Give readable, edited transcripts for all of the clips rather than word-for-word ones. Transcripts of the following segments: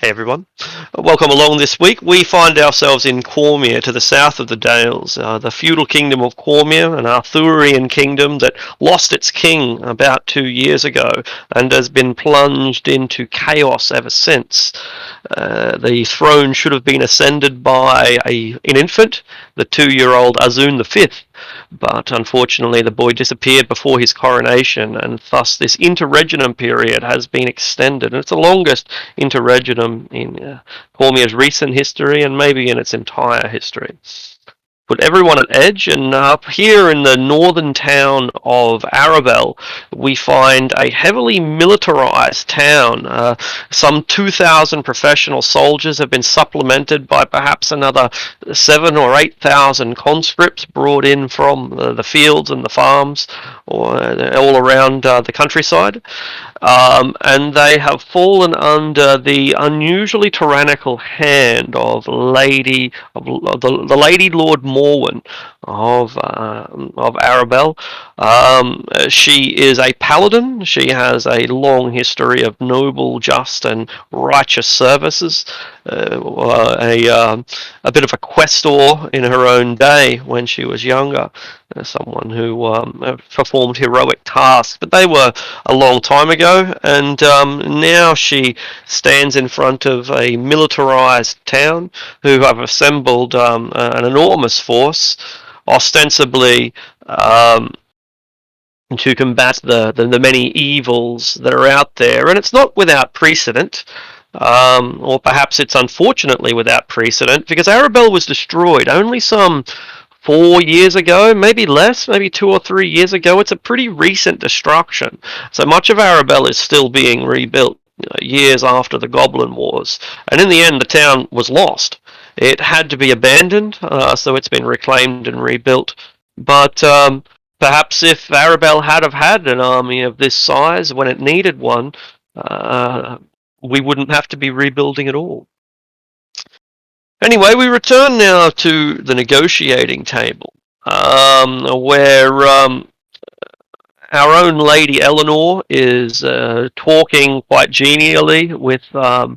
Hey everyone, welcome along this week. We find ourselves in Cormier to the south of the Dales, the feudal kingdom of Cormier, an Arthurian kingdom that lost its king about 2 years ago and has been plunged into chaos ever since. The throne should have been ascended by an infant, the 2-year-old Azun V, but unfortunately the boy disappeared before his coronation, and thus this interregnum period has been extended. And it's the longest interregnum in Cormier's recent history and maybe in its entire history. Put everyone at edge, and up here in the northern town of Arabelle, we find a heavily militarized town. Some 2,000 professional soldiers have been supplemented by perhaps another 7 or 8,000 conscripts brought in from the fields and the farms or all around the countryside. And they have fallen under the unusually tyrannical hand of the Lady Lord Morwen of Arabelle. She is a paladin. She has a long history of noble, just, and righteous services. A bit of a questor in her own day when she was younger. Someone who performed heroic tasks, but they were a long time ago, and now she stands in front of a militarized town who have assembled an enormous force, ostensibly to combat the many evils that are out there, and it's not without precedent. Or perhaps it's unfortunately without precedent, because Arabelle was destroyed only some 4 years ago, maybe less, maybe 2 or 3 years ago. It's a pretty recent destruction. So much of Arabelle is still being rebuilt, years after the Goblin Wars. And in the end, the town was lost. It had to be abandoned, so it's been reclaimed and rebuilt. But perhaps if Arabelle had have had an army of this size when it needed one, we wouldn't have to be rebuilding at all. Anyway, we return now to the negotiating table, where our own Lady Eleanor is talking quite genially with the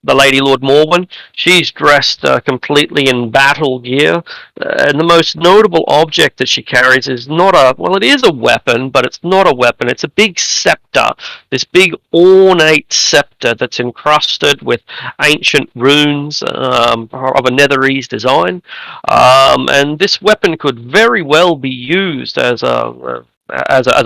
Lady Lord Morwen. She's dressed completely in battle gear, and the most notable object that she carries is not it is a weapon, but it's not a weapon. It's a big scepter, this big ornate scepter that's encrusted with ancient runes of a Netherese design, and this weapon could very well be used as a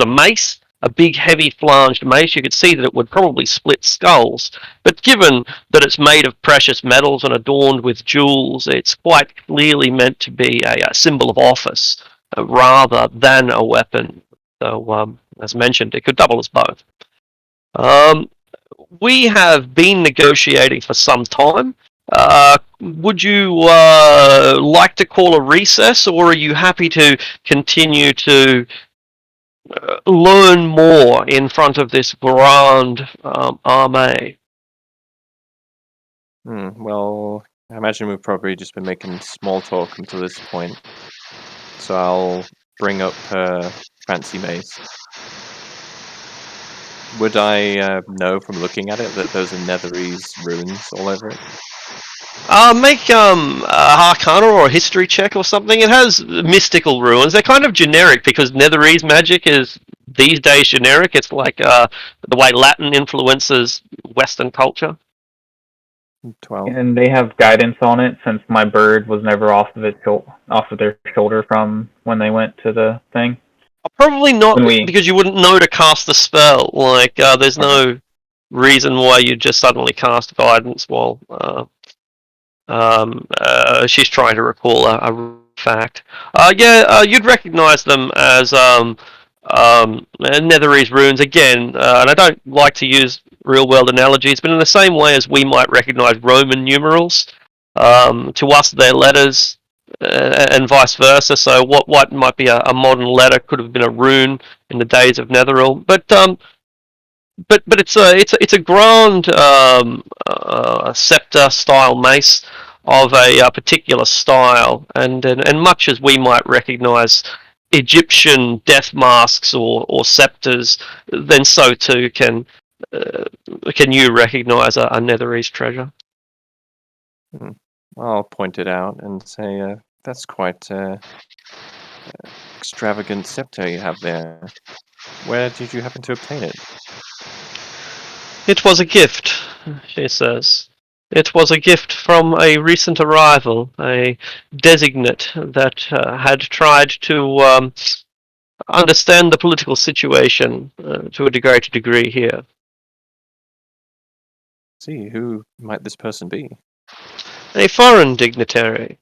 mace, a big heavy flanged mace. You could see that it would probably split skulls, but given that it's made of precious metals and adorned with jewels, it's quite clearly meant to be a symbol of office rather than a weapon. So, as mentioned, it could double as both. We have been negotiating for some time. Would you like to call a recess, or are you happy to continue to learn more in front of this grand army? Well, I imagine we've probably just been making small talk until this point. So I'll bring up her fancy mace. Would I know from looking at it that those are Netherese runes all over it? Make a Arcana or a history check or something. It has mystical ruins. They're kind of generic because Netherese magic is these days generic. It's like the way Latin influences Western culture. 12. And they have guidance on it since my bird was never off of their shoulder from when they went to the thing. Probably not, because you wouldn't know to cast the spell. Like, there's no reason why you'd just suddenly cast guidance while she's trying to recall a fact. You'd recognize them as Netherese runes again, and I don't like to use real-world analogies, but in the same way as we might recognize Roman numerals, to us they're letters, and vice versa. So what might be a modern letter could have been a rune in the days of Netheril. But it's a grand scepter style mace of a particular style, and much as we might recognize Egyptian death masks or scepters, then so too can can you recognize a Netherese treasure? I'll point it out and say, that's quite extravagant scepter you have there. Where did you happen to obtain it? It was a gift, she says. It was a gift from a recent arrival, a designate that had tried to understand the political situation to a greater degree here. See, who might this person be? A foreign dignitary.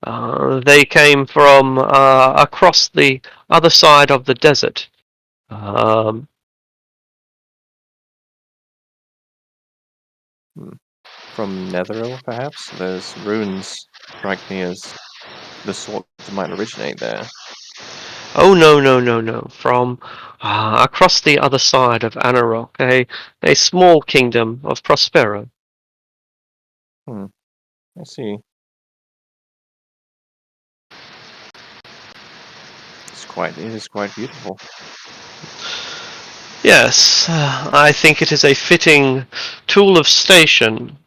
They came from across the other side of the desert. Um, From Netheril, perhaps? Those runes strike me as the sort that might originate there. oh no, no, no, no! From across the other side of Anarok, a small kingdom of Prospero. I see. It is quite beautiful. Yes, I think it is a fitting tool of station,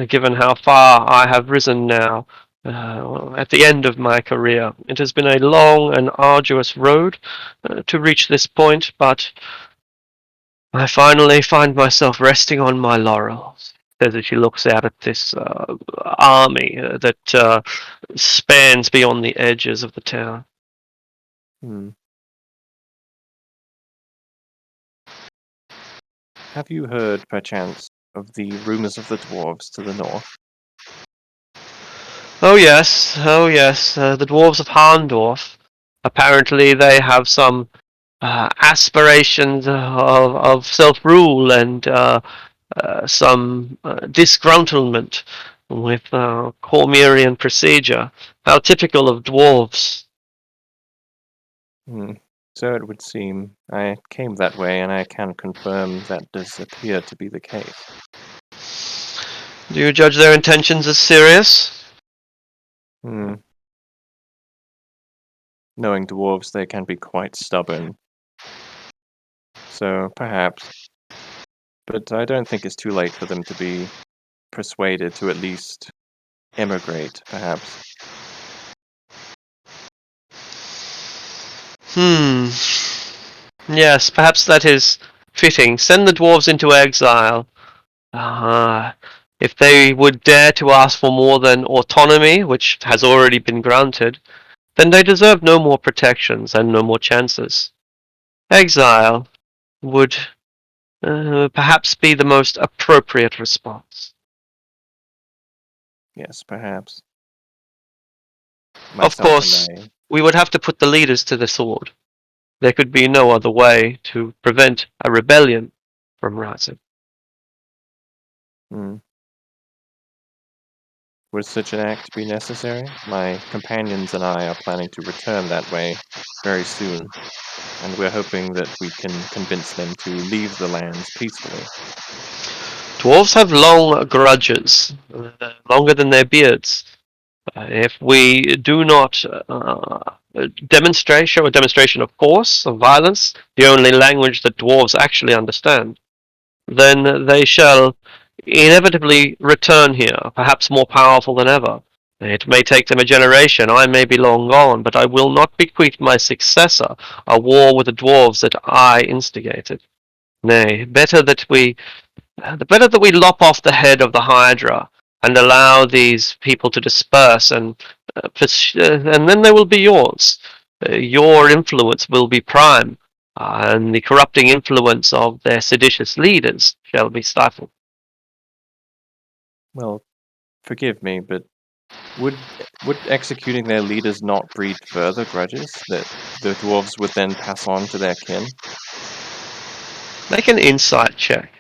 given how far I have risen now. At the end of my career, it has been a long and arduous road to reach this point, but I finally find myself resting on my laurels. As she looks out at this army that spans beyond the edges of the town. Hmm. Have you heard, perchance, of the rumors of the dwarves to the north? Oh yes, oh yes. The dwarves of Harndorf. Apparently, they have some aspirations of self-rule and some disgruntlement with Cormyrian procedure. How typical of dwarves. So it would seem. I came that way, and I can confirm that does appear to be the case. Do you judge their intentions as serious? Knowing dwarves, they can be quite stubborn. So, perhaps. But I don't think it's too late for them to be persuaded to at least emigrate, perhaps. Yes, perhaps that is fitting. Send the dwarves into exile. If they would dare to ask for more than autonomy, which has already been granted, then they deserve no more protections and no more chances. Exile would perhaps be the most appropriate response. Yes, perhaps. Of Myself course, and we would have to put the leaders to the sword. There could be no other way to prevent a rebellion from rising. I. Would such an act be necessary? My companions and I are planning to return that way very soon, and we're hoping that we can convince them to leave the lands peacefully. Dwarves have long grudges, longer than their beards. If we do not show a demonstration of force, of violence, the only language that dwarves actually understand, then they shall inevitably return here, perhaps more powerful than ever. It may take them a generation, I may be long gone, but I will not bequeath my successor a war with the dwarves that I instigated. Nay, better that we lop off the head of the Hydra and allow these people to disperse, and then they will be yours. Your influence will be prime, and the corrupting influence of their seditious leaders shall be stifled. Well, forgive me, but would executing their leaders not breed further grudges that the dwarves would then pass on to their kin? Make an insight check.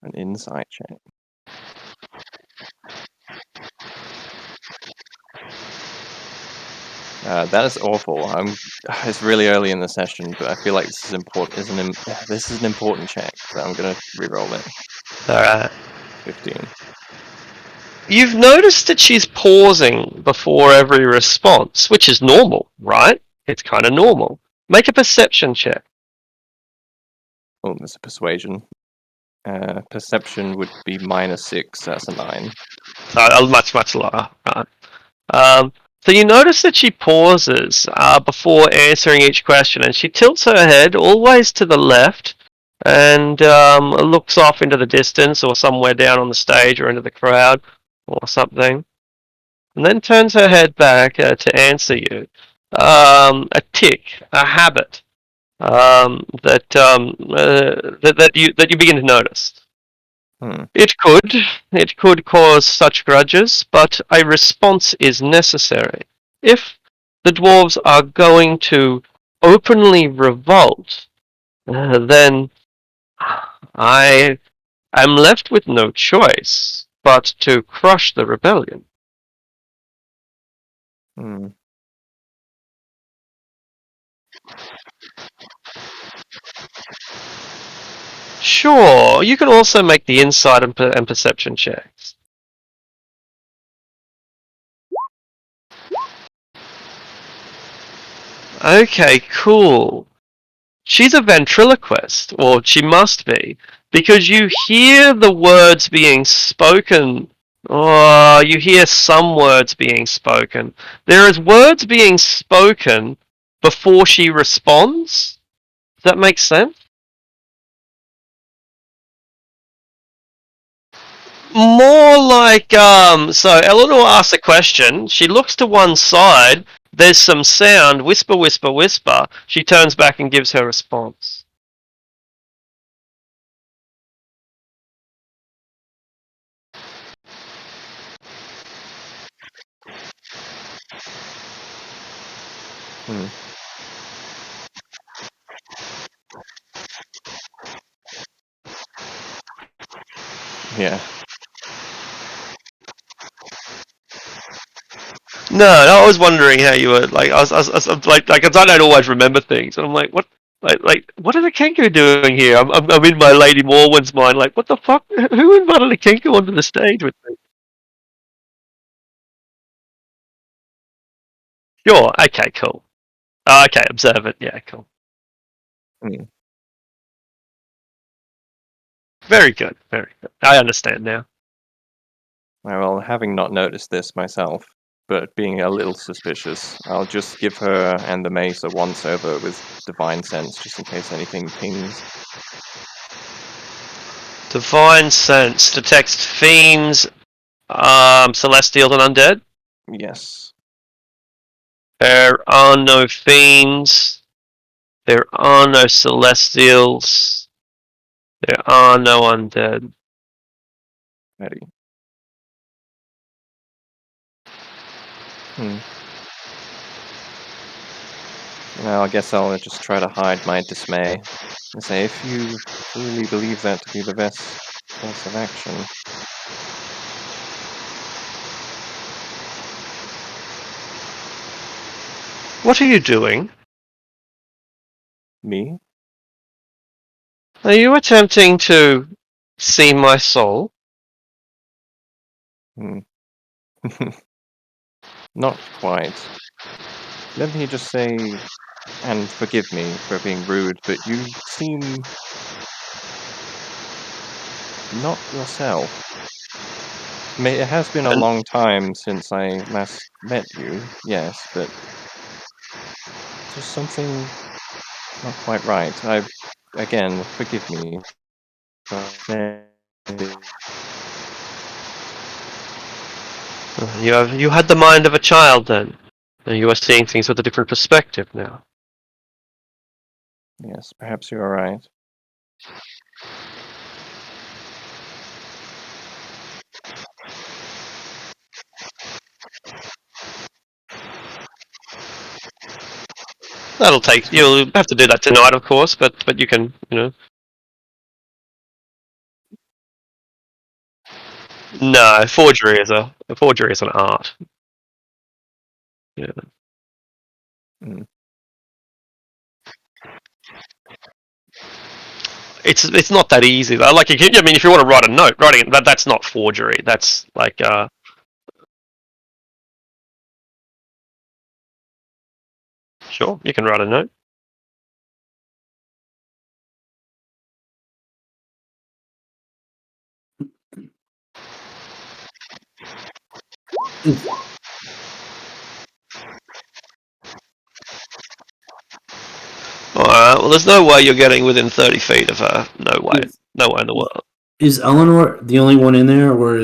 An insight check. That is awful. It's really early in the session, but I feel like this is important. This is an important check, so I'm gonna re-roll it. Alright. 15. You've noticed that she's pausing before every response, which is normal, right? It's kind of normal. Make a perception check. Oh, there's a persuasion. Perception would be -6. That's a 9. Much lower. Right. So you notice that she pauses before answering each question, and she tilts her head always to the left and looks off into the distance or somewhere down on the stage or into the crowd or something, and then turns her head back to answer you. A tick, a habit that you begin to notice. Hmm. It could cause such grudges, but a response is necessary. If the dwarves are going to openly revolt, then I am left with no choice but to crush the rebellion. Hmm. Sure, you can also make the insight and perception checks. Okay, cool. She's a ventriloquist, or she must be, because you hear the words being spoken, or you hear some words being spoken. There is words being spoken before she responds. Does that make sense? More like, so Eleanor asks a question, she looks to one side, there's some sound, whisper, whisper, whisper, she turns back and gives her response. Hmm. Yeah. No, I was wondering how you were like. I don't always remember things, and I'm like, what? What are the Kenku doing here? I'm in my Lady Morwen's mind. Like, what the fuck? Who invited a Kenku onto the stage with me? Sure. Okay. Cool. Okay. Observant. Yeah. Cool. Hmm. Very good. Very good. I understand now. Well, having not noticed this myself, but being a little suspicious, I'll just give her and the mace a once over with divine sense, just in case anything pings. Divine sense detects fiends, celestials, and undead. Yes. There are no fiends. There are no celestials. There are no undead. Ready. Hmm. Well, I guess I'll just try to hide my dismay and say, if you truly believe that to be the best course of action. What are you doing? Me? Are you attempting to see my soul? Hmm. Not quite. Let me just say, and forgive me for being rude, but you seem not yourself. It has been a And long time since I last met you, yes, but just something not quite right. Again, forgive me. But you had the mind of a child then. And you are seeing things with a different perspective now. yes, perhaps you are right. That'll take. You'll have to do that tonight, of course, but you can. No, forgery is an art. Yeah. Mm. It's not that easy though. Like, I mean, if you want to write a note, writing it, that's not forgery. That's like sure, you can write a note. Alright, well, there's no way you're getting within 30 feet of her. No way. Is, No way in the world. is Eleanor the only one in there, or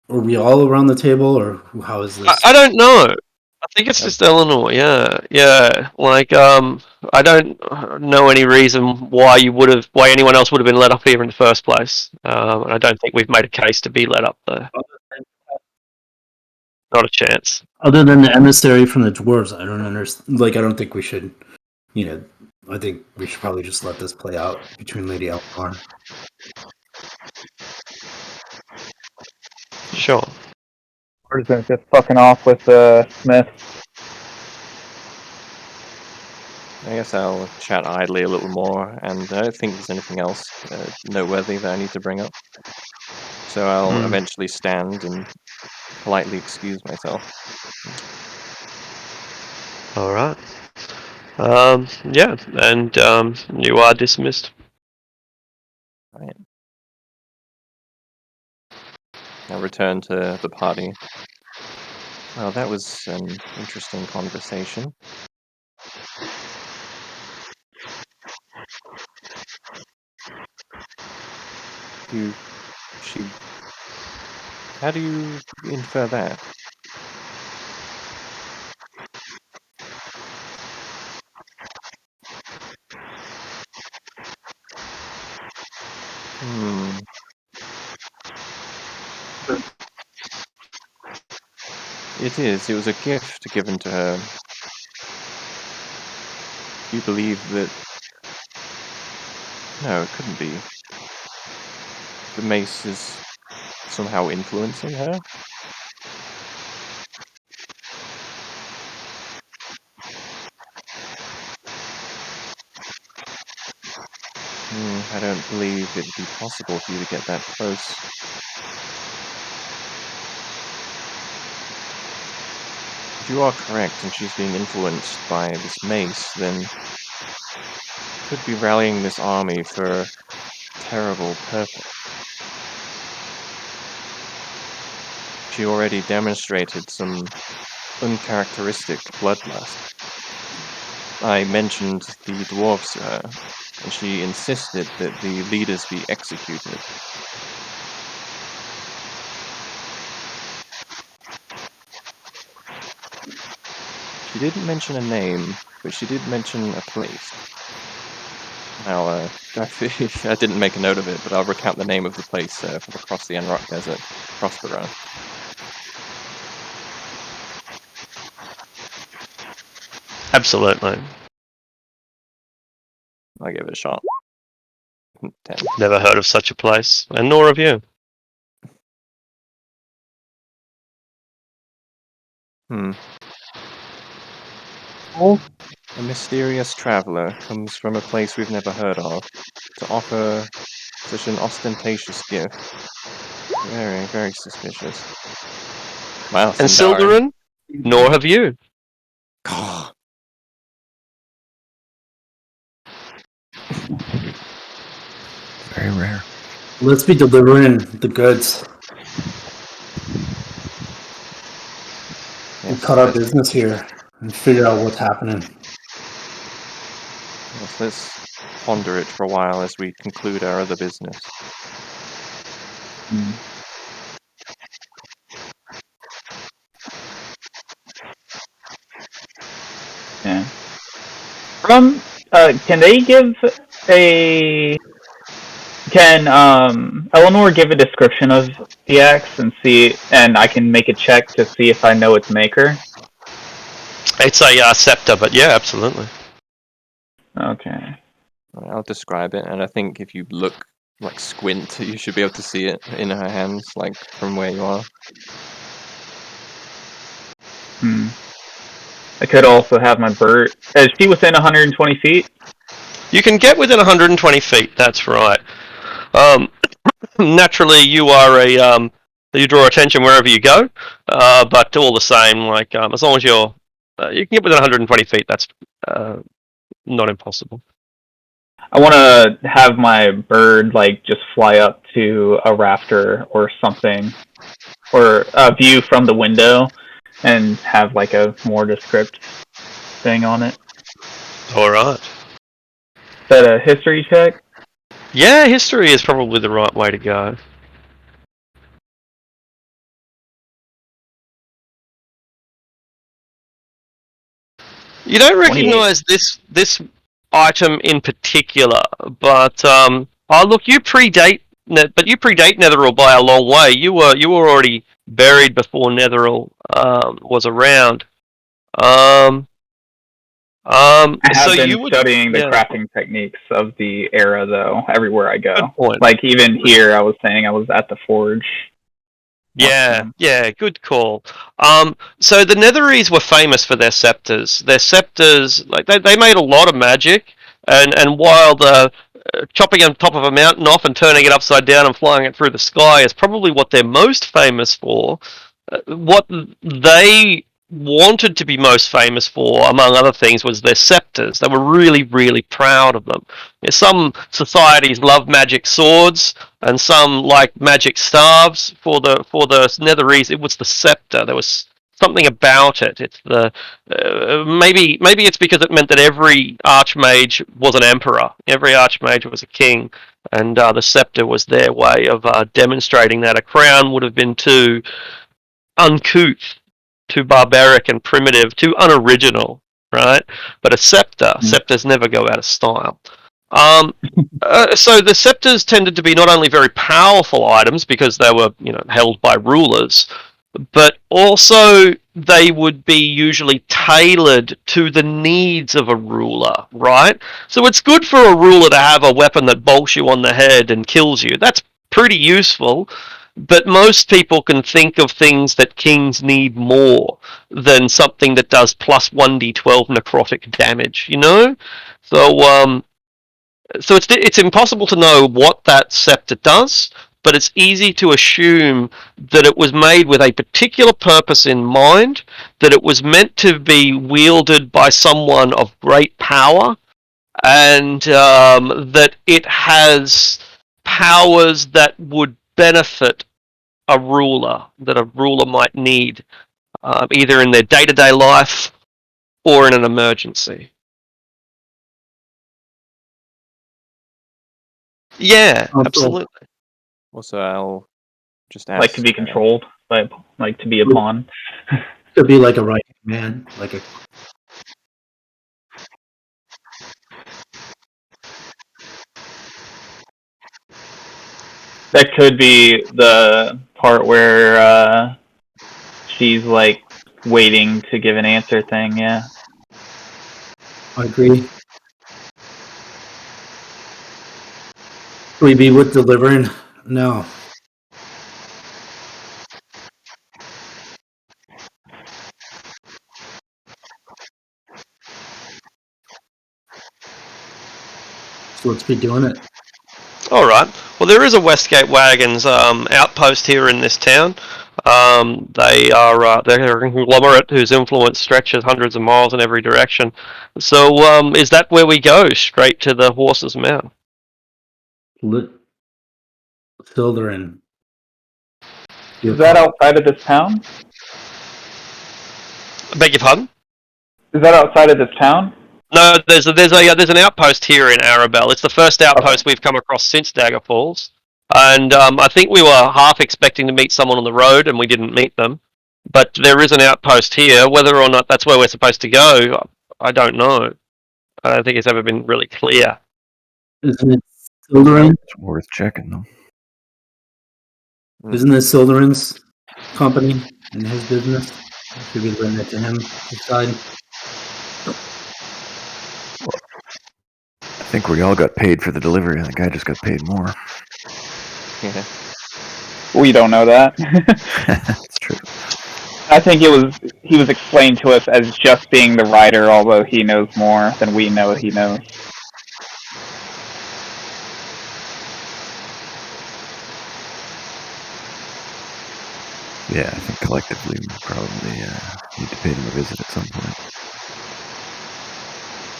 are we all around the table, or how is this? I don't know. I think it's just Eleanor, yeah. Like, I don't know any reason why anyone else would have been let up here in the first place. And I don't think we've made a case to be let up there. Not a chance. Other than the emissary from the dwarves, I don't understand. Like, I don't think we should. I think we should probably just let this play out between Lady Eleanor. Sure. Or is it just fucking off with Smith? I guess I'll chat idly a little more, and I don't think there's anything else noteworthy that I need to bring up. So I'll eventually stand and politely excuse myself. Alright. Yeah, and you are dismissed. Right. I'll return to the party. Well, that was an interesting conversation. How do you infer that? It is. It was a gift given to her. You believe that... No, it couldn't be. The mace is somehow influencing her? I don't believe it would be possible for you to get that close. If you are correct and she's being influenced by this mace, then could be rallying this army for a terrible purpose. She already demonstrated some uncharacteristic bloodlust. I mentioned the dwarves to her, and she insisted that the leaders be executed. She didn't mention a name, but she did mention a place. Now, I didn't make a note of it, but I'll recount the name of the place from across the Enrock Desert, Prospero. Absolutely. I gave it a shot. 10. Never heard of such a place, and nor have you. A mysterious traveler comes from a place we've never heard of to offer such an ostentatious gift. Very, very suspicious. Wow, And Sildarin? Nor have you. Very rare. Let's be delivering the goods. Yes, We cut our business here and figure out what's happening. Yes, let's ponder it for a while as we conclude our other business. Yeah. Can they give Can Eleanor give a description of the axe and I can make a check to see if I know its maker? It's a scepter, but yeah, absolutely. Okay. I'll describe it, and I think if you look, squint, you should be able to see it in her hands, from where you are. I could also have my bird. Is she within 120 feet? You can get within 120 feet, that's right. Naturally, you are you draw attention wherever you go, but all the same, as long as you can get within 120 feet, that's not impossible. I want to have my bird just fly up to a rafter or something, or a view from the window and have like a more descriptive thing on it. All right. Is that a history check? Yeah, history is probably the right way to go. You don't 28. recognise this item in particular, but look, you predate Netheril by a long way. You were already buried before Netheril was around. I So have been you would, studying the yeah. crafting techniques of the era, though, everywhere I Good go. point. Like, even here, I was saying I was at the forge. Yeah, good call. So the Netherese were famous for their scepters. Their scepters, like they made a lot of magic, and while the chopping on top of a mountain off and turning it upside down and flying it through the sky is probably what they're most famous for. What they wanted to be most famous for, among other things, was their scepters. They were really, really proud of them. Some societies love magic swords, and some like magic staves. For the Netherese, it was the scepter. There was something about it. It's the maybe it's because it meant that every archmage was an emperor. Every archmage was a king, and the scepter was their way of demonstrating that. A crown would have been too uncouth, too barbaric and primitive, too unoriginal, right? But a scepters never go out of style. So the scepters tended to be not only very powerful items because they were, held by rulers, but also they would be usually tailored to the needs of a ruler, right? So it's good for a ruler to have a weapon that bolts you on the head and kills you. That's pretty useful. But most people can think of things that kings need more than something that does plus 1d12 necrotic damage, So it's impossible to know what that scepter does, but it's easy to assume that it was made with a particular purpose in mind, that it was meant to be wielded by someone of great power, and that it has powers that would benefit a ruler, that a ruler might need, either in their day-to-day life or in an emergency. Yeah, absolutely. Also, I'll just ask. Like to be controlled, like to be a pawn. To be like a right man, like a. That could be the part where she's like waiting to give an answer thing, yeah. I agree. Should we be with delivering? No. So let's be doing it. All right. Well, there is a Westgate Wagons outpost here in this town. They're a conglomerate whose influence stretches hundreds of miles in every direction. So, is that where we go? Straight to the horse's mouth? Sildarin. Is that outside of this town? I beg your pardon? Is that outside of this town? No, there's an outpost here in Arabelle. It's the first outpost we've come across since Dagger Falls, and I think we were half expecting to meet someone on the road, and we didn't meet them. But there is an outpost here. Whether or not that's where we're supposed to go, I don't know. I don't think it's ever been really clear. Isn't it Sildarin? It's worth checking, though. Isn't it Sildarin's company and his business? Should we lend it to him to decide? I think we all got paid for the delivery. The guy just got paid more. Yeah. We don't know that. That's true. I think he was explained to us as just being the rider, although he knows more than we know he knows. Yeah, I think collectively we probably need to pay them a visit at some point.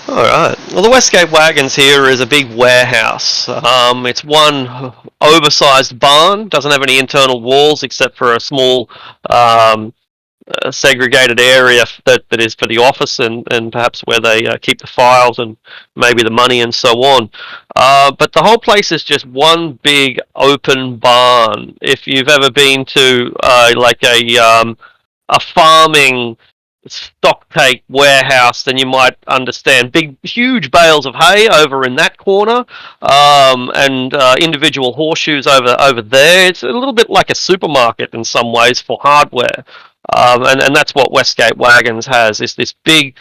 All right. Well, the Westgate Wagons here is a big warehouse. It's one oversized barn. Doesn't have any internal walls except for a small segregated area that is for the office and perhaps where they keep the files and maybe the money and so on. But the whole place is just one big open barn. If you've ever been to like a farming stock take warehouse, then you might understand big, huge bales of hay over in that corner, and individual horseshoes over there. It's a little bit like a supermarket in some ways for hardware, and that's what Westgate Wagons has. Is this big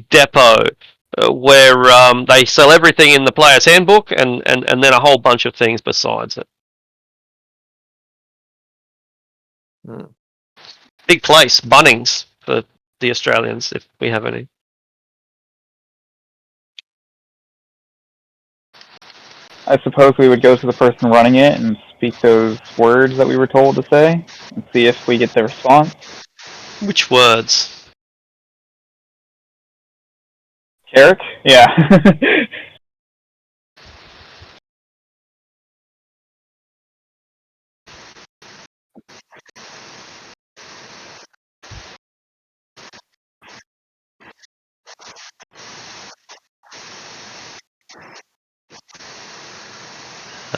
depot. Where they sell everything in the player's handbook and then a whole bunch of things besides it. Hmm. Big place, Bunnings for the Australians, if we have any. I suppose we would go to the person running it and speak those words that we were told to say and see if we get the response. Which words? Eric? Yeah.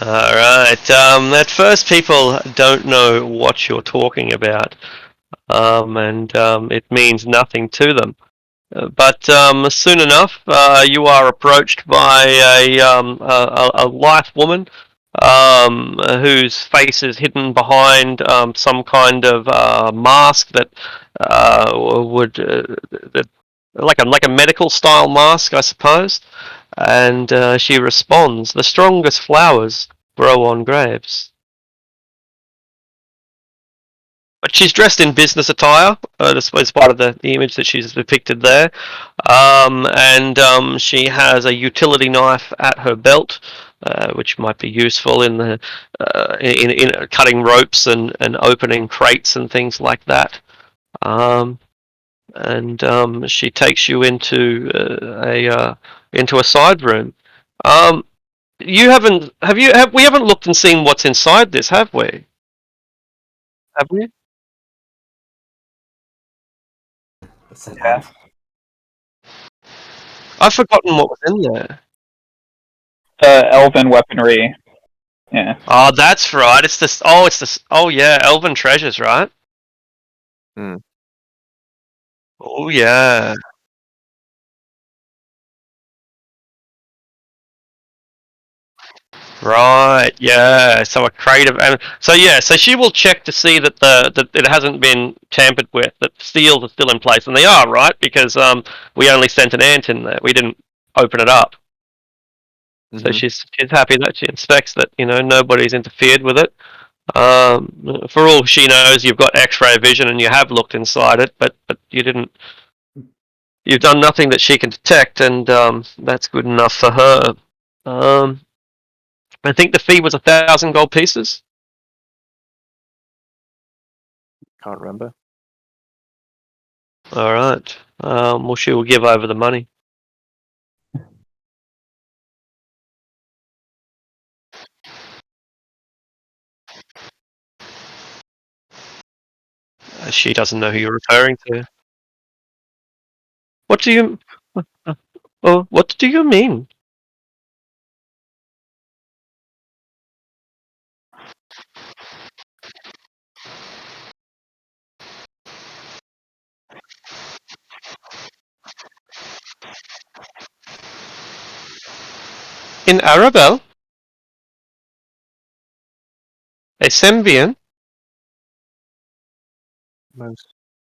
Alright, at first people don't know what you're talking about, and it means nothing to them. But soon enough, you are approached by a lithe woman whose face is hidden behind some kind of mask that would that, like a medical style mask, I suppose. And she responds, "The strongest flowers grow on graves." But she's dressed in business attire. As part of the image that she's depicted there, and she has a utility knife at her belt, which might be useful in the in cutting ropes and opening crates and things like that. And she takes you into a side room. You haven't we haven't looked and seen what's inside this, have we? Have we? Yeah. I've forgotten what was in there. Elven weaponry. Yeah. Oh, that's right. It's this. Oh, it's this. Oh, yeah, Elven treasures, right? Hmm. Oh, yeah. Right. Yeah. So a crate of. So yeah. So she will check to see that that it hasn't been tampered with. That the seals are still in place, and they are, right? Because we only sent an ant in there. We didn't open it up. So Mhm. she's happy that she inspects that nobody's interfered with it. For all she knows, you've got X-ray vision and you have looked inside it, but you didn't. You've done nothing that she can detect, and that's good enough for her. Um, I think the fee was 1,000 gold pieces. Can't remember. All right. Well, she will give over the money. She doesn't know who you're referring to. What do you? Oh, what do you mean? In Arabelle, a Sembian?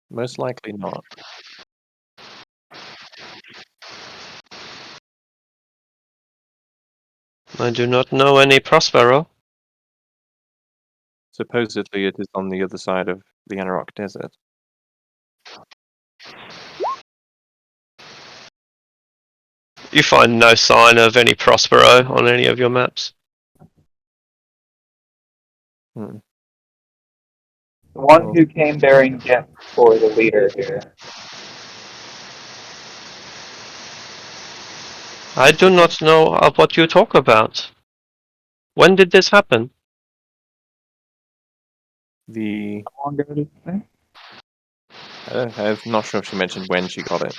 Most likely not. I do not know any Prospero. Supposedly it is on the other side of the Anarok Desert. You find no sign of any Prospero on any of your maps. Hmm. The one who came bearing gifts for the leader here. I do not know of what you talk about. When did this happen? The How long ago did you say? I'm not sure if she mentioned when she got it,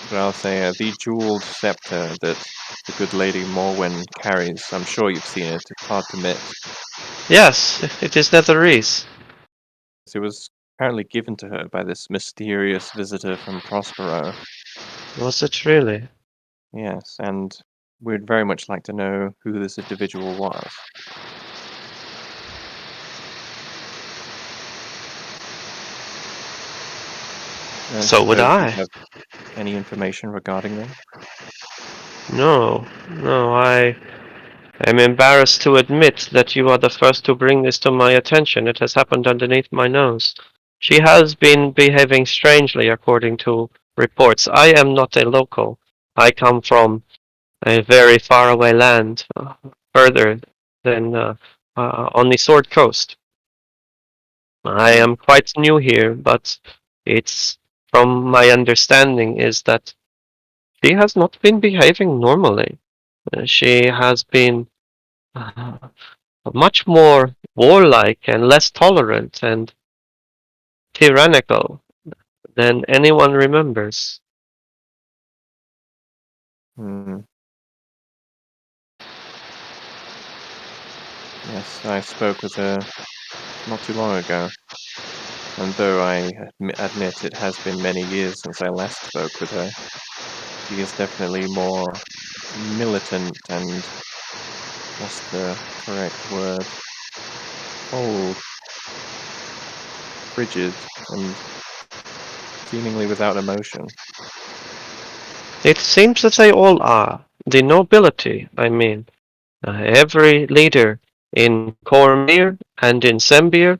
but I'll say the jeweled scepter that the good lady Morwen carries. I'm sure you've seen it. It's hard to miss. Yes, it is Netherese. It was apparently given to her by this mysterious visitor from Prospero. Was it really? Yes, and we'd very much like to know who this individual was. I don't So would suppose you I. have any information regarding them? No, no, I am embarrassed to admit that you are the first to bring this to my attention. It has happened underneath my nose. She has been behaving strangely according to reports. I am not a local. I come from a very faraway land, further than on the Sword Coast. I am quite new here, but it's from my understanding is that she has not been behaving normally. She has been uh, much more warlike and less tolerant and tyrannical than anyone remembers. Hmm. Yes, I spoke with her not too long ago, and though I admit it has been many years since I last spoke with her, she is definitely more militant and what's the correct word? Cold, frigid, and seemingly without emotion. It seems that they all are. The nobility, I mean. Every leader in Cormyr and in Sembir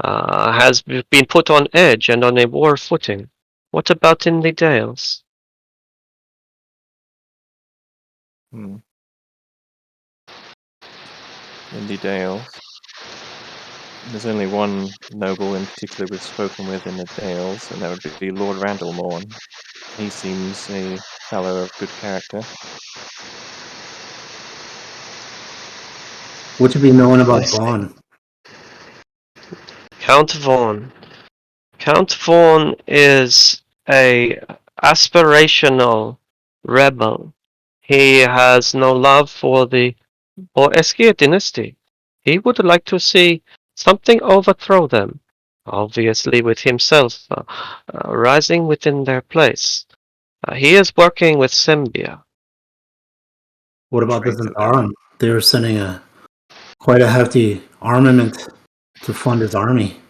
has been put on edge and on a war footing. What about in the Dales? Hmm. In the Dales. There's only one noble in particular we've spoken with in the Dales, and that would be Lord Randalmorn. He seems a fellow of good character. What should be known about Yes. Vaughn? Count Vaughn. Count Vaughn is a aspirational rebel. He has no love for the Eskir dynasty. He would like to see something overthrow them, obviously with himself rising within their place. He is working with Sembia. What about the Traitor then. Zentarum? They were sending quite a hefty armament to fund his army.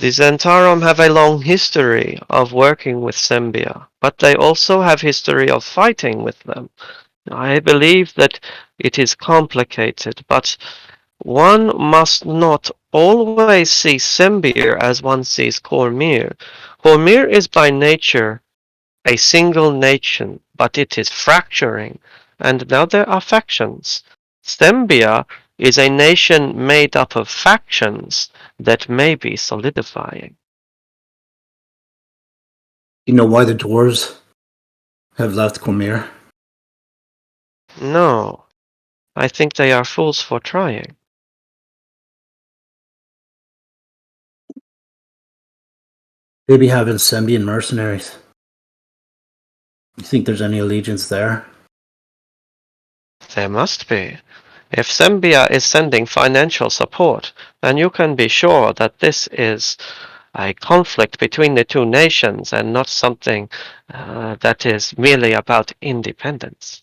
The Zentarum have a long history of working with Sembia, but they also have history of fighting with them. I believe that it is complicated, but one must not always see Sembir as one sees Cormyr. Cormyr is by nature a single nation, but it is fracturing, and now there are factions. Sembia is a nation made up of factions that may be solidifying. You know why the dwarves have left Cormyr? No, I think they are fools for trying. They be having Sembian mercenaries. You think there's any allegiance there? There must be. If Zambia is sending financial support, then you can be sure that this is a conflict between the two nations and not something that is merely about independence.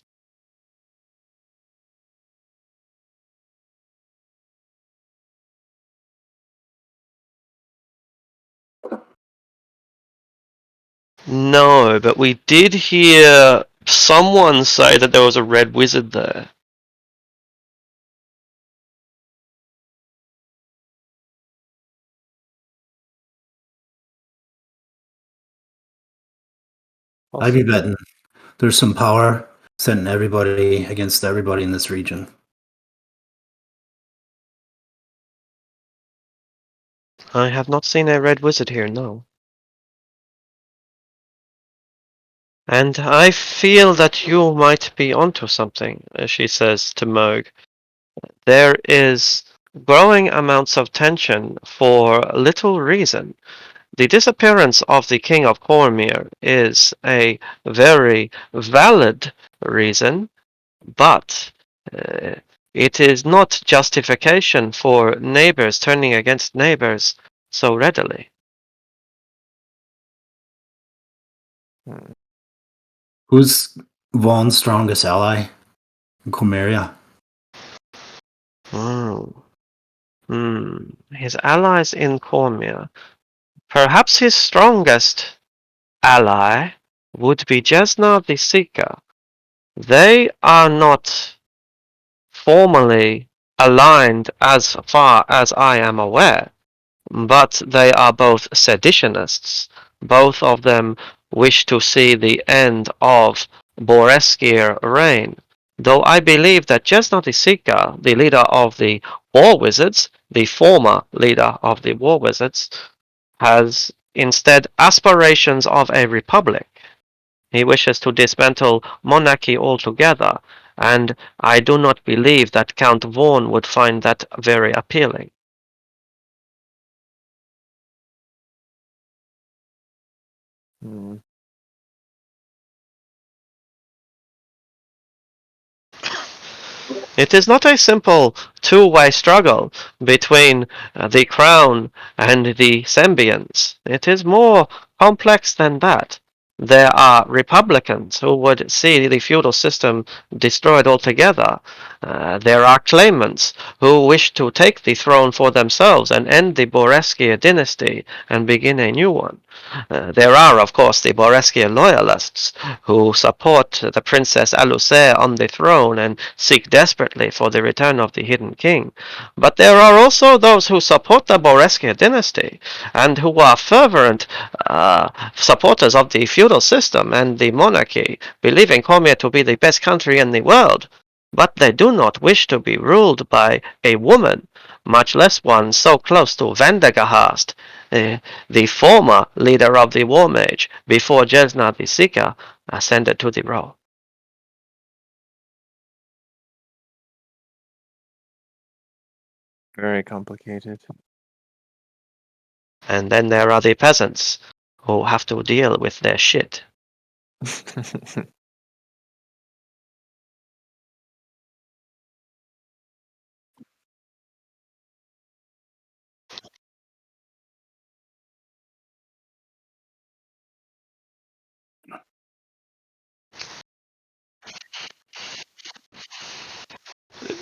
No, but we did hear someone say that there was a red wizard there. I'd be Possibly. betting there's some power sending everybody against everybody in this region. I have not seen a red wizard here, no. And I feel that you might be onto something, she says to Moog. There is growing amounts of tension for little reason. The disappearance of the King of Cormyr is a very valid reason, but it is not justification for neighbors turning against neighbors so readily. Who's Vaughn's strongest ally in Cormyria? His allies in Cormyr. Perhaps his strongest ally would be Jesna the Seeker. They are not formally aligned as far as I am aware, but they are both seditionists. Both of them wish to see the end of Boreskir reign. Though I believe that Jesna the Seeker, the leader of the War Wizards, the former leader of the War Wizards, has instead aspirations of a republic. He wishes to dismantle monarchy altogether, and I do not believe that Count Vaughan would find that very appealing. Hmm. It is not a simple two-way struggle between the crown and the Sembians. It is more complex than that. There are Republicans who would see the feudal system destroyed altogether. There are claimants who wish to take the throne for themselves and end the Boreskir dynasty and begin a new one. There are, of course, the Boreskir loyalists who support the Princess Alusair on the throne and seek desperately for the return of the Hidden King. But there are also those who support the Boreskir dynasty and who are fervent supporters of the feudal system and the monarchy, believing Cormyr to be the best country in the world. But they do not wish to be ruled by a woman, much less one so close to Vandegahast, the former leader of the War Mage, before Jesna the Seeker ascended to the role. Very complicated. And then there are the peasants who have to deal with their shit.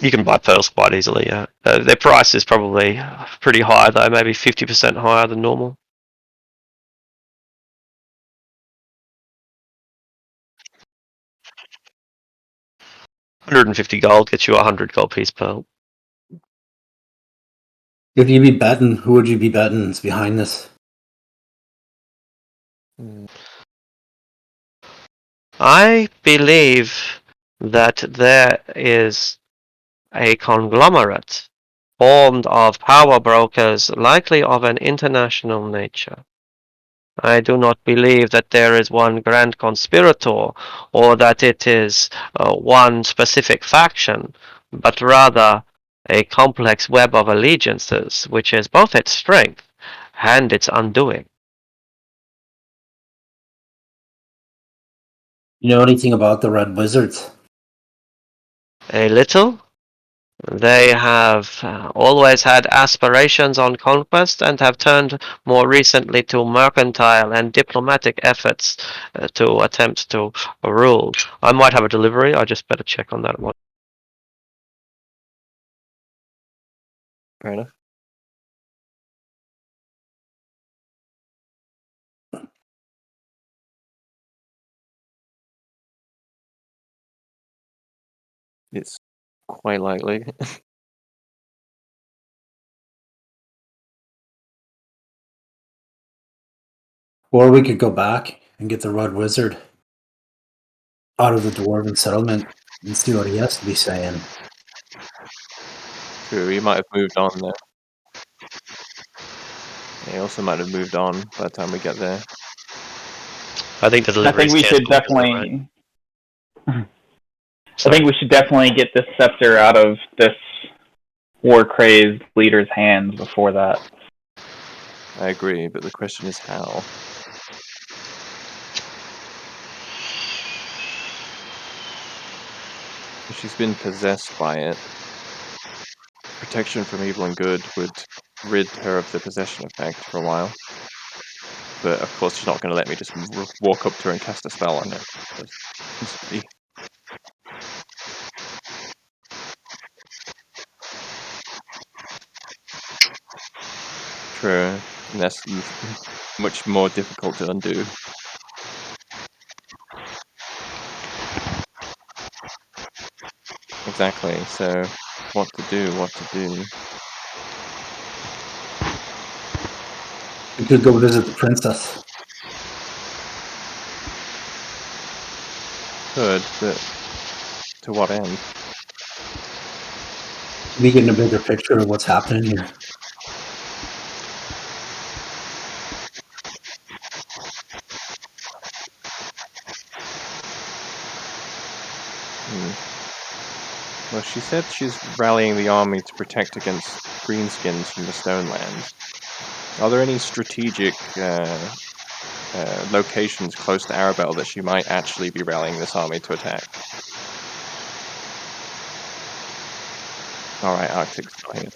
You can buy pearls quite easily. Their price is probably pretty high, though, maybe 50% higher than normal. $150 gold gets you a 100 gold piece pearl. If you'd be betting, who would you be betting is behind this? I believe that there is a conglomerate formed of power brokers, likely of an international nature. I do not believe that there is one grand conspirator or that it is one specific faction, but rather a complex web of allegiances, which is both its strength and its undoing. You know anything about the Red Wizards? A little. They have always had aspirations on conquest and have turned more recently to mercantile and diplomatic efforts to attempt to rule. I might have a delivery. I just better check on that one. Fair enough. It's quite likely. Or we could go back and get the Red Wizard out of the Dwarven settlement and see what he has to be saying. True, he might have moved on there. He also might have moved on by the time we get there. I think the I think delivery's we should cancelled. Isn't that right? definitely. I Sorry. think we should definitely get this scepter out of this war-crazed leader's hands before that. I agree, but the question is how. If she's been possessed by it, protection from evil and good would rid her of the possession effect for a while. But of course, she's not going to let me just walk up to her and cast a spell on her. Instantly. True, and that's much more difficult to undo. Exactly, so what to do, what to do. We could go visit the princess. Could, but to what end? We get a bigger picture of what's happening here. Well, she said she's rallying the army to protect against greenskins from the Stonelands. Are there any strategic locations close to Arabelle that she might actually be rallying this army to attack? Alright, Arctic's fine.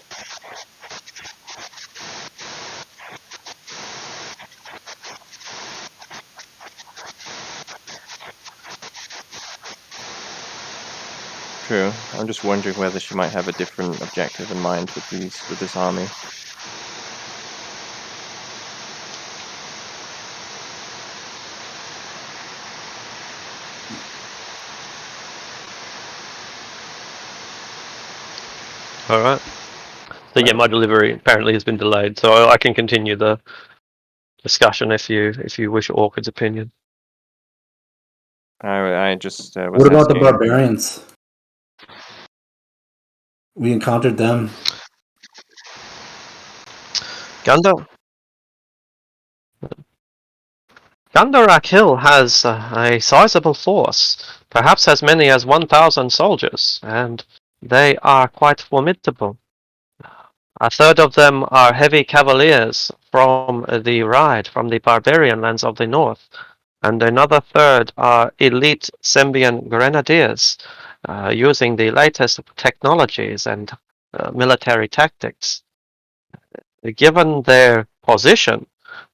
True. I'm just wondering whether she might have a different objective in mind with this army. All right. So yeah, my delivery apparently has been delayed, so I can continue the discussion if you wish Orchid's opinion. I just was What about the asking. barbarians? We encountered them. Gandarak Hill has a sizable force, perhaps as many as 1,000 soldiers, and they are quite formidable. A third of them are heavy cavaliers from the Ride, from the barbarian lands of the north, and another third are elite Sembian grenadiers, using the latest technologies and military tactics. Given their position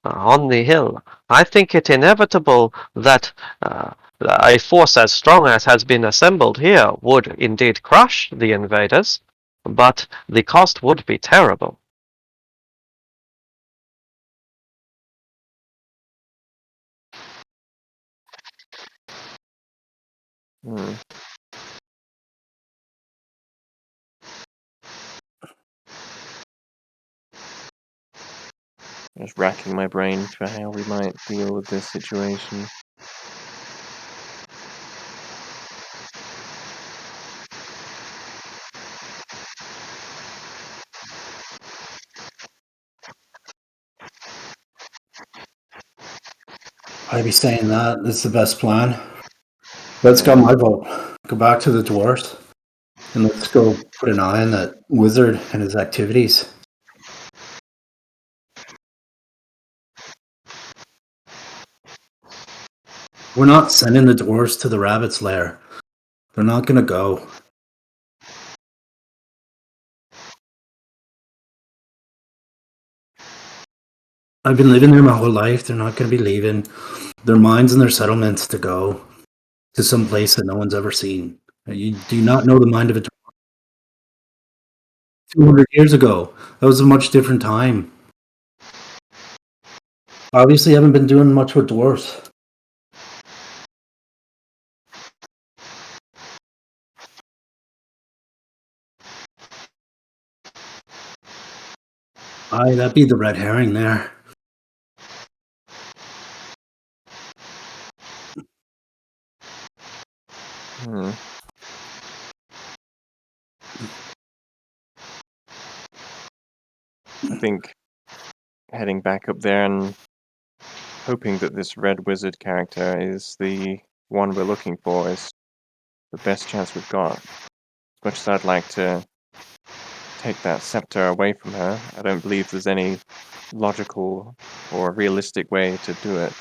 on the hill, I think it inevitable that a force as strong as has been assembled here would indeed crush the invaders, but the cost would be terrible. Just racking my brain for how we might deal with this situation. I'd be saying that. That's the best plan. Let's go my vote. Go back to the dwarves. And let's go put an eye on that wizard and his activities. We're not sending the dwarves to the rabbit's lair. They're not going to go. I've been living there my whole life. They're not going to be leaving their mines and their settlements to go to some place that no one's ever seen. You do not know the mind of a dwarf. 200 years ago. That was a much different time. Obviously, I haven't been doing much with dwarves. Aye, that'd be the red herring there. I think heading back up there and hoping that this red wizard character is the one we're looking for, is the best chance we've got. As much as I'd like to take that scepter away from her, I don't believe there's any logical or realistic way to do it.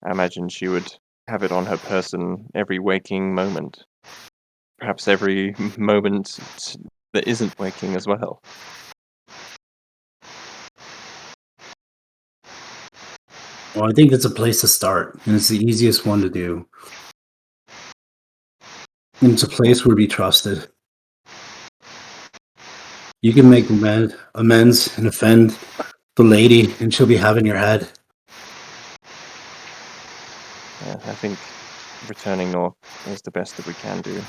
I imagine she would have it on her person every waking moment. Perhaps every moment that isn't waking as well. Well, I think it's a place to start, and it's the easiest one to do. And it's a place where we trusted. You can make amends and offend the lady, and she'll be having your head. Yeah, I think returning north is the best that we can do.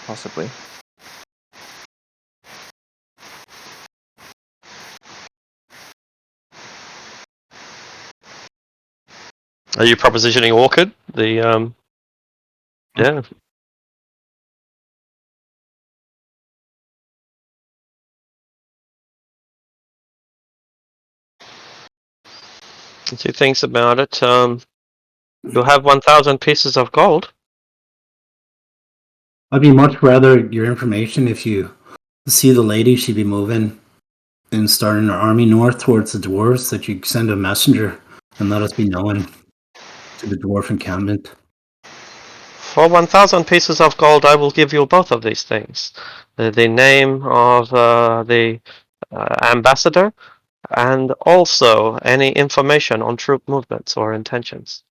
Possibly. Are you propositioning Orchid? Yeah. Two things about it. You'll have 1,000 pieces of gold. I'd be much rather your information if you see the lady, she'd be moving and starting her army north towards the dwarves, that you send a messenger and let us be known to the dwarf encampment. For 1,000 pieces of gold, I will give you both of these things. The name of the ambassador, and also any information on troop movements or intentions.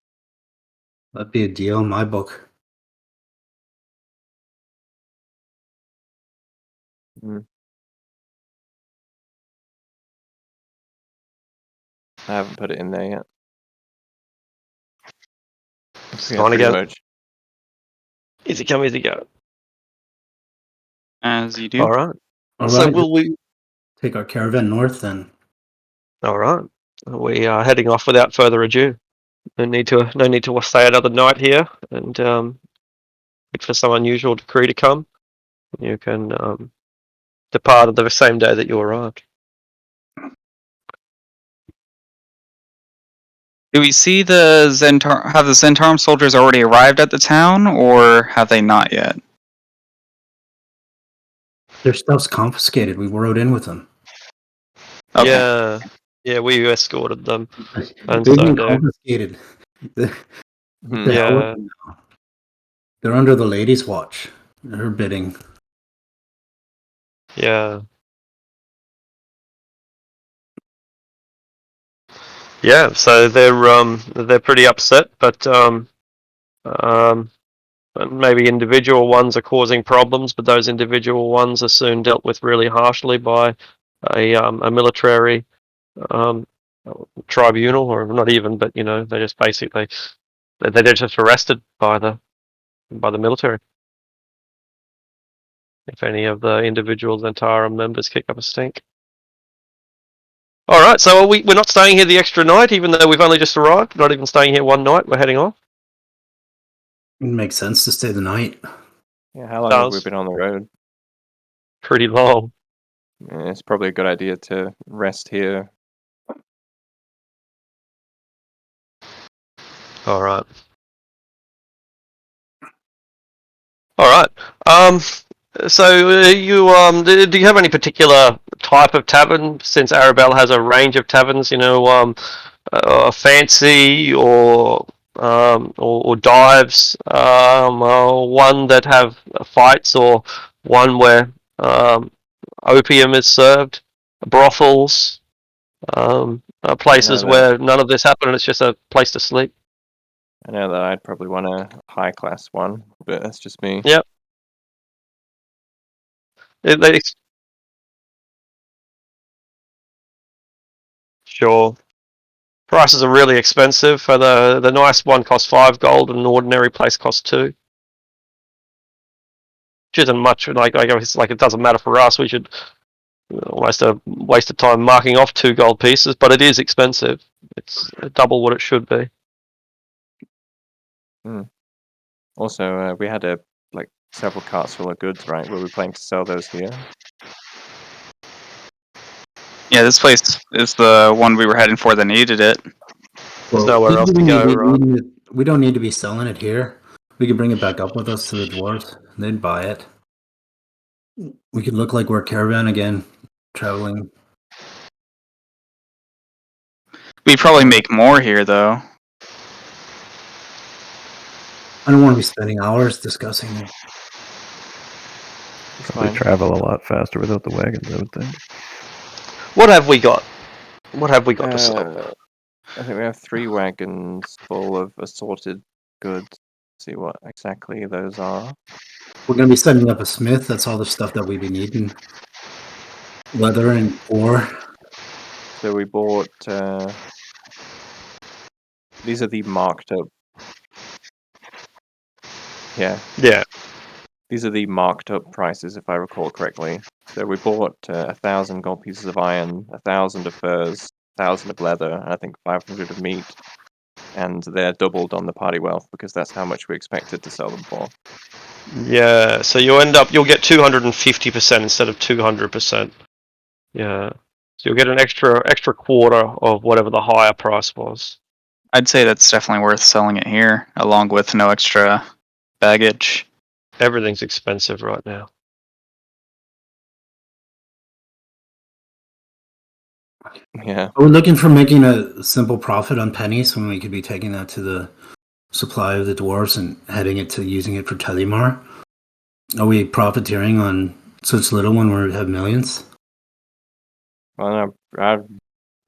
That'd be a deal in my book. Mm. I haven't put it in there yet. Just Yeah, want to pretty go. much. Easy come, easy go. As you do. All right. All So right, will we? take our caravan north then. All right. We are heading off without further ado. No need to stay another night here and wait for some unusual decree to come. You can depart on the same day that you arrived. Do we see the Zentar? Have the Zentarum soldiers already arrived at the town, or have they not yet? Their stuff's confiscated. We rode in with them. Okay. Yeah, we escorted them, and They've so been they're confiscated. What the hell with yeah. them now? They're under the lady's watch. Her bidding. Yeah. Yeah, so they're pretty upset, but maybe individual ones are causing problems, but those individual ones are soon dealt with really harshly by a military um, tribunal, or not even, but they're just basically they're just arrested by the military. If any of the individual Zentarum members kick up a stink. All right, so we're not staying here the extra night, even though we've only just arrived. Not even staying here one night. We're heading off. It makes sense to stay the night. Yeah, how long have we Does. been on the road? Pretty long. Yeah, it's probably a good idea to rest here. All right. All right. So do you have any particular type of tavern? Since Arabelle has a range of taverns, fancy or dives, one that have fights, or one where opium is served, brothels, places where none of this happened, and it's just a place to sleep. I know that I'd probably want a high class one, but that's just me. Yep. Sure. Prices are really expensive. For the nice one costs 5 gold, and an ordinary place costs 2. Which isn't much. Like I guess, like, it doesn't matter for us. We should almost a waste of time marking off 2 gold pieces, but it is expensive. It's double what it should be. Also, we had several carts full of goods, right? Were we planning to sell those here? Yeah, this place is the one we were heading for that needed it. There's nowhere else to go, right? We don't need to be selling it here. We could bring it back up with us to the dwarves. They'd buy it. We could look like we're a caravan again, traveling. We'd probably make more here, though. I don't want to be spending hours discussing it. It's Probably fine. travel a lot faster without the wagons, I would think. What have we got? What have we got to sell? I think we have 3 wagons full of assorted goods. See what exactly those are. We're going to be setting up a smith. That's all the stuff that we'd be needing. Leather and ore. So we bought. These are the marked up. Yeah. Yeah. These are the marked up prices, if I recall correctly. So we bought 1,000 gold pieces of iron, 1,000 of furs, 1,000 of leather, and I think 500 of meat. And they're doubled on the party wealth because that's how much we expected to sell them for. Yeah, so you'll get 250% instead of 200%. Yeah. So you'll get an extra quarter of whatever the higher price was. I'd say that's definitely worth selling it here, along with no extra baggage. Everything's expensive right now. Yeah. Are we looking for making a simple profit on pennies when we could be taking that to the supply of the dwarves and heading it to using it for Telemar? Are we profiteering on such little when we have millions? Well, I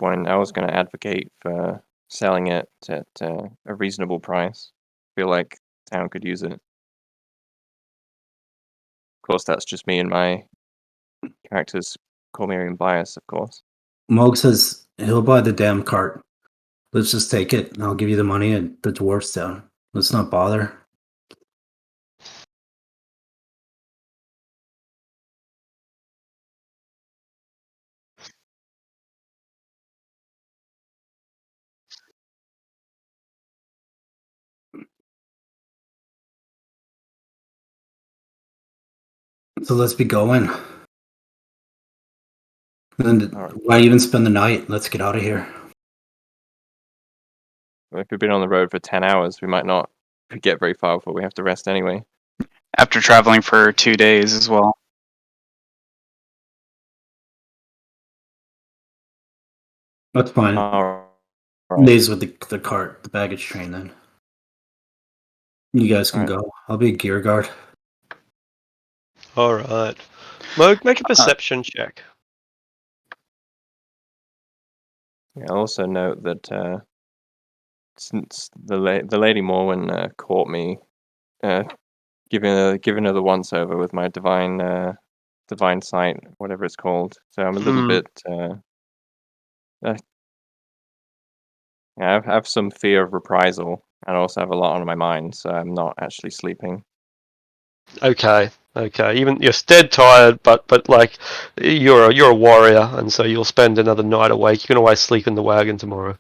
was going to advocate for selling it at a reasonable price. I feel like town could use it. Of course, that's just me and my character's Cormyrian bias, of course. Moog says he'll buy the damn cart. Let's just take it and I'll give you the money and the dwarves down. Let's not bother. So let's be going. And All right. why even spend the night? Let's get out of here. If we've been on the road for 10 hours, we might not get very far before we have to rest anyway. After traveling for 2 days as well. That's fine. All right. Days with the cart, the baggage train then. You guys can Alright. go. I'll be a gear guard. Alright. Moog, make a perception check. Yeah, I'll also note that since the Lady Morwen caught me giving her the once over with my divine sight, whatever it's called. So I'm a little bit I have some fear of reprisal, and I also have a lot on my mind, so I'm not actually sleeping. Okay. Even you're dead tired, but like you're a warrior, and so you'll spend another night awake. You can always sleep in the wagon tomorrow.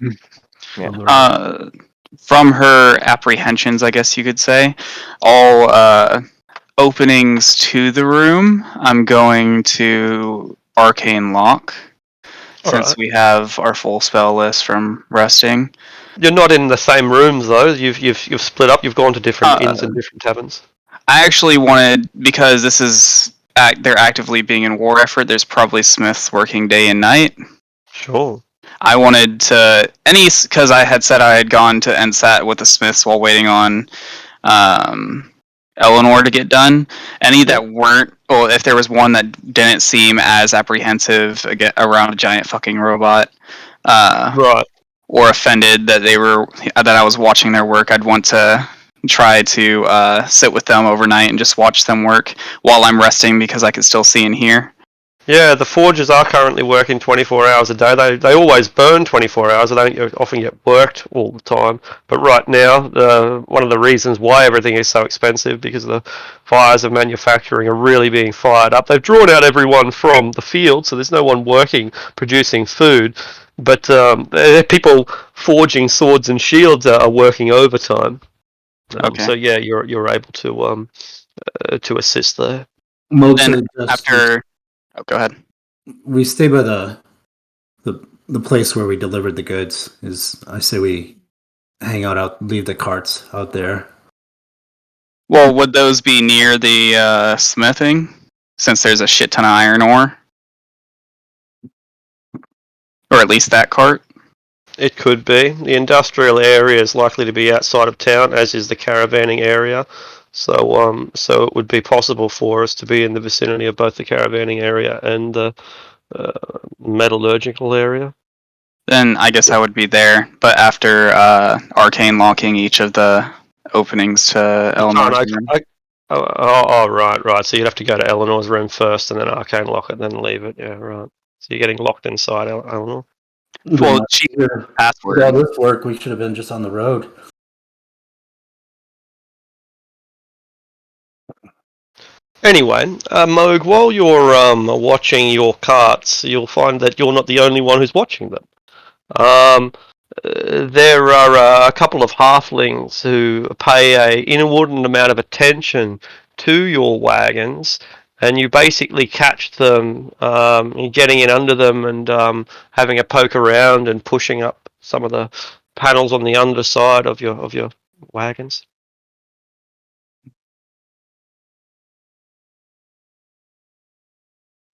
Yeah. From her apprehensions, I guess you could say, all openings to the room, I'm going to arcane lock, since Alright. we have our full spell list from resting. You're not in the same rooms though. You've split up. You've gone to different inns and different taverns. I actually wanted, because this is they're actively being in war effort. There's probably smiths working day and night. Sure. I wanted to because I had said I had gone to NSAT with the smiths while waiting on Eleanor to get done. Any that weren't, well, if there was one that didn't seem as apprehensive around a giant fucking robot, Right. or offended that I was watching their work, I'd want to try to sit with them overnight and just watch them work while I'm resting, because I could still see and hear. Yeah, the forges are currently working 24 hours a day. They always burn 24 hours. They don't often get worked all the time. But right now, one of the reasons why everything is so expensive because the fires of manufacturing are really being fired up. They've drawn out everyone from the field, so there's no one working producing food. But people forging swords and shields are working overtime. Okay. So yeah, you're able to assist there. Most Then of the after, oh, go ahead. we stay by the place where we delivered the goods. Is I say we hang out, leave the carts out there. Well, would those be near the smithing? Since there's a shit ton of iron ore, or at least that cart. It could be. The industrial area is likely to be outside of town, as is the caravanning area. So it would be possible for us to be in the vicinity of both the caravanning area and the metallurgical area. Then I guess I would be there. But after arcane locking each of the openings to Eleanor's room. Right. So you'd have to go to Eleanor's room first, and then arcane lock it, and then leave it. Yeah, right. So you're getting locked inside Eleanor. Well, she password. With all this work, we should have been just on the road. Anyway, Moog, while you're watching your carts, you'll find that you're not the only one who's watching them. There are a couple of halflings who pay an inordinate amount of attention to your wagons, and you basically catch them getting in under them and having a poke around and pushing up some of the panels on the underside of your wagons.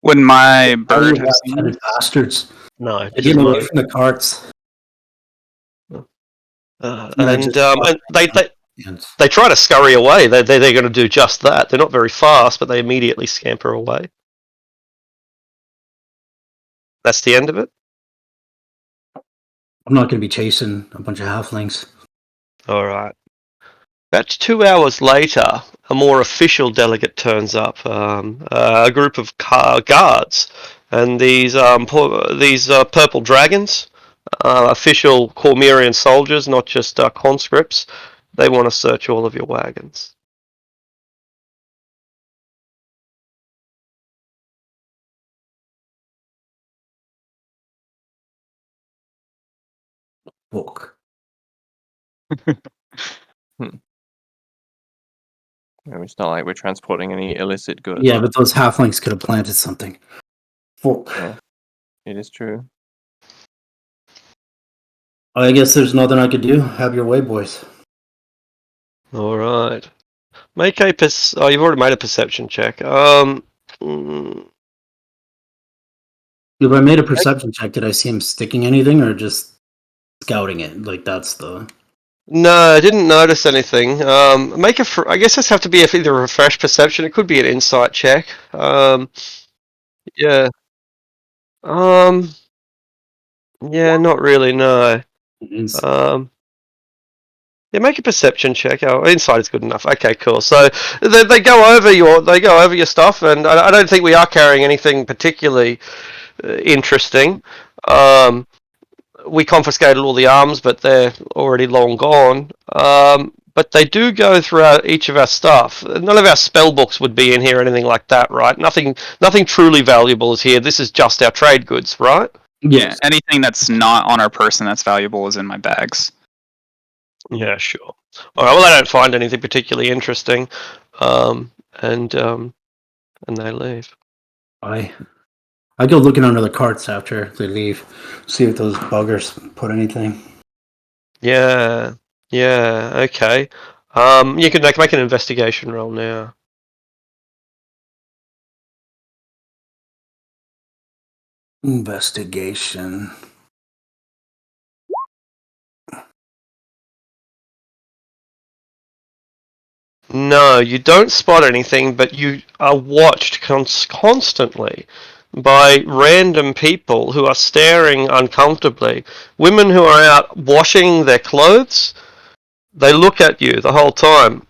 Would my Oh, bird you have seen left-handed this? bastards! No, Get away from the carts. and they Yes. they try to scurry away. They're going to do just that. They're not very fast, but they immediately scamper away. That's the end of it. I'm not going to be chasing a bunch of halflings. All right. About 2 hours later, a more official delegate turns up. A group of guards, and these purple dragons, official Cormyrian soldiers, not just conscripts. They want to search all of your wagons. Fuck. It's not like we're transporting any illicit goods. Yeah, but those halflings could have planted something. Fuck. Yeah, it is true. I guess there's nothing I could do. Have your way, boys. All right. Make a oh, you've already made a perception check. If I made a perception check, did I see him sticking anything or just scouting it? Like that's the. No, I didn't notice anything. Make a. I guess this have to be either a refresh perception. It could be an insight check. Yeah. Yeah, not really. No. Yeah, make a perception check. Oh, insight is good enough. Okay, cool. So they go over your stuff, and I don't think we are carrying anything particularly interesting. We confiscated all the arms, but they're already long gone. But they do go throughout each of our stuff. None of our spell books would be in here, or anything like that, right? Nothing truly valuable is here. This is just our trade goods, right? Yeah, anything that's not on our person that's valuable is in my bags. Yeah, sure. All right. Well, I don't find anything particularly interesting, and they leave. I go looking under the carts after they leave, see if those buggers put anything. Yeah. Okay. You can make an investigation roll now. Investigation. No, you don't spot anything, but you are watched constantly by random people who are staring uncomfortably. Women who are out washing their clothes, they look at you the whole time,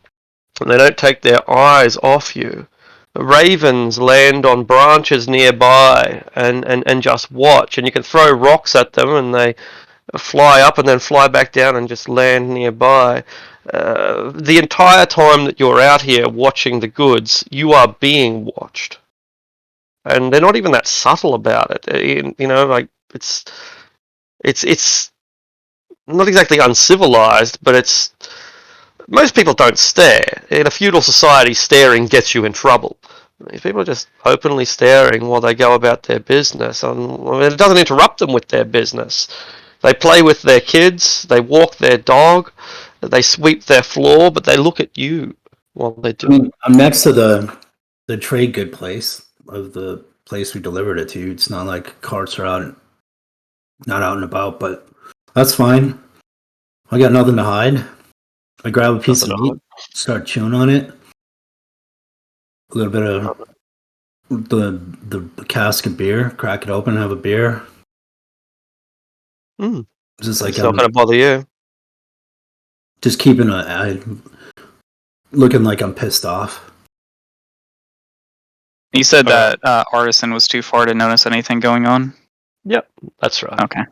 and they don't take their eyes off you. ravens land on branches nearby and just watch, and you can throw rocks at them and they fly up and then fly back down and just land nearby. The entire time that you're out here watching the goods, you are being watched, and they're not even that subtle about it. You know, like it's not exactly uncivilized, but it's most people don't stare. In a feudal society, staring gets you in trouble. These people are just openly staring while they go about their business, and it doesn't interrupt them with their business. They play with their kids, they walk their dog, they sweep their floor, but they look at you while they do it. I'm next to the trade good place of the place we delivered it to. It's not like carts are not out and about, but that's fine. I got nothing to hide. I grab a piece of Nothing to meat, start chewing on it. A little bit of the cask of beer, crack it open, have a beer. Just like It's not going to bother you. just keeping looking like I'm pissed off. You said that Artisan was too far to notice anything going on? Yep, that's right. Okay.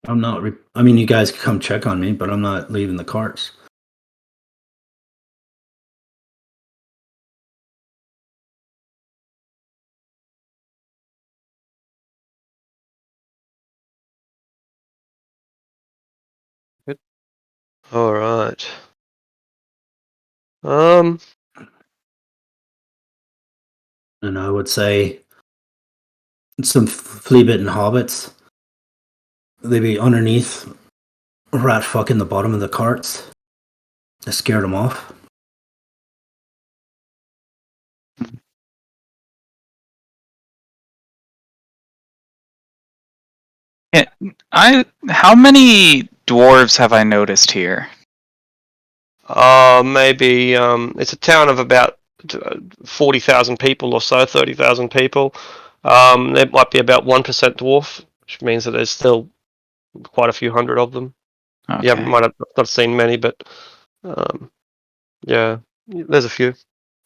I'm not. I mean, you guys can come check on me, but I'm not leaving the carts. All right. And I would say some flea-bitten hobbits. They'd be underneath, rat fucking the bottom of the carts. I scared them off. Yeah, how many dwarves have I noticed here? Maybe it's a town of about 40,000 people or so, 30,000 people. There might be about 1% dwarf, which means that there's still quite a few hundred of them. Okay. Yeah, might have not seen many, but yeah, there's a few.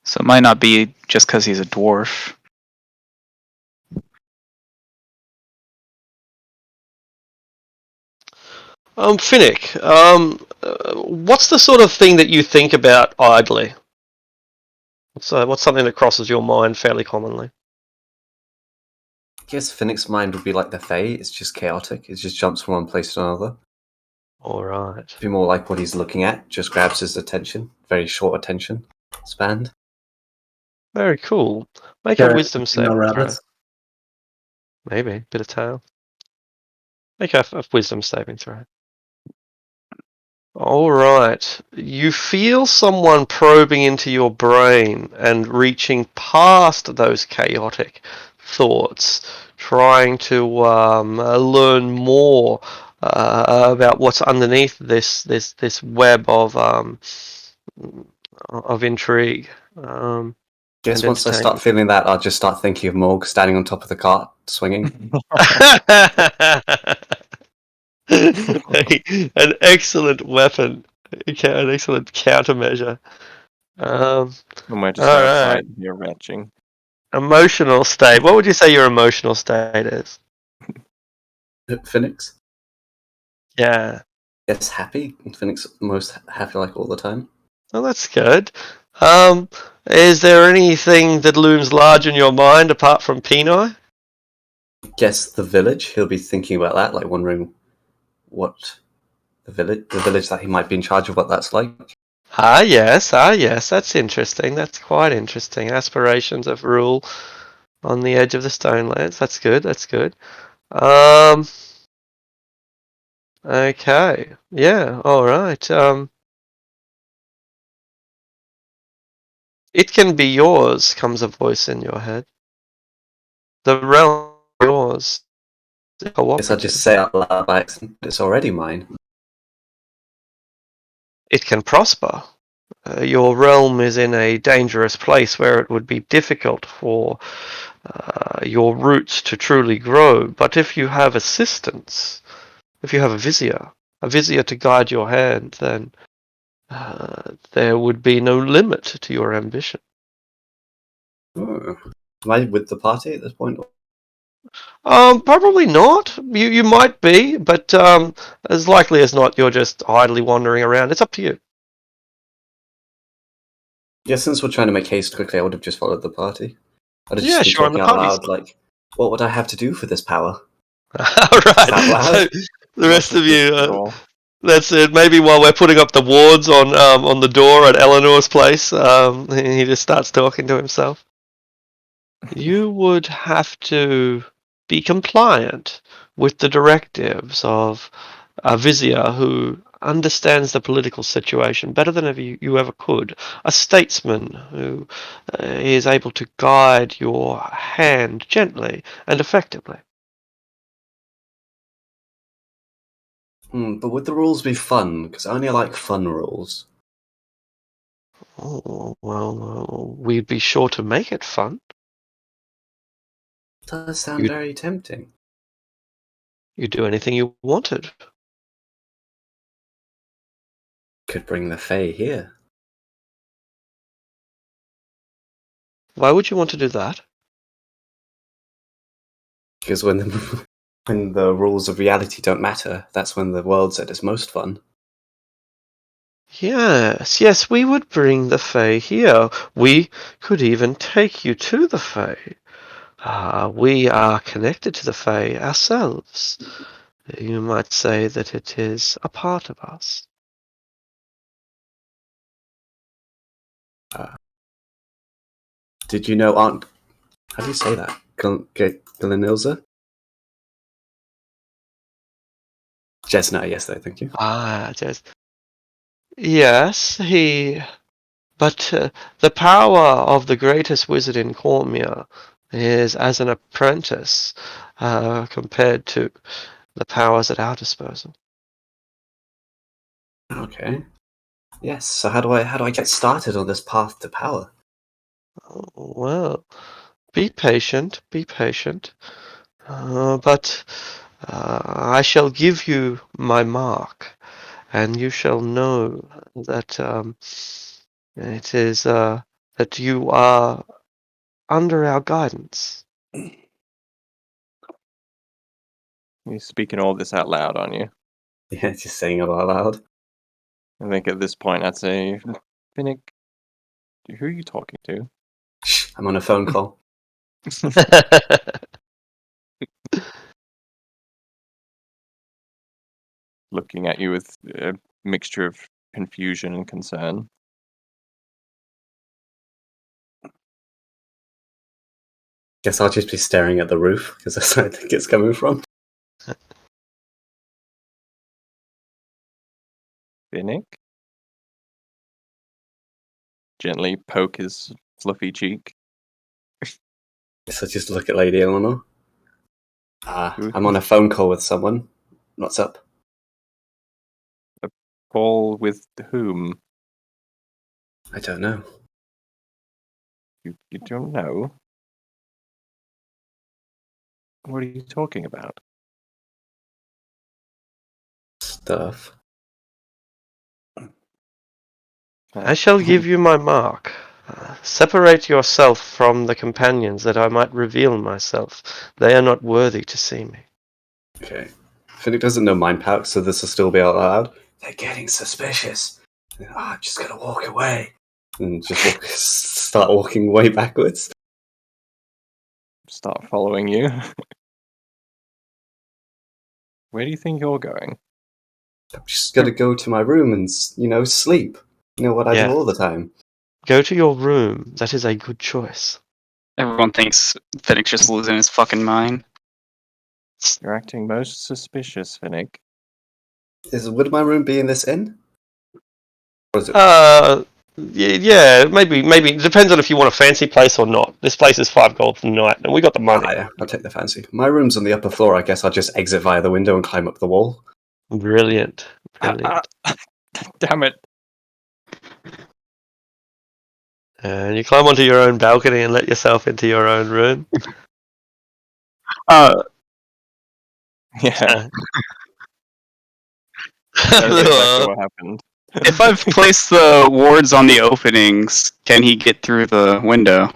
So it might not be just because he's a dwarf. Finnick, what's the sort of thing that you think about idly? What's something that crosses your mind fairly commonly? I guess Finnick's mind would be like the Fae. It's just chaotic. It just jumps from one place to another. All right. It'd be more like what he's looking at. Just grabs his attention. Very short attention span. Very cool. Make a wisdom saving throw. rabbits. Maybe bit of tail. Make a wisdom saving throw. All right. You feel someone probing into your brain and reaching past those chaotic thoughts, trying to learn more about what's underneath this web of intrigue. Guess and once I start entertainment. feeling that, I'll just start thinking of Morg standing on top of the cart, swinging. An excellent weapon. An excellent countermeasure. I might just all outside right. here retching. Emotional state. What would you say your emotional state is? Finnick's? Yeah. Yes, happy. Finnick's most happy like all the time. Well, that's good. Is there anything that looms large in your mind apart from Peni? Guess the village. He'll be thinking about that, like wondering what the village that he might be in charge of, what that's like. Ah, yes. That's interesting. That's quite interesting. Aspirations of rule on the edge of the Stonelands. That's good. Okay. Yeah. All right. It can be yours, comes a voice in your head. The realm is yours. Guess I'll just say out loud by accident, it's already mine. It can prosper. Your realm is in a dangerous place where it would be difficult for your roots to truly grow. But if you have assistance, if you have a vizier to guide your hand, then there would be no limit to your ambition. Oh. Am I with the party at this point? Probably not. You might be, but as likely as not, you're just idly wandering around. It's up to you. Yeah, since we're trying to make haste quickly, I would have just followed the party. I'd have Yeah, just been sure. And the talking out party's loud, like, what would I have to do for this power? all Out right. loud? So the rest of you, Roll. that's it. Maybe while we're putting up the wards on the door at Eleanor's place, he just starts talking to himself. You would have to be compliant with the directives of a vizier who understands the political situation better than you ever could, a statesman who is able to guide your hand gently and effectively. But would the rules be fun? Because I only like fun rules. Oh, well, we'd be sure to make it fun. Does sound You'd- very tempting. You'd do anything you wanted. Could bring the Fae here. Why would you want to do that? Because when the, when the rules of reality don't matter, that's when the world's at its most fun. Yes, we would bring the Fae here. We could even take you to the Fae. We are connected to the Fae ourselves. You might say that it is a part of us. Did you know Aunt... How do you say that? Galenilza? Jesna, yes, thank you. Just yes, But the power of the greatest wizard in Cormia is as an apprentice compared to the powers at our disposal. Okay. Yes, so how do I get started on this path to power? Well, be patient, be patient. But I shall give you my mark, and you shall know that it is that you are under our guidance. You're speaking all this out loud, aren't you? Yeah, just saying it out loud. I think at this point I'd say, Finnick, who are you talking to? Shh, I'm on a phone call. Looking at you with a mixture of confusion and concern. Guess I'll just be staring at the roof, because that's where I think it's coming from. Finnick? Gently poke his fluffy cheek. Guess I'll just look at Lady Eleanor. Who- I'm on a phone call with someone. What's up? Call with whom? I don't know. You don't know? What are you talking about? Stuff. I shall give you my mark. Separate yourself from the companions that I might reveal myself. They are not worthy to see me. Okay. Finnick doesn't know Mind Pack, so this will still be out loud. They're getting suspicious. I'm just gonna walk away. And just start walking way backwards. Start following you. Where do you think you're going? I'm just gonna go to my room and, sleep. You know what I Yeah. do all the time. Go to your room. That is a good choice. Everyone thinks Finnick's just losing his fucking mind. You're acting most suspicious, Finnick. Would my room be in this inn? Or is it... Yeah, maybe. It depends on if you want a fancy place or not. This place is 5 gold per night, and we got the money. Yeah, I'll take the fancy. My room's on the upper floor. I guess I'll just exit via the window and climb up the wall. Brilliant. Damn it. And you climb onto your own balcony and let yourself into your own room. Yeah. Uh, That's exactly what happened. If I've placed the wards on the openings, can he get through the window?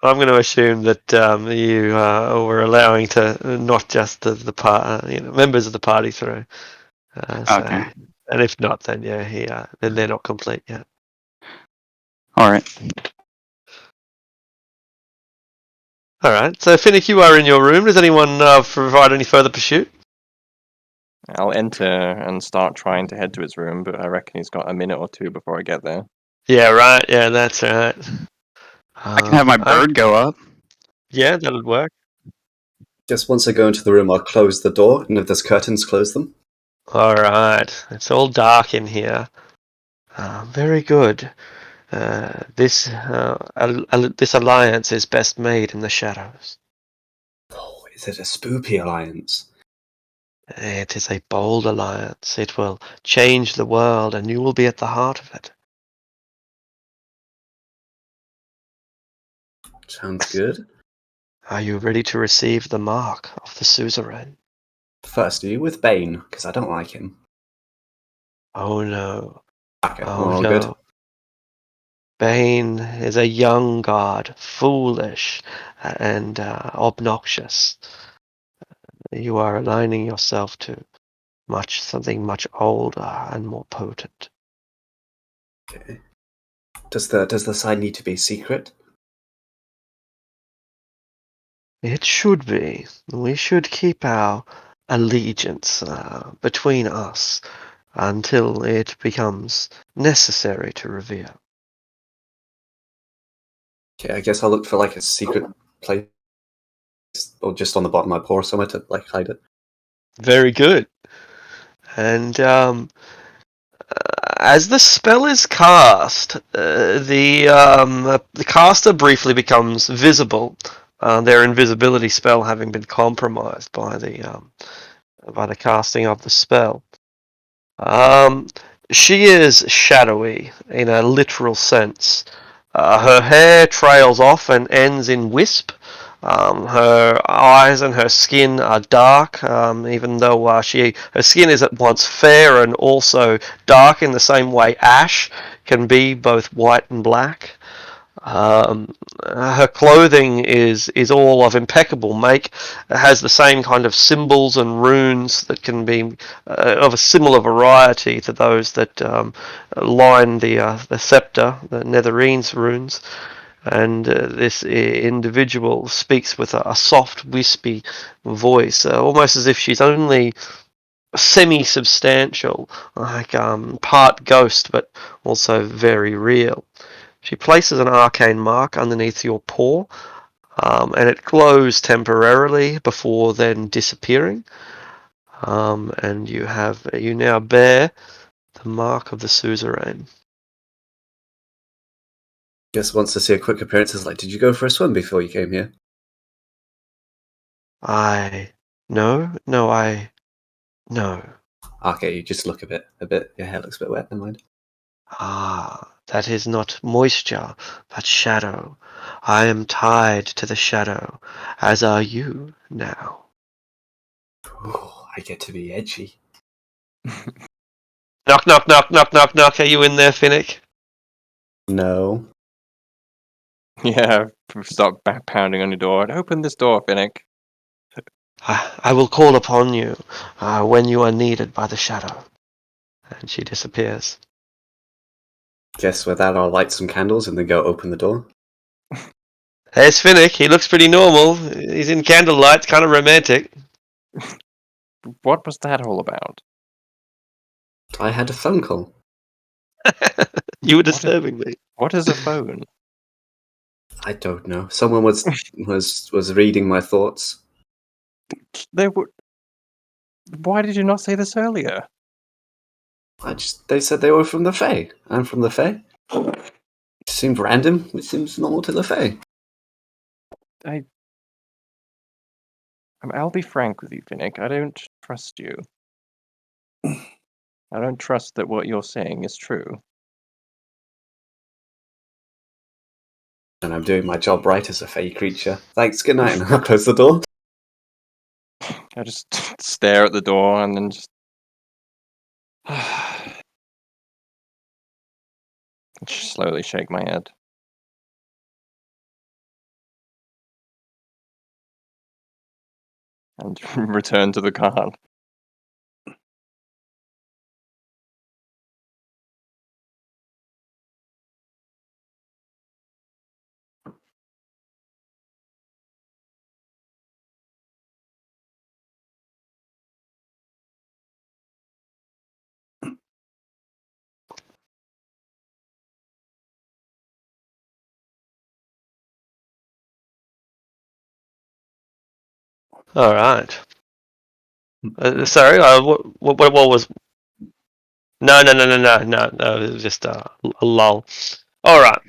I'm going to assume that you were allowing to not just members of the party through. Okay. And if not, then then they're not complete yet. All right. All right. So Finnick, you are in your room. Does anyone provide any further pursuit? I'll enter and start trying to head to his room, but I reckon he's got a minute or two before I get there. Yeah. Right. Yeah. That's right. I can have my bird go up. Yeah, that would work. Just once I go into the room, I'll close the door, and if there's curtains, close them. All right. It's all dark in here. Very good. This alliance is best made in the shadows. Oh, is it a spoopy alliance? It is a bold alliance. It will change the world, and you will be at the heart of it. Sounds good. Are you ready to receive the mark of the suzerain? First, are you with Bane? Because I don't like him. Oh no. Okay, Oh we're all no. good. Bane is a young god, foolish and obnoxious. You are aligning yourself to something much older and more potent. Okay. Does the side need to be secret? It should be. We should keep our allegiance between us until it becomes necessary to reveal. Okay, I guess I'll look for like a secret place, or just on the bottom of my paw or somewhere to like hide it. Very good. And as the spell is cast, the caster briefly becomes visible. Their invisibility spell having been compromised by the casting of the spell. She is shadowy in a literal sense. Her hair trails off and ends in wisp. Her eyes and her skin are dark, even though her skin is at once fair and also dark in the same way ash can be both white and black. Her clothing is all of impeccable make. It has the same kind of symbols and runes that can be of a similar variety to those that line the scepter, the Netherines runes. And this individual speaks with a soft, wispy voice, almost as if she's only semi-substantial, like part ghost, but also very real. She places an arcane mark underneath your paw, and it glows temporarily before then disappearing. And you now bear the mark of the suzerain. Just wants to see a quick appearance. Is like, did you go for a swim before you came here? No. Okay, you just look a bit. Your hair looks a bit wet. Never mind. That is not moisture, but shadow. I am tied to the shadow, as are you now. Ooh, I get to be edgy. Knock, knock, knock, knock, knock, knock. Are you in there, Finnick? No. Yeah, start pounding on your door. Open this door, Finnick. I will call upon you when you are needed by the shadow. And she disappears. Guess with that, I'll light some candles and then go open the door. There's Finnick. He looks pretty normal. He's in candlelight. It's kind of romantic. What was that all about? I had a phone call. You were disturbing me. What is a phone? I don't know. Someone was reading my thoughts. Why did you not say this earlier? They said they were from the Fae. I'm from the Fae. It seemed random. It seems normal to the Fae. I'll be frank with you, Finnick. I don't trust you. I don't trust that what you're saying is true. And I'm doing my job right as a Fae creature. Thanks, good night, and I'll close the door. I just stare at the door and then just... Slowly shake my head. And return to the cart. All right. Sorry. What was? No. It was just a lull. All right.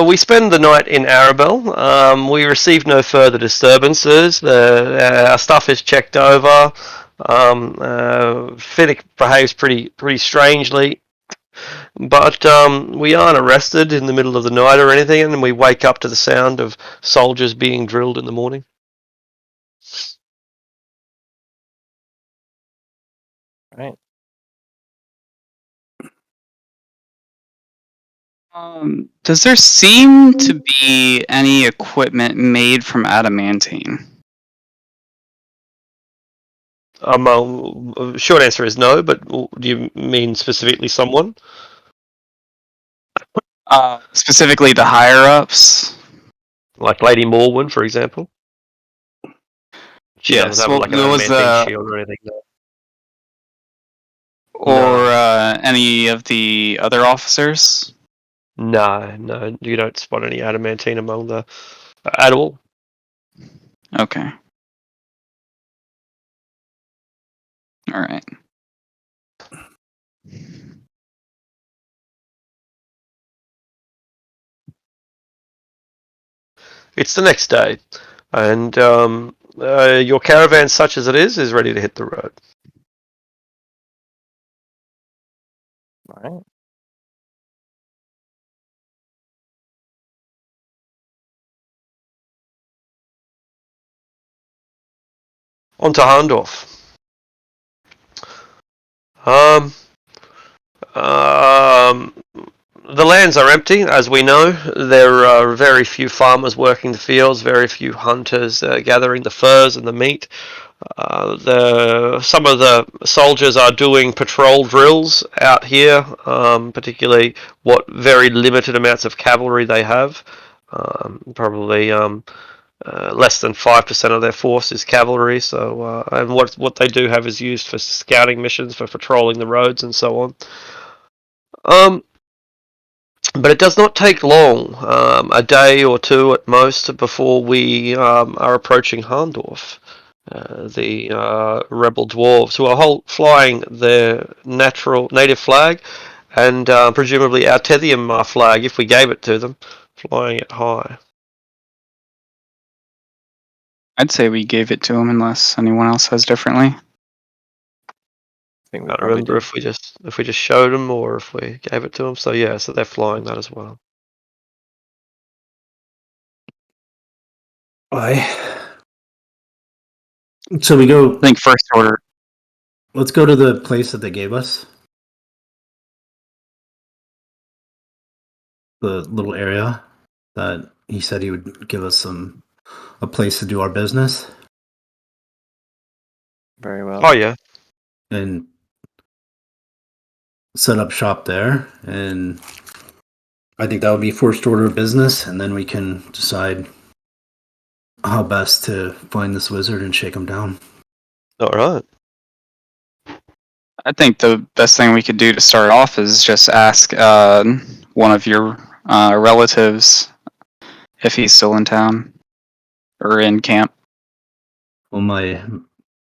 We spend the night in Arabelle. We received no further disturbances. Our stuff is checked over. Finnick behaves pretty strangely, but we aren't arrested in the middle of the night or anything, and we wake up to the sound of soldiers being drilled in the morning. Right. Does there seem to be any equipment made from adamantine? Short answer is no, but do you mean specifically someone? Specifically the higher ups? Like Lady Morwen, for example? She Yes, doesn't have well, like an there was adamantine shield or anything. No. Or any of the other officers? No, you don't spot any adamantine among the at all. Okay. All right. It's the next day, and your caravan, such as it is ready to hit the road. Right. On to Harndorf. The lands are empty, as we know. There are very few farmers working the fields, very few hunters gathering the furs and the meat. Some of the soldiers are doing patrol drills out here, particularly what very limited amounts of cavalry they have. Probably less than 5% of their force is cavalry. So, and what they do have is used for scouting missions, for patrolling the roads, and so on. But it does not take long, a day or two at most, before we are approaching Harndorf. The rebel dwarves, who are flying their native flag, and presumably our Tethium flag, if we gave it to them, flying it high. I'd say we gave it to him unless anyone else says differently. I think we I don't probably remember did. if we just showed them or if we gave it to them. So yeah, so they're flying that as well. So we go. I think first order. Let's go to the place that they gave us. The little area that he said he would give us a place to do our business. Very well. Oh yeah. And set up shop there, and I think that would be first order of business, and then we can decide how best to find this wizard and shake him down. All right. I think the best thing we could do to start off is just ask one of your relatives if he's still in town or in camp. Well, my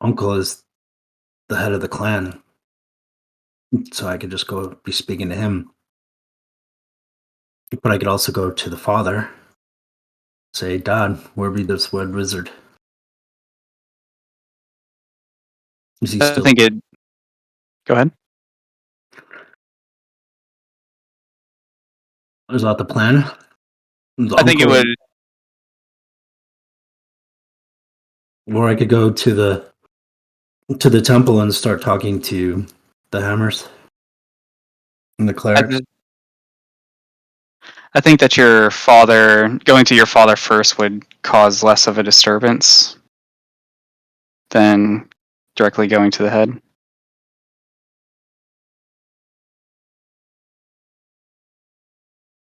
uncle is the head of the clan, so I could just go be speaking to him. But I could also go to the father, say, Dad, where be this red wizard? Is he I still? think it. Go ahead. Is that the plan? I think it would. Or I could go to the temple and start talking to the hammers. And the clerics. I think that going to your father first would cause less of a disturbance than directly going to the head.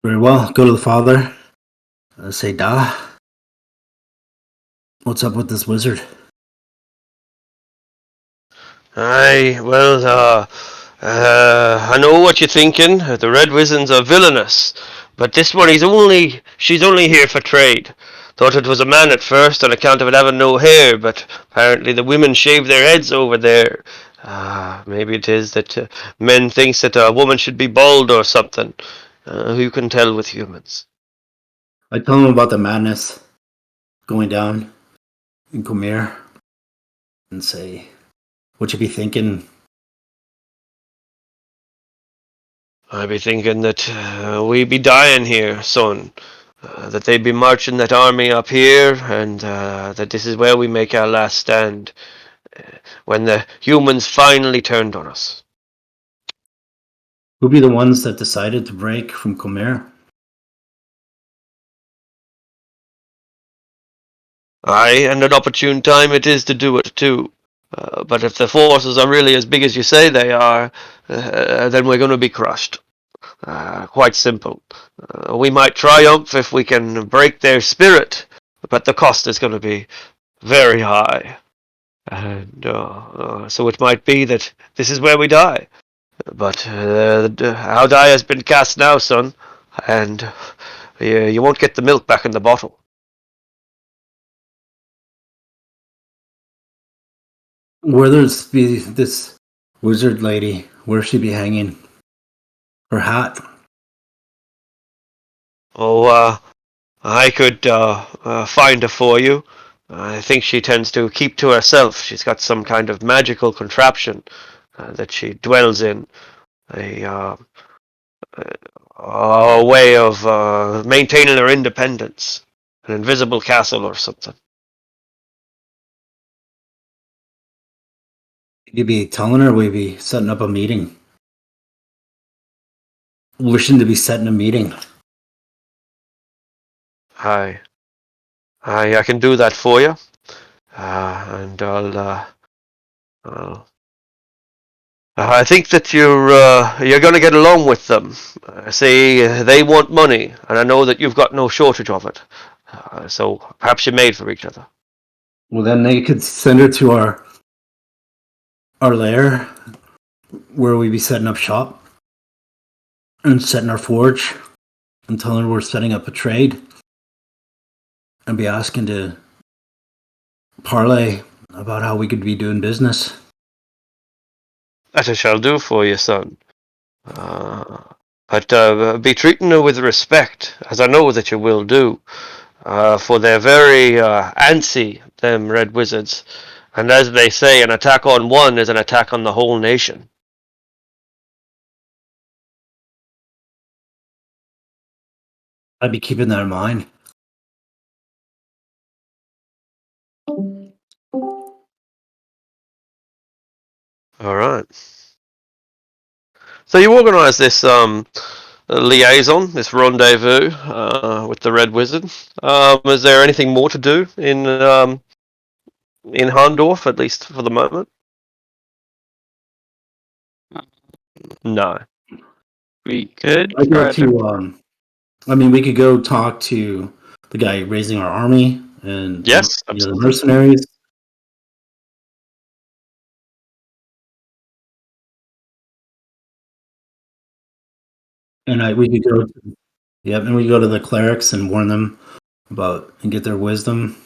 Very well. Go to the father. Say, Da. What's up with this wizard? Aye, well, I know what you're thinking. The Red Wizards are villainous, but this one, she's only here for trade. Thought it was a man at first on account of it having no hair, but apparently the women shave their heads over there. Maybe it is that men thinks that a woman should be bald or something. Who can tell with humans? I tell him about the madness going down in Comer and say, what you be thinking? I be thinking that we be dying here, son. That they be marching that army up here, and that this is where we make our last stand. When the humans finally turned on us. Who be the ones that decided to break from Comer? Aye, and an opportune time it is to do it too. But if the forces are really as big as you say they are, then we're going to be crushed. Quite simple. We might triumph if we can break their spirit, but the cost is going to be very high. And so it might be that this is where we die. But our die has been cast now, son, and you won't get the milk back in the bottle. Where there's be this wizard lady, where she be hanging? Her hat. Oh, I could find her for you. I think she tends to keep to herself. She's got some kind of magical contraption that she dwells in. A way of maintaining her independence. An invisible castle or something. You be telling her we be setting up a meeting. Wishing to be setting a meeting. I can do that for you. And I think that you're going to get along with them. See, they want money, and I know that you've got no shortage of it. So perhaps you're made for each other. Well, then they could send her to our lair, where we be setting up shop and setting our forge, and telling her we're setting up a trade, and be asking to parlay about how we could be doing business. That I shall do for you, son. But be treating her with respect, as I know that you will do. For they're very antsy, them red wizards. And as they say, an attack on one is an attack on the whole nation. I'd be keeping that in mind. All right. So you organise this liaison, this rendezvous with the Red Wizard. Is there anything more to do in Harndorf, at least for the moment? No. We could I go try to. to. I mean, we could go talk to the guy raising our army and Yes, the absolutely. mercenaries. And we could go. And we go to the clerics and warn them about and get their wisdom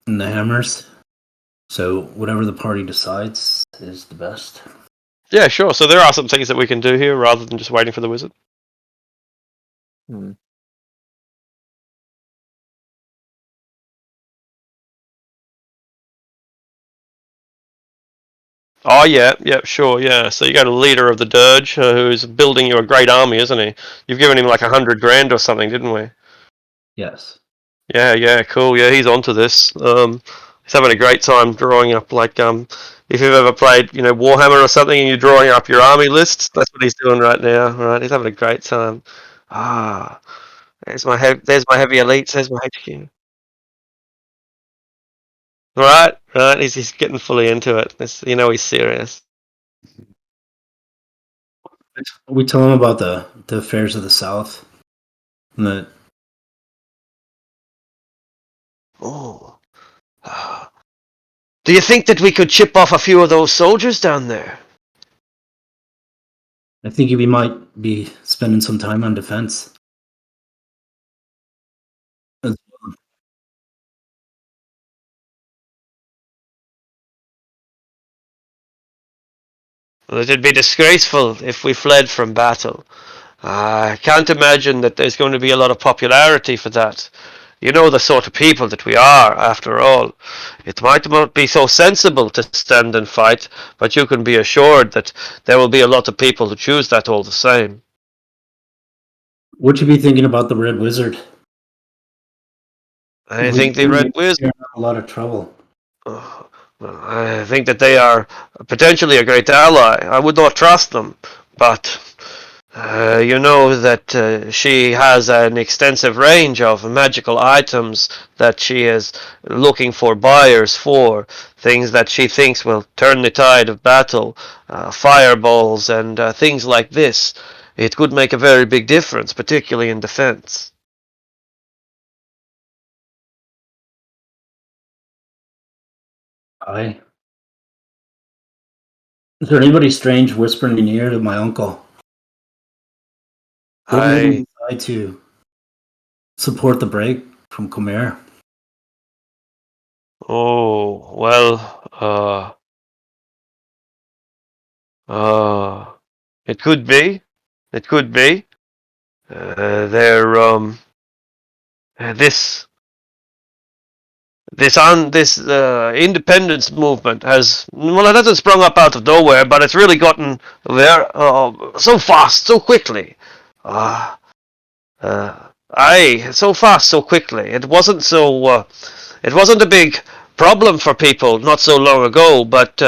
and the hammers. So whatever the party decides is the best. Yeah, sure. So there are some things that we can do here rather than just waiting for the wizard. Hmm. Oh yeah, sure, yeah. So you got a leader of the dirge who's building you a great army, isn't he? You've given him like 100 grand or something, didn't we? Yes. Yeah, cool. Yeah, he's onto this. He's having a great time drawing up, like, if you've ever played, Warhammer or something, and you're drawing up your army lists, that's what he's doing right now. Right, he's having a great time. Ah, there's my heavy elites. There's my HQ. Right, right. He's getting fully into it. He's serious. We tell him about the affairs of the South. And Oh. Do you think that we could chip off a few of those soldiers down there? I think we might be spending some time on defense. Well, it'd be disgraceful if we fled from battle. I can't imagine that there's going to be a lot of popularity for that. You know the sort of people that we are, after all. It might not be so sensible to stand and fight, but you can be assured that there will be a lot of people who choose that all the same. What you be thinking about the Red Wizard? I think the Red Wizard. A lot of trouble. I think that they are potentially a great ally. I would not trust them, but you know that she has an extensive range of magical items that she is looking for buyers for. Things that she thinks will turn the tide of battle, fireballs and things like this. It could make a very big difference, particularly in defense. Aye. Is there anybody strange whispering in the ear to my uncle? What made him decide to support the break from Khmer? Oh, well, it could be. It could be. This independence movement it hasn't sprung up out of nowhere, but it's really gotten there so fast, so quickly. So fast, so quickly. It wasn't a big problem for people not so long ago, but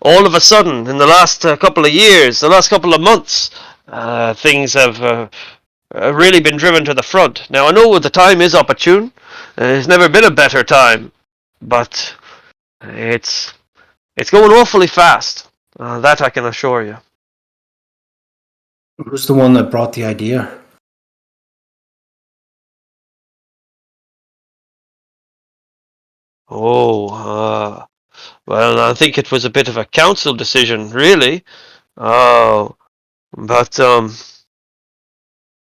all of a sudden, in the last couple of years, the last couple of months, things have really been driven to the front. Now, I know the time is opportune. There's never been a better time, but it's going awfully fast. That I can assure you. Who's the one that brought the idea? Oh, well, I think it was a bit of a council decision, really. Oh, but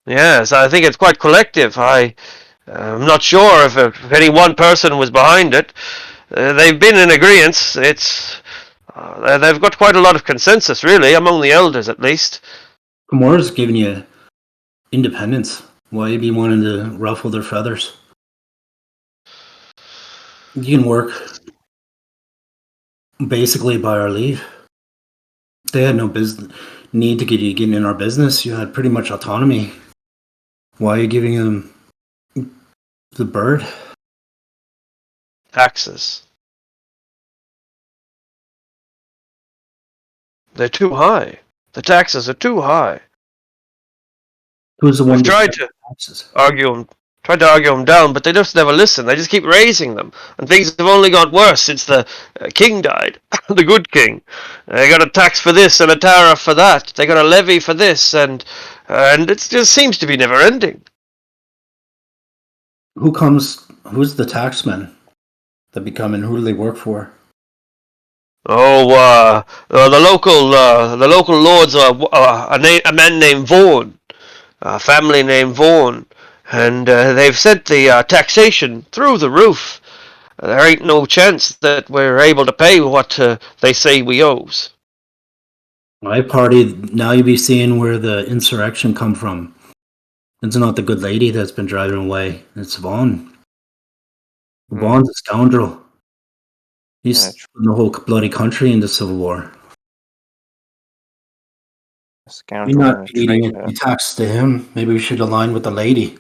yes, I think it's quite collective. I'm not sure if any one person was behind it. They've been in agreement. They've got quite a lot of consensus, really, among the elders, at least. Khmer's giving you independence. Why you be wanting to ruffle their feathers? You can work basically by our leave. They had no need to get you getting in our business. You had pretty much autonomy. Why are you giving them the bird? Taxes. They're too high. The taxes are too high. Who's the one? We've tried to argue them down, but they just never listen. They just keep raising them, and things have only got worse since the king died, the good king. They got a tax for this and a tariff for that. They got a levy for this, and it just seems to be never ending. Who's the taxmen that become and who do they work for? Oh, the local lords are a man named Vaughan, a family named Vaughan, and they've sent the taxation through the roof. There ain't no chance that we're able to pay what they say we owes. My party, now you be seeing where the insurrection come from. It's not the good lady that's been driving away. It's Vaughn. Vaughn's a scoundrel. He's putting the whole bloody country into civil war. Scoundrel. We're not eating any tax to him. Maybe we should align with the lady.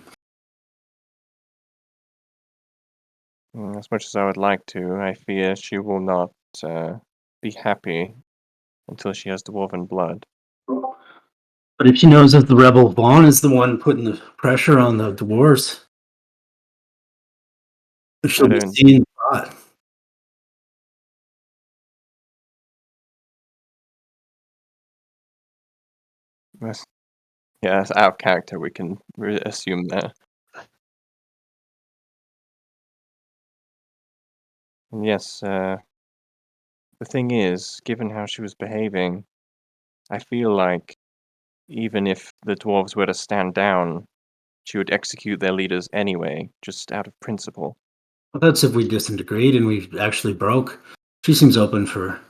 As much as I would like to, I fear she will not be happy until she has dwarven blood. But if she knows that the rebel Vaughn is the one putting the pressure on the dwarves, she'll be don't- seeing that. Yeah, it's out of character. We can assume that. And yes, the thing is, given how she was behaving, I feel like even if the dwarves were to stand down, she would execute their leaders anyway, just out of principle. Well, that's if we disintegrate and we actually broke. She seems open for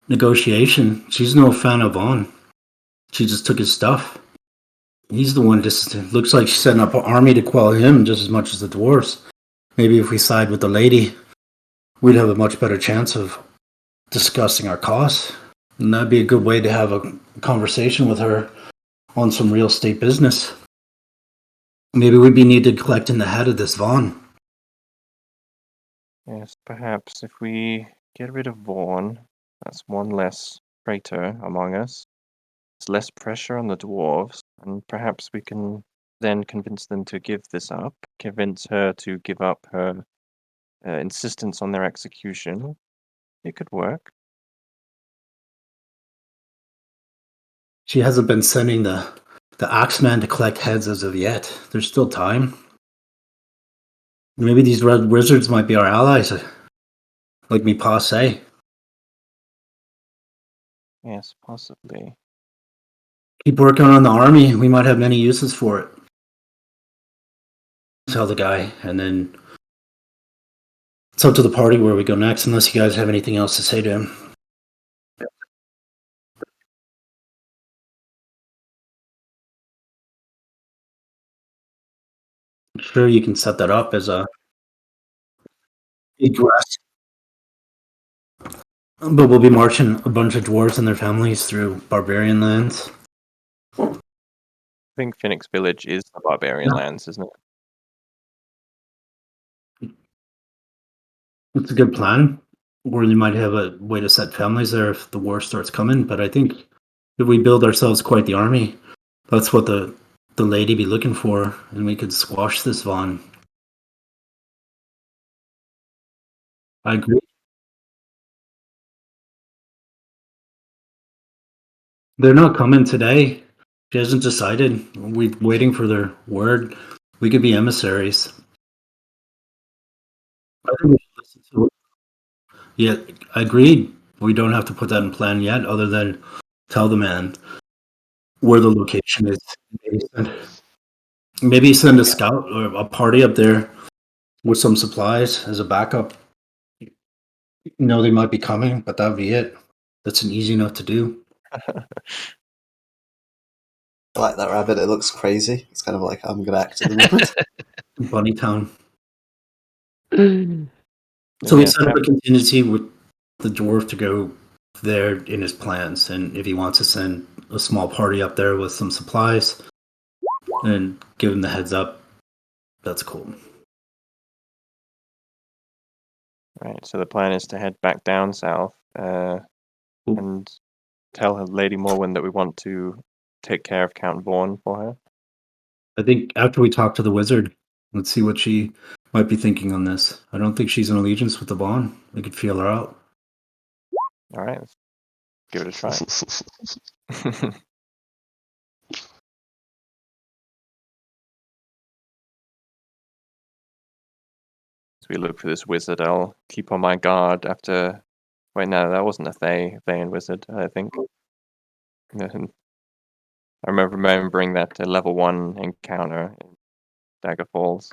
negotiation. She's no fan of Vaughn. She just took his stuff. He's the one just looks like she's setting up an army to quell him just as much as the dwarves. Maybe if we side with the lady, we'd have a much better chance of discussing our costs. And that'd be a good way to have a conversation with her on some real estate business. Maybe we'd be needed collecting the head of this Vaughn. Yes, perhaps if we get rid of Vaughn, that's one less traitor among us. It's less pressure on the dwarves, and perhaps we can then convince them to give this up, convince her to give up her insistence on their execution. It could work. She hasn't been sending the Axeman to collect heads as of yet. There's still time. Maybe these red wizards might be our allies, like me pa say. Yes, possibly. Keep working on the army. We might have many uses for it. Tell the guy, and then it's up to the party where we go next, unless you guys have anything else to say to him. Sure, you can set that up as a egress. But we'll be marching a bunch of dwarves and their families through barbarian lands. I think Phoenix Village is the barbarian lands, isn't it? It's a good plan. Or you might have a way to set families there if the war starts coming. But I think if we build ourselves quite the army, that's what the lady be looking for, and we could squash this Vaughn. I agree. They're not coming today. She hasn't decided. We're waiting for their word. We could be emissaries. I think we should listen to it. Yeah, agreed. We don't have to put that in plan yet, other than tell the man where the location is. Maybe send a scout or a party up there with some supplies as a backup. You know they might be coming, but that'd be it. That's an easy enough to do. I like that rabbit. It looks crazy. It's kind of like I'm gonna act at the moment. Bunny Town. So we Yes, set up a contingency with the dwarf to go there in his plans, and if he wants to send a small party up there with some supplies and give him the heads up, that's cool. right. So the plan is to head back down south and tell Lady Morwen that we want to take care of Count Vaughn for her. I think after we talk to the wizard, let's see what she might be thinking on this. I don't think she's in allegiance with the Vaughn. We could feel her out. All right, let's give it a try. As we look for this wizard, I'll keep on my guard after. Wait, no, that wasn't a Thayan wizard, I think. I remember remembering that level 1 encounter in Dagger Falls.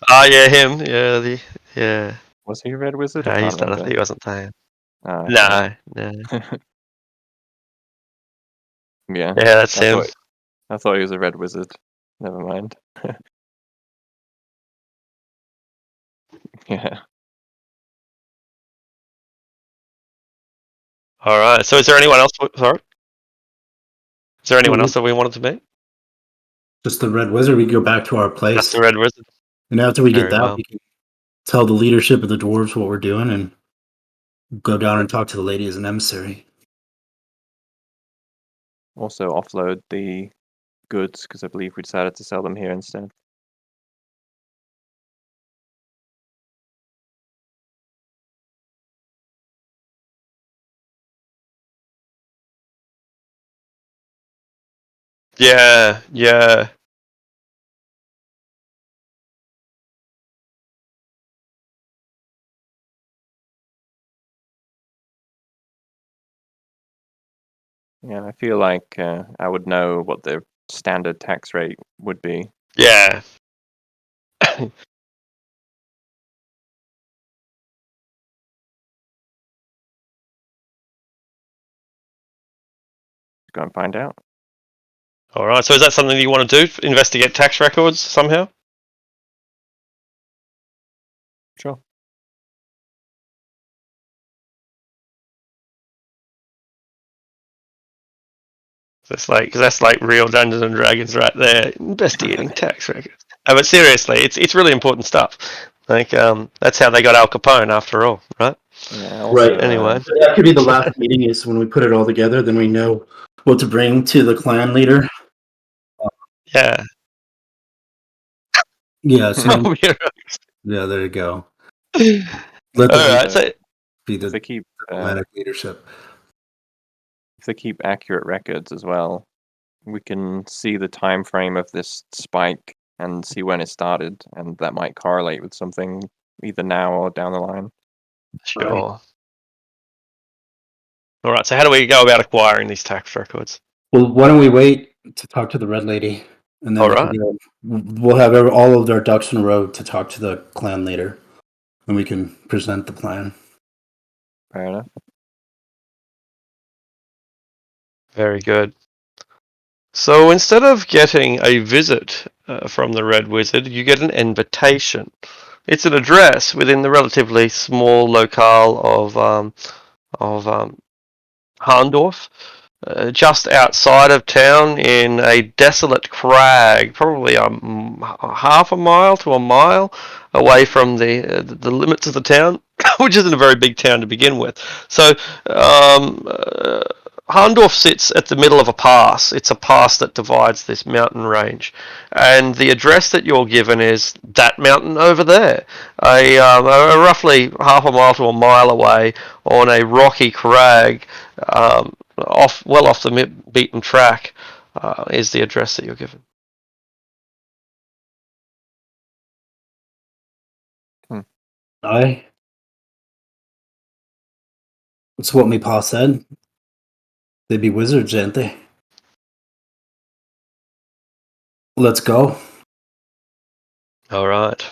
Ah, yeah, him. Yeah, yeah. Was he a red wizard? I No, can't he's not. remember. He wasn't playing. Ah, okay. No. Yeah, Yeah, that's him. I thought he was a red wizard. Never mind. Yeah. All right. So, is there anyone else? Sorry. Is there anyone else that we wanted to meet? Just the red wizard, we go back to our place. Just the Red Wizard. And after we get Very that, well. we can tell the leadership of the dwarves what we're doing and go down and talk to the lady as an emissary. Also offload the goods, because I believe we decided to sell them here instead. Yeah, yeah. Yeah, I feel like I would know what the standard tax rate would be. Yeah. Go and find out. All right. So is that something you want to do? Investigate tax records somehow? Sure. Because that's like real Dungeons and Dragons right there. Investigating tax records. But seriously, it's really important stuff. Like that's how they got Al Capone after all, right? Yeah. Also, Right. Anyway. That could be the last meeting is when we put it all together, then we know what to bring to the clan leader. Yeah. Yeah, so Oh, yeah. yeah, there you go. All Let the right. So be if the they keep diplomatic leadership. if they keep accurate records as well, we can see the time frame of this spike and see when it started, and that might correlate with something either now or down the line. sure. All right. So how do we go about acquiring these tax records? Well, why don't we wait to talk to the red lady, and then All we right. can go, we'll have all of our ducks in a row to talk to the clan leader, and we can present the plan. Fair enough. Very good. So instead of getting a visit from the Red Wizard, you get an invitation. It's an address within the relatively small locale of Harndorf, just outside of town in a desolate crag, probably half a mile to a mile away from the limits of the town, which isn't a very big town to begin with. So Harndorf sits at the middle of a pass. It's a pass that divides this mountain range, and the address that you're given is that mountain over there, a roughly half a mile to a mile away on a rocky crag, off the beaten track, is the address that you're given. That's what my pa said. They'd be wizards, ain't they? Let's go. All right.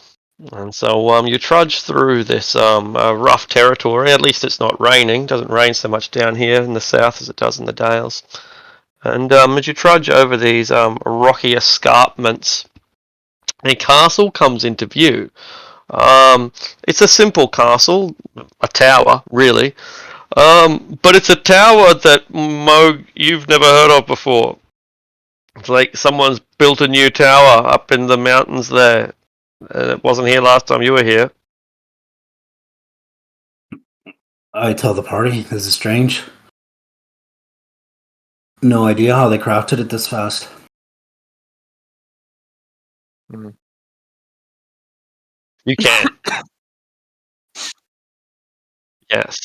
And so you trudge through this rough territory. At least it's not raining. It doesn't rain so much down here in the south as it does in the Dales. And as you trudge over these rocky escarpments, a castle comes into view. It's a simple castle, a tower, really. But it's a tower that, Moog, you've never heard of before. It's like someone's built a new tower up in the mountains there. And it wasn't here last time you were here. I tell the party, this is strange. No idea how they crafted it this fast. You can. Yes.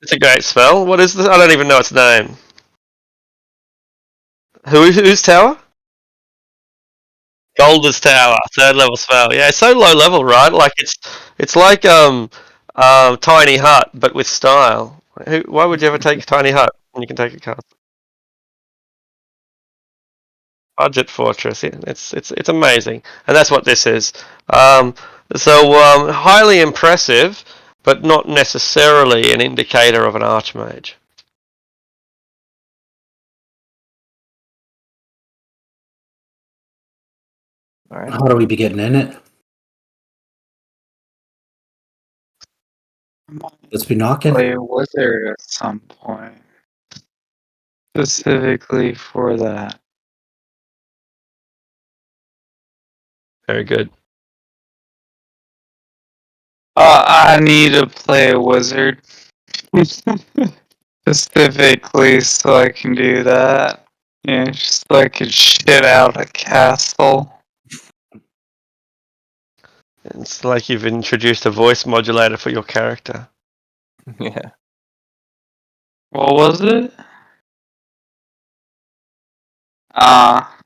It's a great spell. What is this? I don't even know its name. Whose tower? Golder's Tower, third level spell. Yeah, it's so low level, right? Like it's like Tiny Hut, but with style. Why would you ever take Tiny Hut when you can take a castle? Budget Fortress. Yeah, it's amazing, and that's what this is. Highly impressive, but not necessarily an indicator of an archmage. All right. How do we be getting in it? Let's be knocking. Play a wizard at some point. Specifically for that. Very good. I need to play a wizard. Specifically so I can do that. Yeah, just so I can shit out a castle. It's like you've introduced a voice modulator for your character. Yeah. What was it? Ah.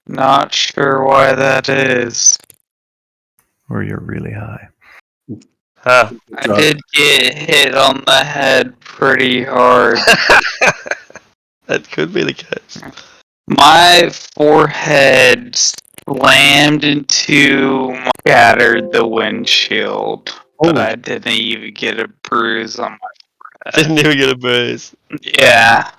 Not sure why that is. Or you're really high. Huh. I did get hit on the head pretty hard. That could be the case. My forehead slammed into, shattered the windshield, but I didn't even get a bruise on my head. Didn't even get a bruise. Yeah,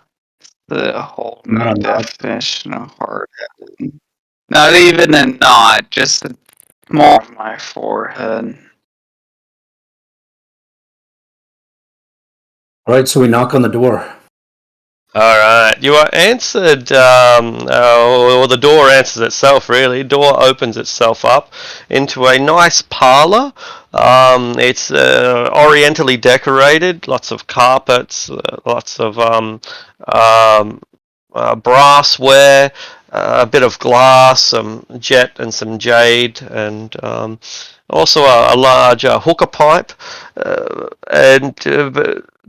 the whole new Not a knot. definition of hard-headed. Not even a knot, just a small on my forehead. All right, so we knock on the door. All right, you are answered, or the door answers itself. Really, door opens itself up into a nice parlor. It's orientally decorated, lots of carpets, lots of brassware, a bit of glass, some jet and some jade, and also a large hookah pipe,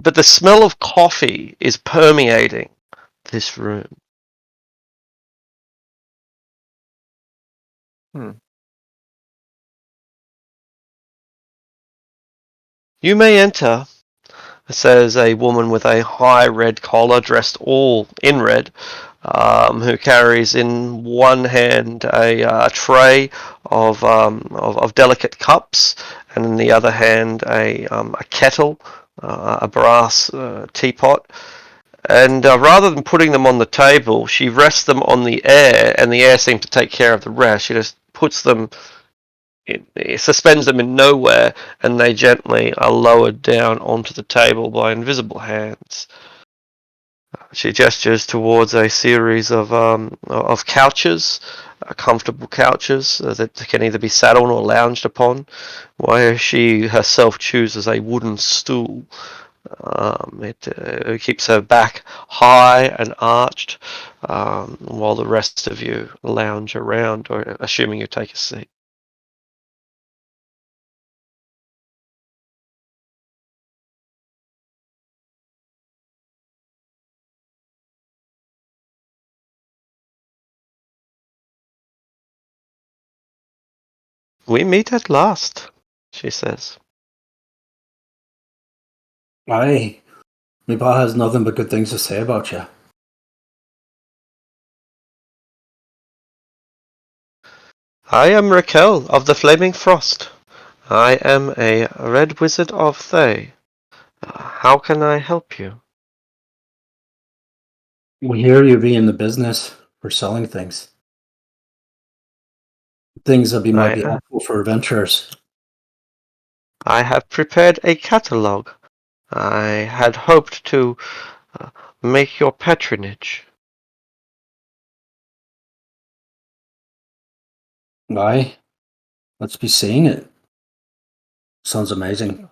but the smell of coffee is permeating this room. You may enter, says a woman with a high red collar, dressed all in red, who carries in one hand a tray of delicate cups, and in the other hand a kettle, a brass teapot. And rather than putting them on the table, she rests them on the air, and the air seems to take care of the rest. She just puts them, suspends them in nowhere, and they gently are lowered down onto the table by invisible hands. She gestures towards a series of couches, comfortable couches that can either be sat on or lounged upon, while she herself chooses a wooden stool. It keeps her back high and arched, while the rest of you lounge around, or assuming you take a seat. We meet at last, she says. Aye. My pa has nothing but good things to say about you. I am Raquel of the Flaming Frost. I am a red wizard of Thay. How can I help you? We hear you be in the business for selling things. Things that might be helpful for adventurers. I have prepared a catalogue. I had hoped to make your patronage. Aye. Let's be seeing it. Sounds amazing.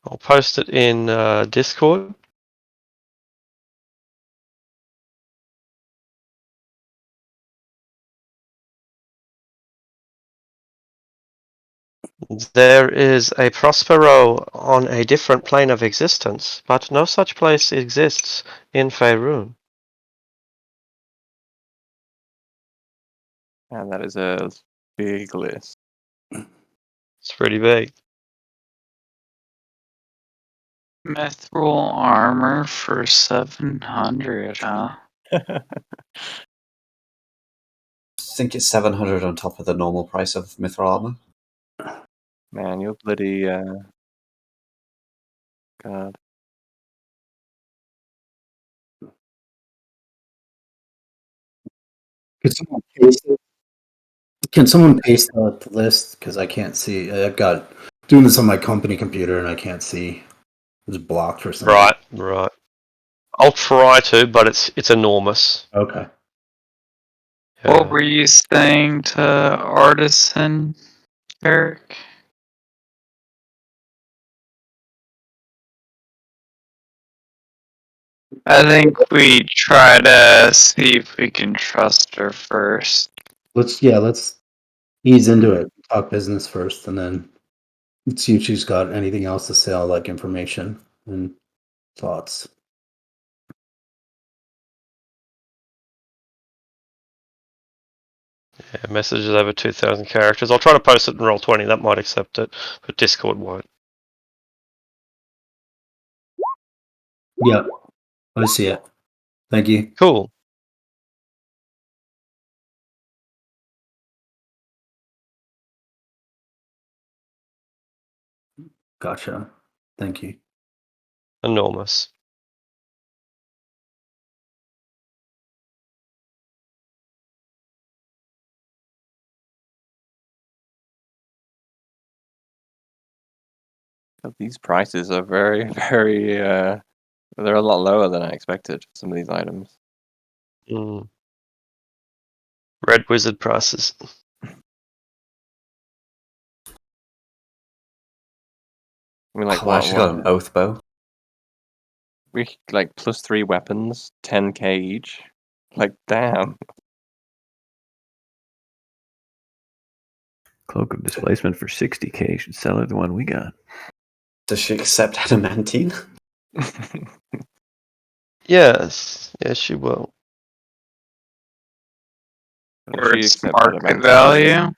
I'll post it in Discord. There is a Prospero on a different plane of existence, but no such place exists in Faerun. And that is a big list. It's pretty big. Mithril armor for 700, huh? I think it's 700 on top of the normal price of mithril armor. Man, you're bloody God. Can someone paste the list? Because I can't see. I've got doing this on my company computer and I can't see. It's blocked for some reason. Right. I'll try to, but it's enormous. Okay. What were you saying to Artisan, Eric? I think we try to see if we can trust her first. Let's ease into it. Talk business first, and then see if she's got anything else to sell, like information and thoughts. Yeah, messages over 2,000 characters. I'll try to post it in Roll20. That might accept it, but Discord won't. Yeah, I see it. Thank you. Cool. Gotcha. Thank you. Enormous. These prices are very, very. They're a lot lower than I expected for some of these items. Mm. Red Wizard prices. I mean, like Wow, she's got an what? oath bow. We like +3 weapons, 10k each. Like, damn. Cloak of Displacement for 60k should sell her the one we got. Does she accept adamantine? Yes. Yes, she will. Or She its accepted market adamantine. value.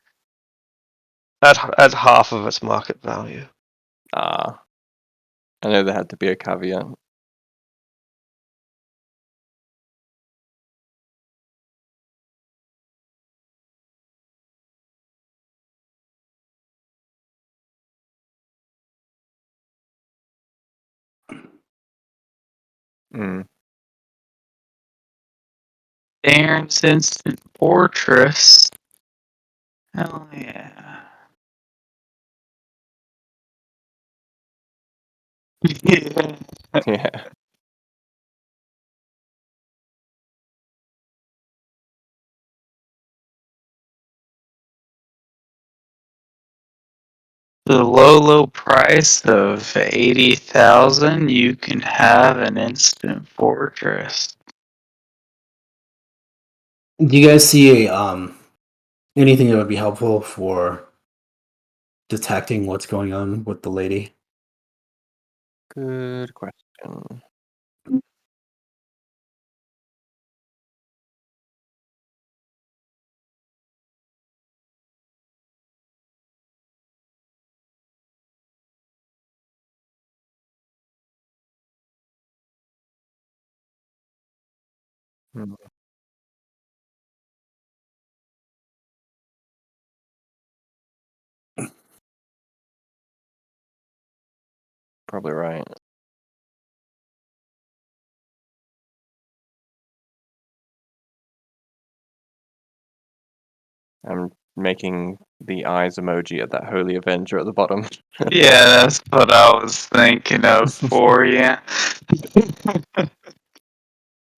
At half of its market value. Ah, I know there had to be a caveat. Mm. Darren's Instant Fortress. Hell yeah. Yeah. The low price of 80,000, you can have an Instant Fortress. Do you guys see anything that would be helpful for detecting what's going on with the lady? Good question. Hmm. Probably right. I'm making the eyes emoji at that Holy Avenger at the bottom. Yeah, that's what I was thinking of for you.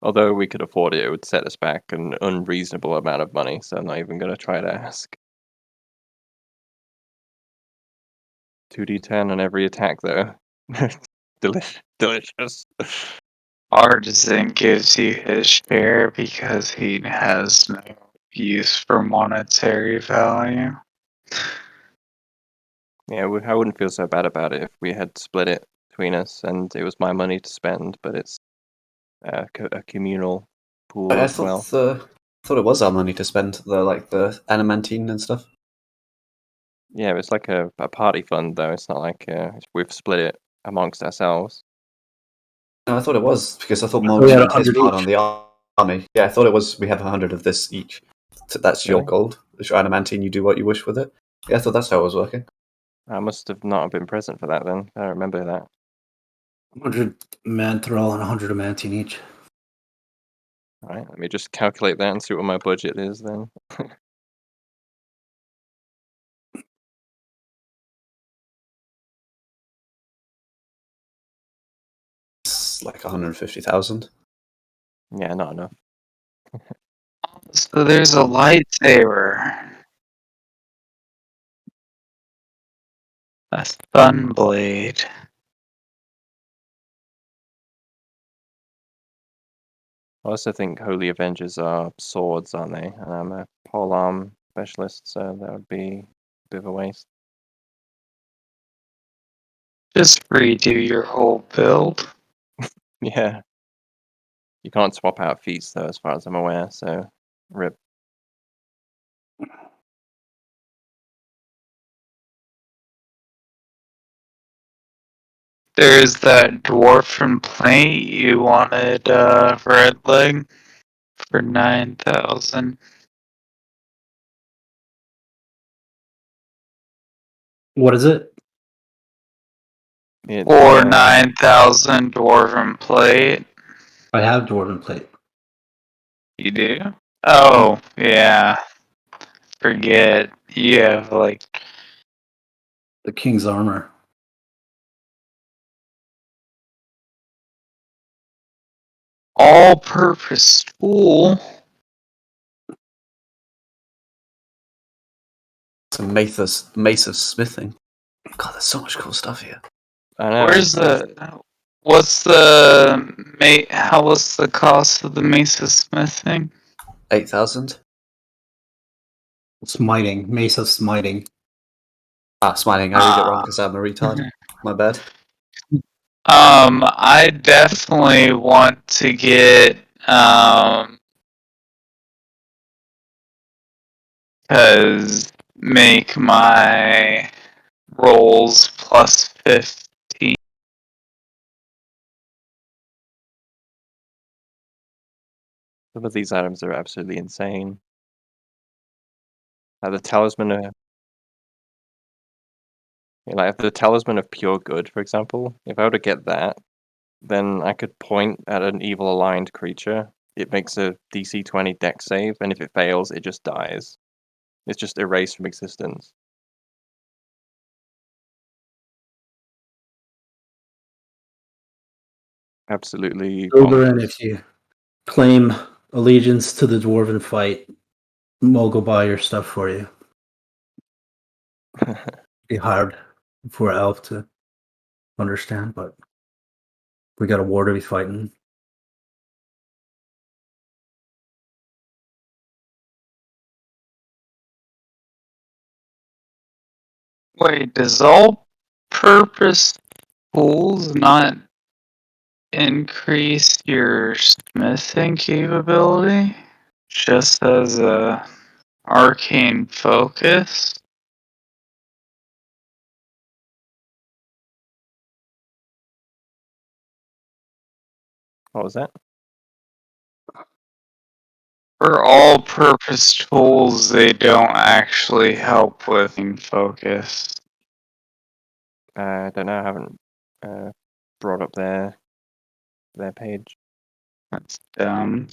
Although we could afford it, it would set us back an unreasonable amount of money, so I'm not even going to try to ask. 2d10 on every attack, though. Delicious. Artisan gives you his share because he has no use for monetary value. Yeah, I wouldn't feel so bad about it if we had split it between us and it was my money to spend, but it's a communal pool I as well. thought it was our money to spend, the adamantine and stuff. Yeah, it's like a party fund, though. It's not like we've split it amongst ourselves. No, I thought it was because I thought We Morgan had did his 100 part each. on the army. Yeah, I thought it was. We have 100 of this each. That's your Really? gold. It's your adamantine. You do what you wish with it. Yeah, I thought that's how it was working. I must have not been present for that then. I don't remember that. 100 manthrall and 100 adamantine each. Alright, let me just calculate that and see what my budget is then. It's like 150,000. Yeah, not enough. So there's a lightsaber. A Sunblade. I also think Holy Avengers are swords, aren't they? And I'm a polearm specialist, so that would be a bit of a waste. Just redo your whole build. Yeah. You can't swap out feats, though, as far as I'm aware, so rip. There's that dwarfen plate you wanted, red leg, for 9,000. What is it? It's, Or 9,000 dwarven plate. I have dwarven plate. You do? Oh, yeah. Forget. You have, like, The king's armor. all-purpose tool. It's a mace of smithing. God, there's so much cool stuff here. I know. Where's the... What's the... How was the cost of the Mace of Smithing? 8,000. Smiting. Mace of smiting. Ah, smiling. I read it wrong because I'm a retard. My bad. I definitely want to get, cause make my rolls plus 15. Some of these items are absolutely insane. The talisman of... Like, the talisman of pure good, for example. If I were to get that, then I could point at an evil aligned creature. It makes a DC 20 dex save, and if it fails, it just dies. It's just erased from existence. Absolutely Oberon, bonkers. if you claim allegiance to the dwarven fight, we'll go buy your stuff for you. Be hard for an elf to understand, but we got a war to be fighting. Wait, does all-purpose tools not increase your smithing capability? Just as a arcane focus? What was that? For all-purpose tools, they don't actually help with focus. I don't know. I haven't brought up their page. That's dumb.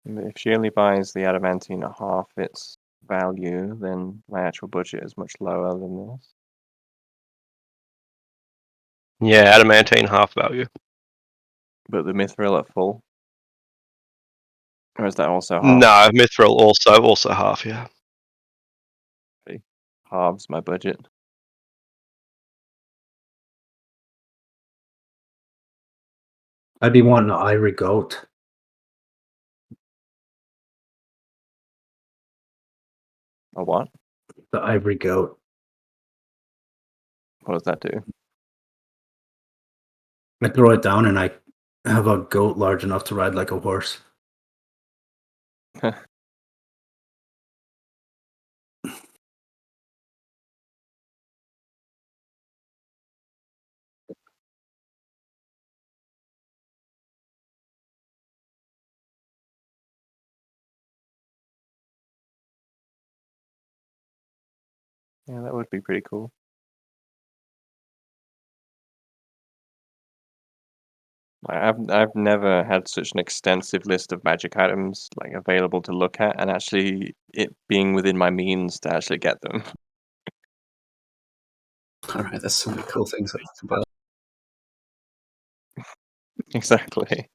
If she only buys the adamantine at half its value, then my actual budget is much lower than this. Yeah, adamantine half value. But the mithril at full? Or is that also half? No, mithril also half. Yeah. Halves my budget. I'd be wanting an ivory goat. A what? The ivory goat. What does that do? I throw it down and I have a goat large enough to ride like a horse. Yeah, that would be pretty cool. I've never had such an extensive list of magic items like available to look at, and actually it being within my means to actually get them. Alright, there's so many cool things that you can buy. Exactly.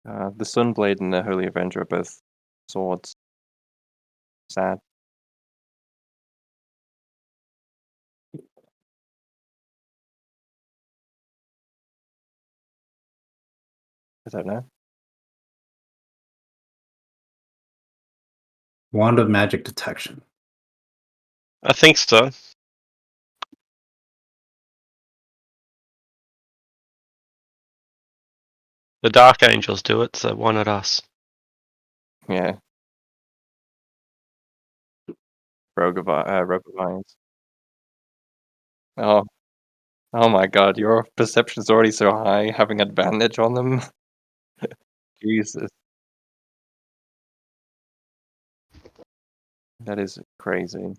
The Sunblade and the Holy Avenger are both swords. Sad. I don't know. Wand of magic detection. I think so. The Dark Angels do it, so why not us? Yeah. Rogovines. Oh, oh my God! Your perception's already so high, having advantage on them. Jesus, that is crazy.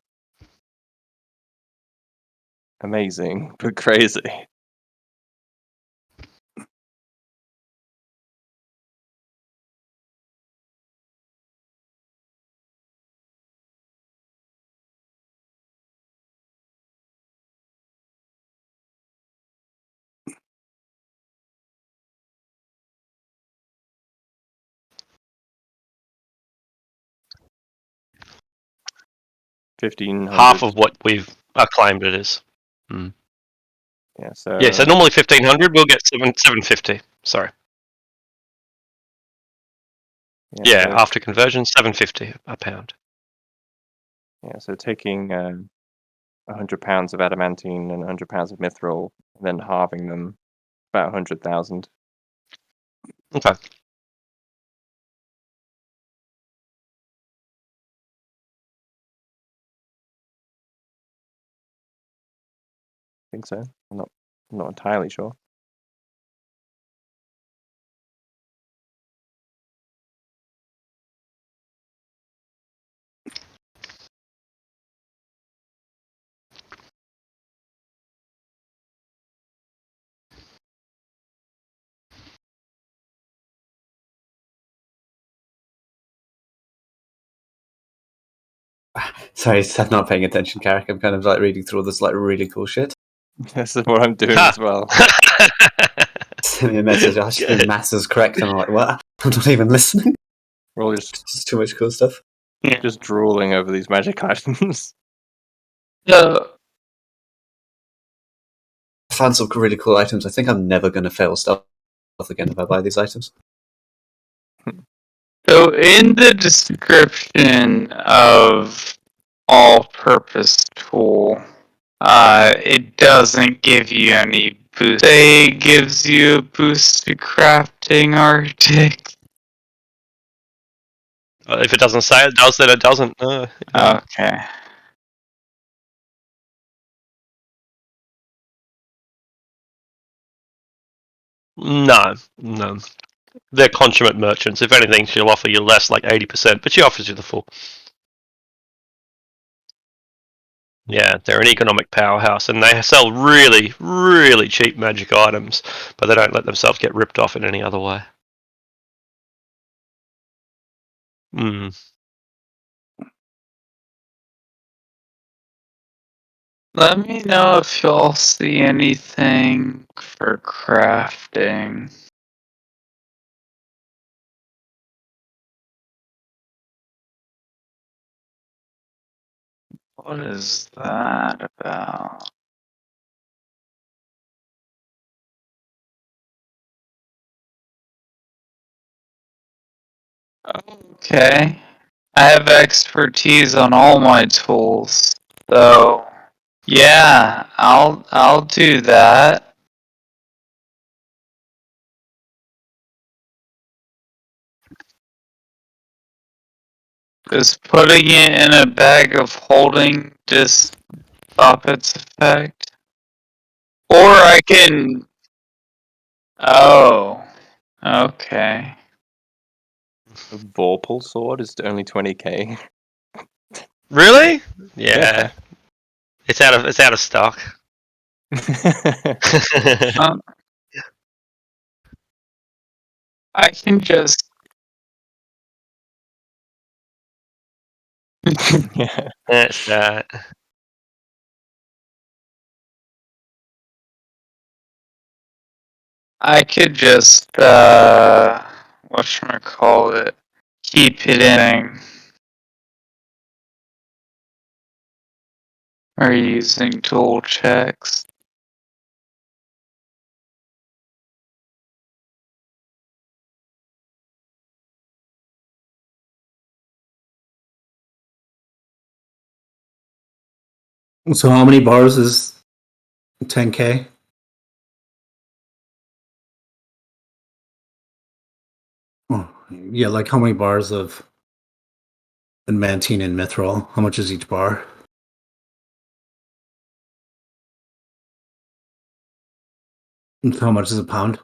Amazing, but crazy. Half 1,500. of what we've claimed it is. Yeah. So. Yeah, so normally 1,500, we'll get 750. Sorry. Yeah, So, after conversion, 750 a pound. yeah. So taking 100 pounds of adamantine and 100 pounds of mithril, then halving them, about 100,000. Okay. I think so. I'm not entirely sure. Sorry, I'm not paying attention, Carrick. I'm kind of like reading through all this like really cool shit. That's what I'm doing Ha! as well. Send me a message, actually, the maths is correct, and I'm like, what? I'm not even listening. We're all just Just too much cool stuff. drooling over these magic items. So, I found some really cool items. I think I'm never going to fail stealth again if I buy these items. so in the description of all-purpose tool, it doesn't give you any boost. It gives you a boost to crafting Arctic. If it doesn't say it does, then it doesn't. Okay. No. They're consummate merchants. If anything, she'll offer you less, like 80%, but she offers you the full. Yeah, they're an economic powerhouse, and they sell really, really cheap magic items, but they don't let themselves get ripped off in any other way. Let me know if y'all see anything for crafting. What is that about? Okay. I have expertise on all my tools, so yeah, I'll do that. Does putting it in a bag of holding just stop its effect? Or I can. Oh, okay. A Vorpal sword is only 20k. Really? Yeah. It's out of stock. Um, I can just. Yeah. That's that. I could just whatchamacallit, keep hitting or using tool checks. So how many bars is 10K? Oh, yeah, like how many bars of adamantine and mithril? How much is each bar? And how much is a pound?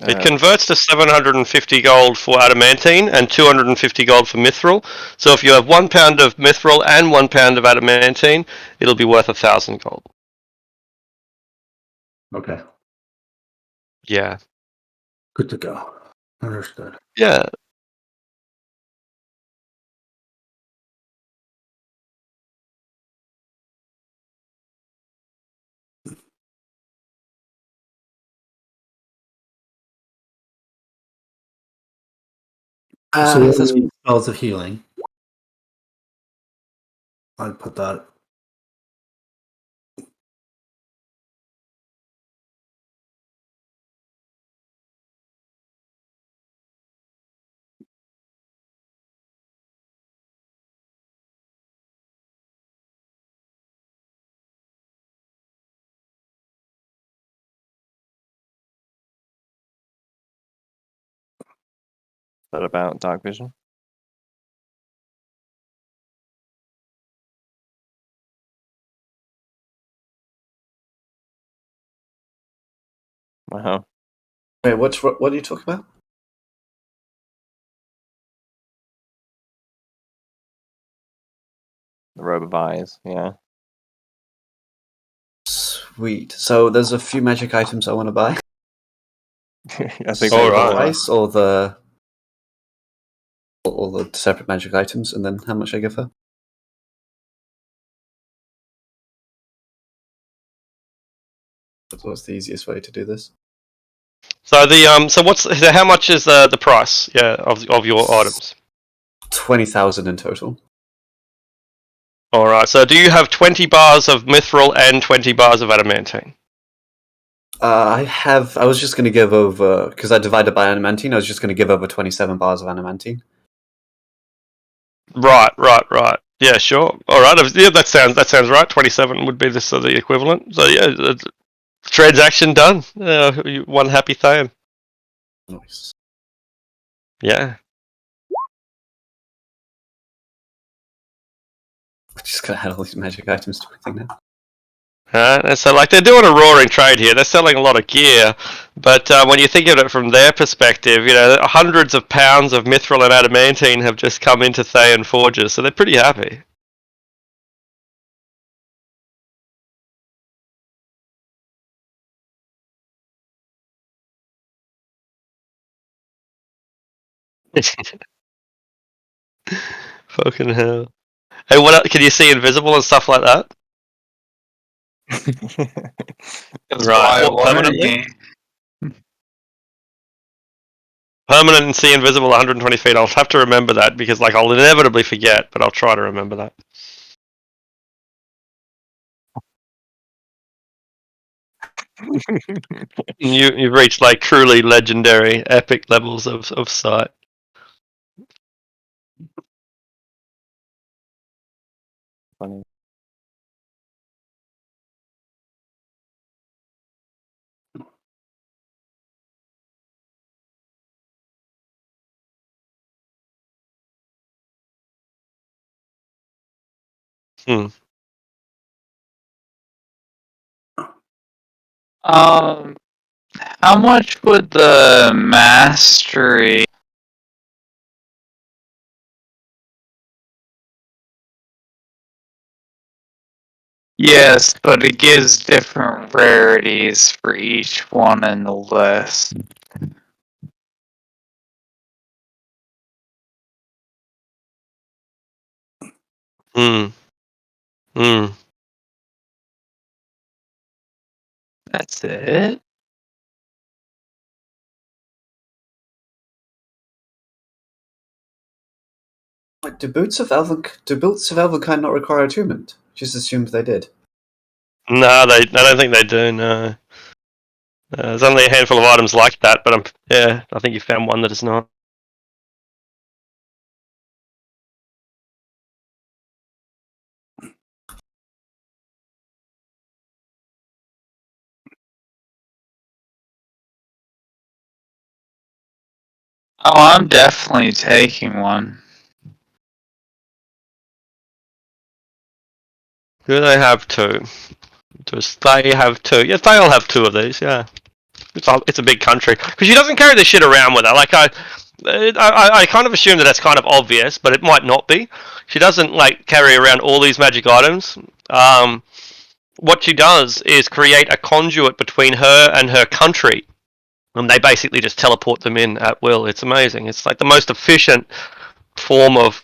It converts to 750 gold for adamantine and 250 gold for mithril. So if you have 1 pound of mithril and 1 pound of adamantine, it'll be worth 1,000 gold. Okay, Yeah. good to go. Understood. Yeah. So what are There's the spells of healing? I'd put that. That about dark vision? Wow. Wait, what are you talking about? The robe of eyes, yeah. Sweet. So there's a few magic items I want to buy. I think All we right. all are. Price or all the separate magic items, and then how much I give her. What's the easiest way to do this? So how much is the price? Yeah, of your items. 20,000 in total. All right. So do you have 20 bars of mithril and 20 bars of adamantine? I was just going to give over because I divided by adamantine. I was just going to give over 27 bars of adamantine. Right. Yeah, sure. All right. Yeah, that sounds right. 27 would be the equivalent. So yeah, the transaction done. One happy Thayan. Nice. Yeah. I just gotta add all these magic items to my thing now. And so, like, they're doing a roaring trade here. They're selling a lot of gear, but when you think of it from their perspective, hundreds of pounds of mithril and adamantine have just come into Thayan forges, so they're pretty happy. Fucking hell. Hey, what else? Can you see invisible and stuff like that? Because Right. why What, wouldn't permanently? you? Permanent and see invisible 120 feet. I'll have to remember that because, like, I'll inevitably forget, but I'll try to remember that. You've reached, like, truly legendary, epic levels of sight. Funny. Hmm. Um, how much would the mastery? Yes, but it gives different rarities for each one in the list. Hmm. Hmm. That's it. Wait, do boots of Elvenkind not require attunement? Just assumed they did. No, I don't think they do. No. There's only a handful of items like that, but I think you found one that is not. Oh, I'm definitely taking one. Do they have two? Does they have two? Yeah, they all have two of these. Yeah, it's a big country because she doesn't carry this shit around with her. Like I kind of assume that that's kind of obvious, but it might not be. She doesn't like carry around all these magic items. What she does is create a conduit between her and her country. And they basically just teleport them in at will. It's amazing. It's like the most efficient form of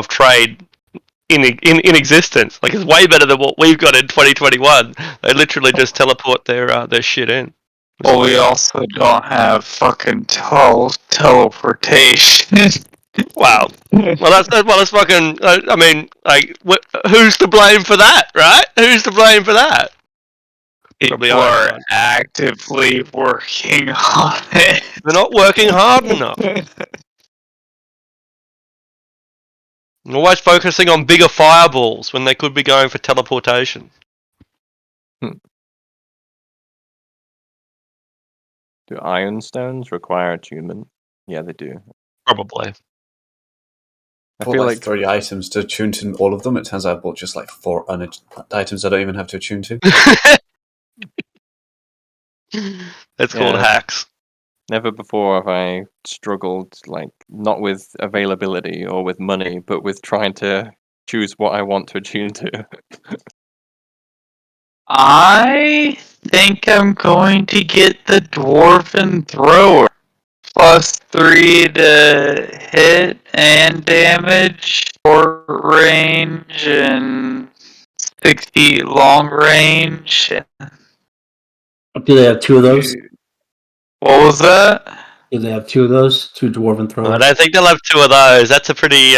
trade in existence. Like it's way better than what we've got in 2021. They literally just teleport their shit in. Well, we also don't have fucking teleportation. Wow. That's fucking. I mean, like, who's to blame for that, right? Who's to blame for that? Probably People are Einstein. actively working on it. They're not working hard enough. They're always focusing on bigger fireballs when they could be going for teleportation. Do iron stones require attunement? Yeah, they do. Probably. I bought feel like like 3 items to attune to all of them. It turns out I bought just like 4 items I don't even have to attune to. That's called Yeah. hacks. never before have I struggled, like, not with availability or with money, but with trying to choose what I want to attune to. I think I'm going to get the Dwarven Thrower. +3 to hit and damage, short range, and 60 long range. Do they have two of those? What was that? Do they have two of those? Two dwarven I throwers? don't think they'll have two of those. That's a pretty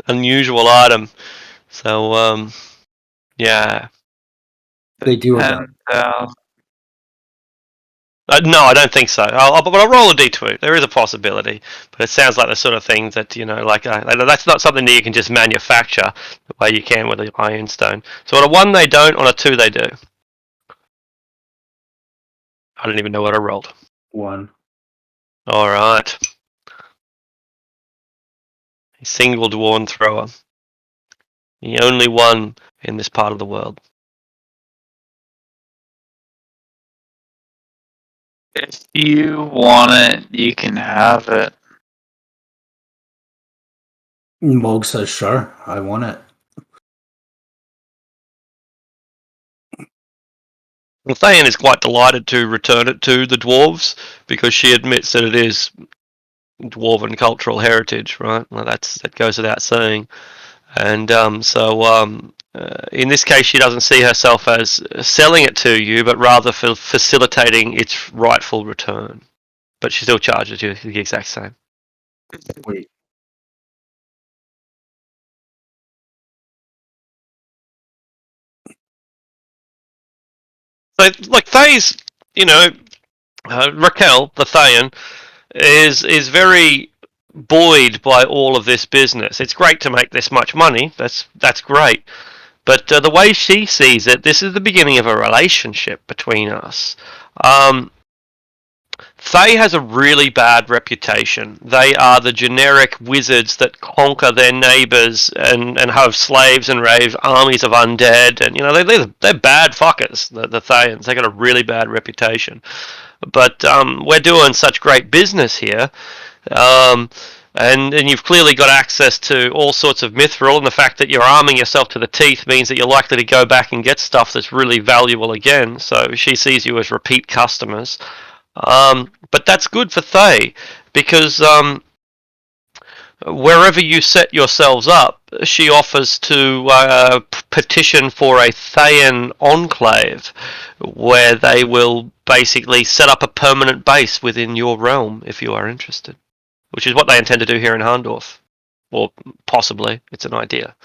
unusual item. So, yeah. They do have that. 10,000. No, I don't think so. But I'll roll a d2. There is a possibility, but it sounds like the sort of thing that like that's not something that you can just manufacture the way you can with the iron stone. So on a 1 they don't, on a 2 they do. I don't even know what I rolled. 1. All right, a single dwarven thrower, the only one in this part of the world. If you want it, you can have it. Moog says, sure, I want it. Well, Thayan is quite delighted to return it to the dwarves because she admits that it is dwarven cultural heritage, right? Well, that goes without saying. And in this case, she doesn't see herself as selling it to you, but rather for facilitating its rightful return. But she still charges you the exact same. Wait. So, like Thay's, Raquel, the Thayan, is very buoyed by all of this business. It's great to make this much money. That's great. But the way she sees it, this is the beginning of a relationship between us. Fae has a really bad reputation. They are the generic wizards that conquer their neighbors and have slaves and raise armies of undead. And, they're bad fuckers, the Thayans. They got a really bad reputation. But we're doing such great business here. And you've clearly got access to all sorts of mithril, and the fact that you're arming yourself to the teeth means that you're likely to go back and get stuff that's really valuable again. So she sees you as repeat customers. But that's good for Thay, because wherever you set yourselves up, she offers to petition for a Thayan enclave, where they will basically set up a permanent base within your realm if you are interested. Which is what they intend to do here in Harndorf. Or possibly. It's an idea.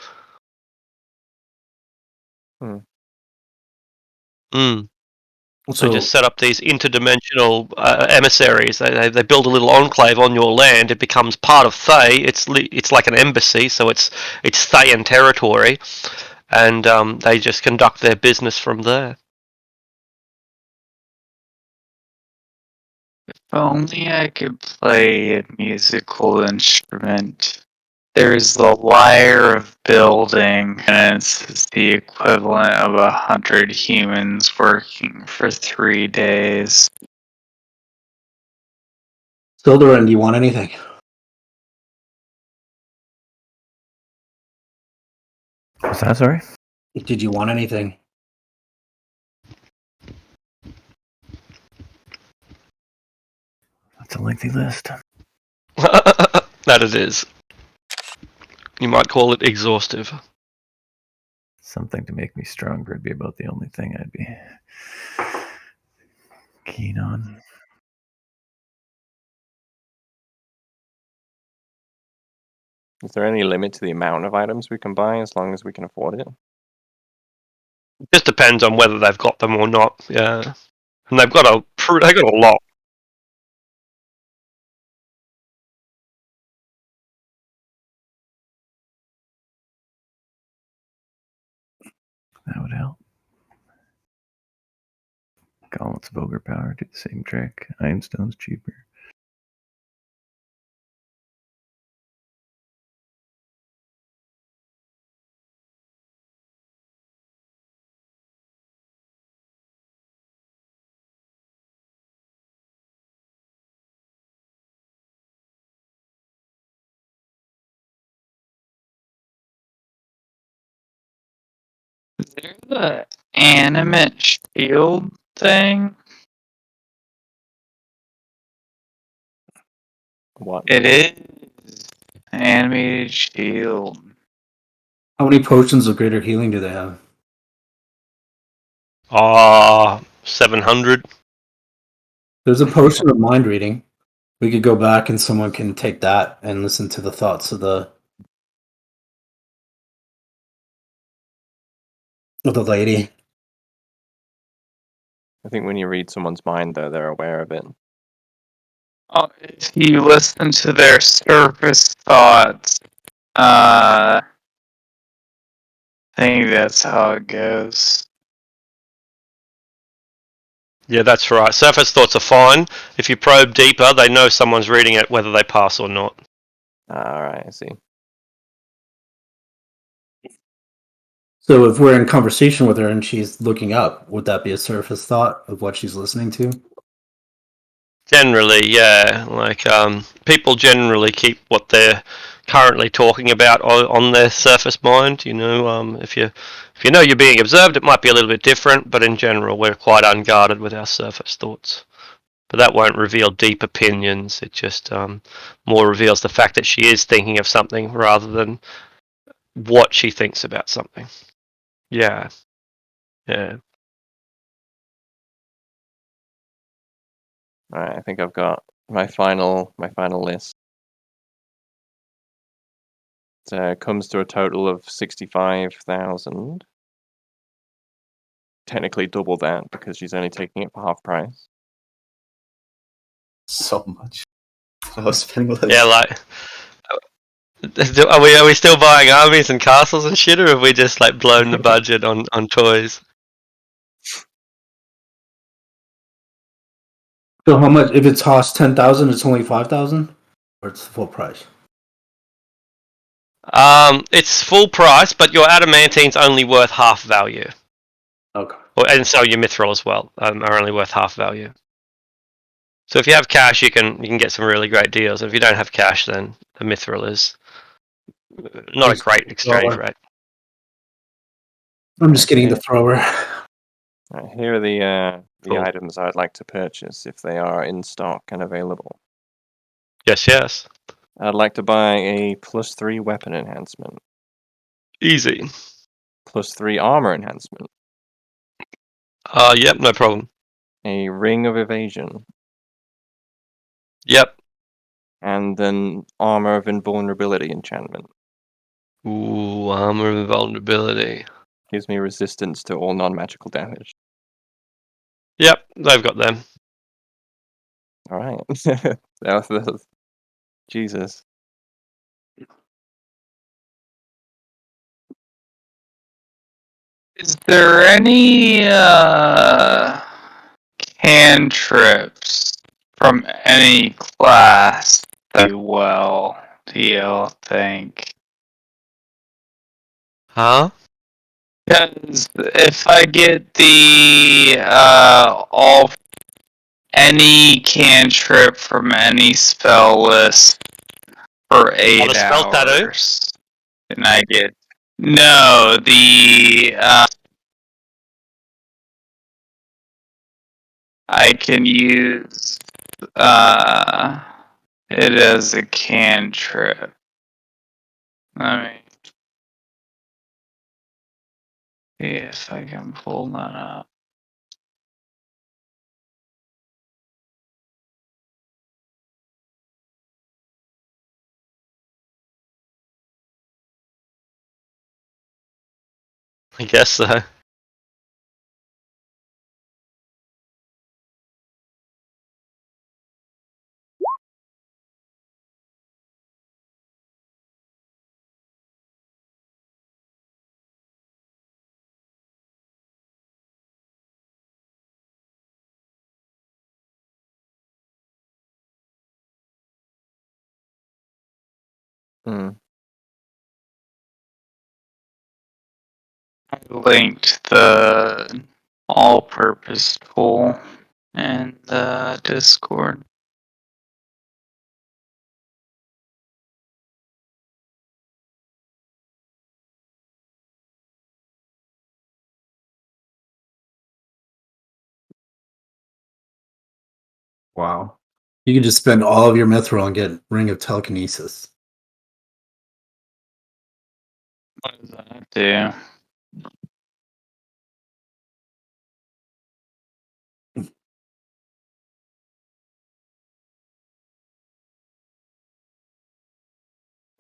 So just set up these interdimensional emissaries. They build a little enclave on your land. It becomes part of Thay. It's like an embassy, so it's Thayan territory. And they just conduct their business from there. If only I could play a musical instrument. There's the lyre of building, and it's the equivalent of 100 humans working for 3 days. Sildurin, do you want anything? What's that, sorry? Did you want anything? That's a lengthy list. That it is. You might call it exhaustive. Something to make me stronger would be about the only thing I'd be keen on. Is there any limit to the amount of items we can buy as long as we can afford it? Just depends on whether they've got them or not. Yeah, and they've got a lot. That would help. Gauntlets of Ogre Power do the same trick. Ironstone's cheaper. Is there the animate shield thing? What? It is. Animated shield. How many potions of greater healing do they have? 700. There's a potion of mind reading. We could go back and someone can take that and listen to the thoughts of the lady. I think when you read someone's mind, though, they're aware of it. Oh, if you listen to their surface thoughts, I think that's how it goes. Yeah, that's right. Surface thoughts are fine. If you probe deeper, they know someone's reading it, whether they pass or not. Alright, I see. So if we're in conversation with her and she's looking up, would that be a surface thought of what she's listening to? Generally, yeah. Like, people generally keep what they're currently talking about on their surface mind. You know, if you know you're being observed, it might be a little bit different. But in general, we're quite unguarded with our surface thoughts. But that won't reveal deep opinions. It just more reveals the fact that she is thinking of something rather than what she thinks about something. Yeah. Yeah. Alright, I think I've got my final list. It comes to a total of 65,000. Technically double that because she's only taking it for half price. So much. I was spending all that. Yeah, like, are we still buying armies and castles and shit, or have we just like blown the budget on toys? So how much? If it costs 10,000, it's only 5,000, or it's full price. It's full price, but your adamantine's only worth half value. Okay. And so your mithril as well are only worth half value. So if you have cash, you can get some really great deals. If you don't have cash, then a mithril is not a great exchange rate. I'm just getting Okay. the thrower. Right, here are the Cool. items I'd like to purchase if they are in stock and available. Yes, yes. I'd like to buy a +3 weapon enhancement, Easy. +3 armor enhancement, Yep, no problem. a ring of evasion, Yep. and an armor of invulnerability enchantment. Ooh, armor of invulnerability. Gives me resistance to all non-magical damage. Yep, they've got them. All right. Jesus. Is there any cantrips from any class that do well, do you think? Huh? Because if I get the any cantrip from any spell list for 8 the spell tattoo? hours, and I get no the I can use it as a cantrip. Let me see if I can pull that up. I guess so. Hmm. I linked the all-purpose tool in the Discord. Wow. You could just spend all of your mithril and get Ring of Telekinesis. What does that do?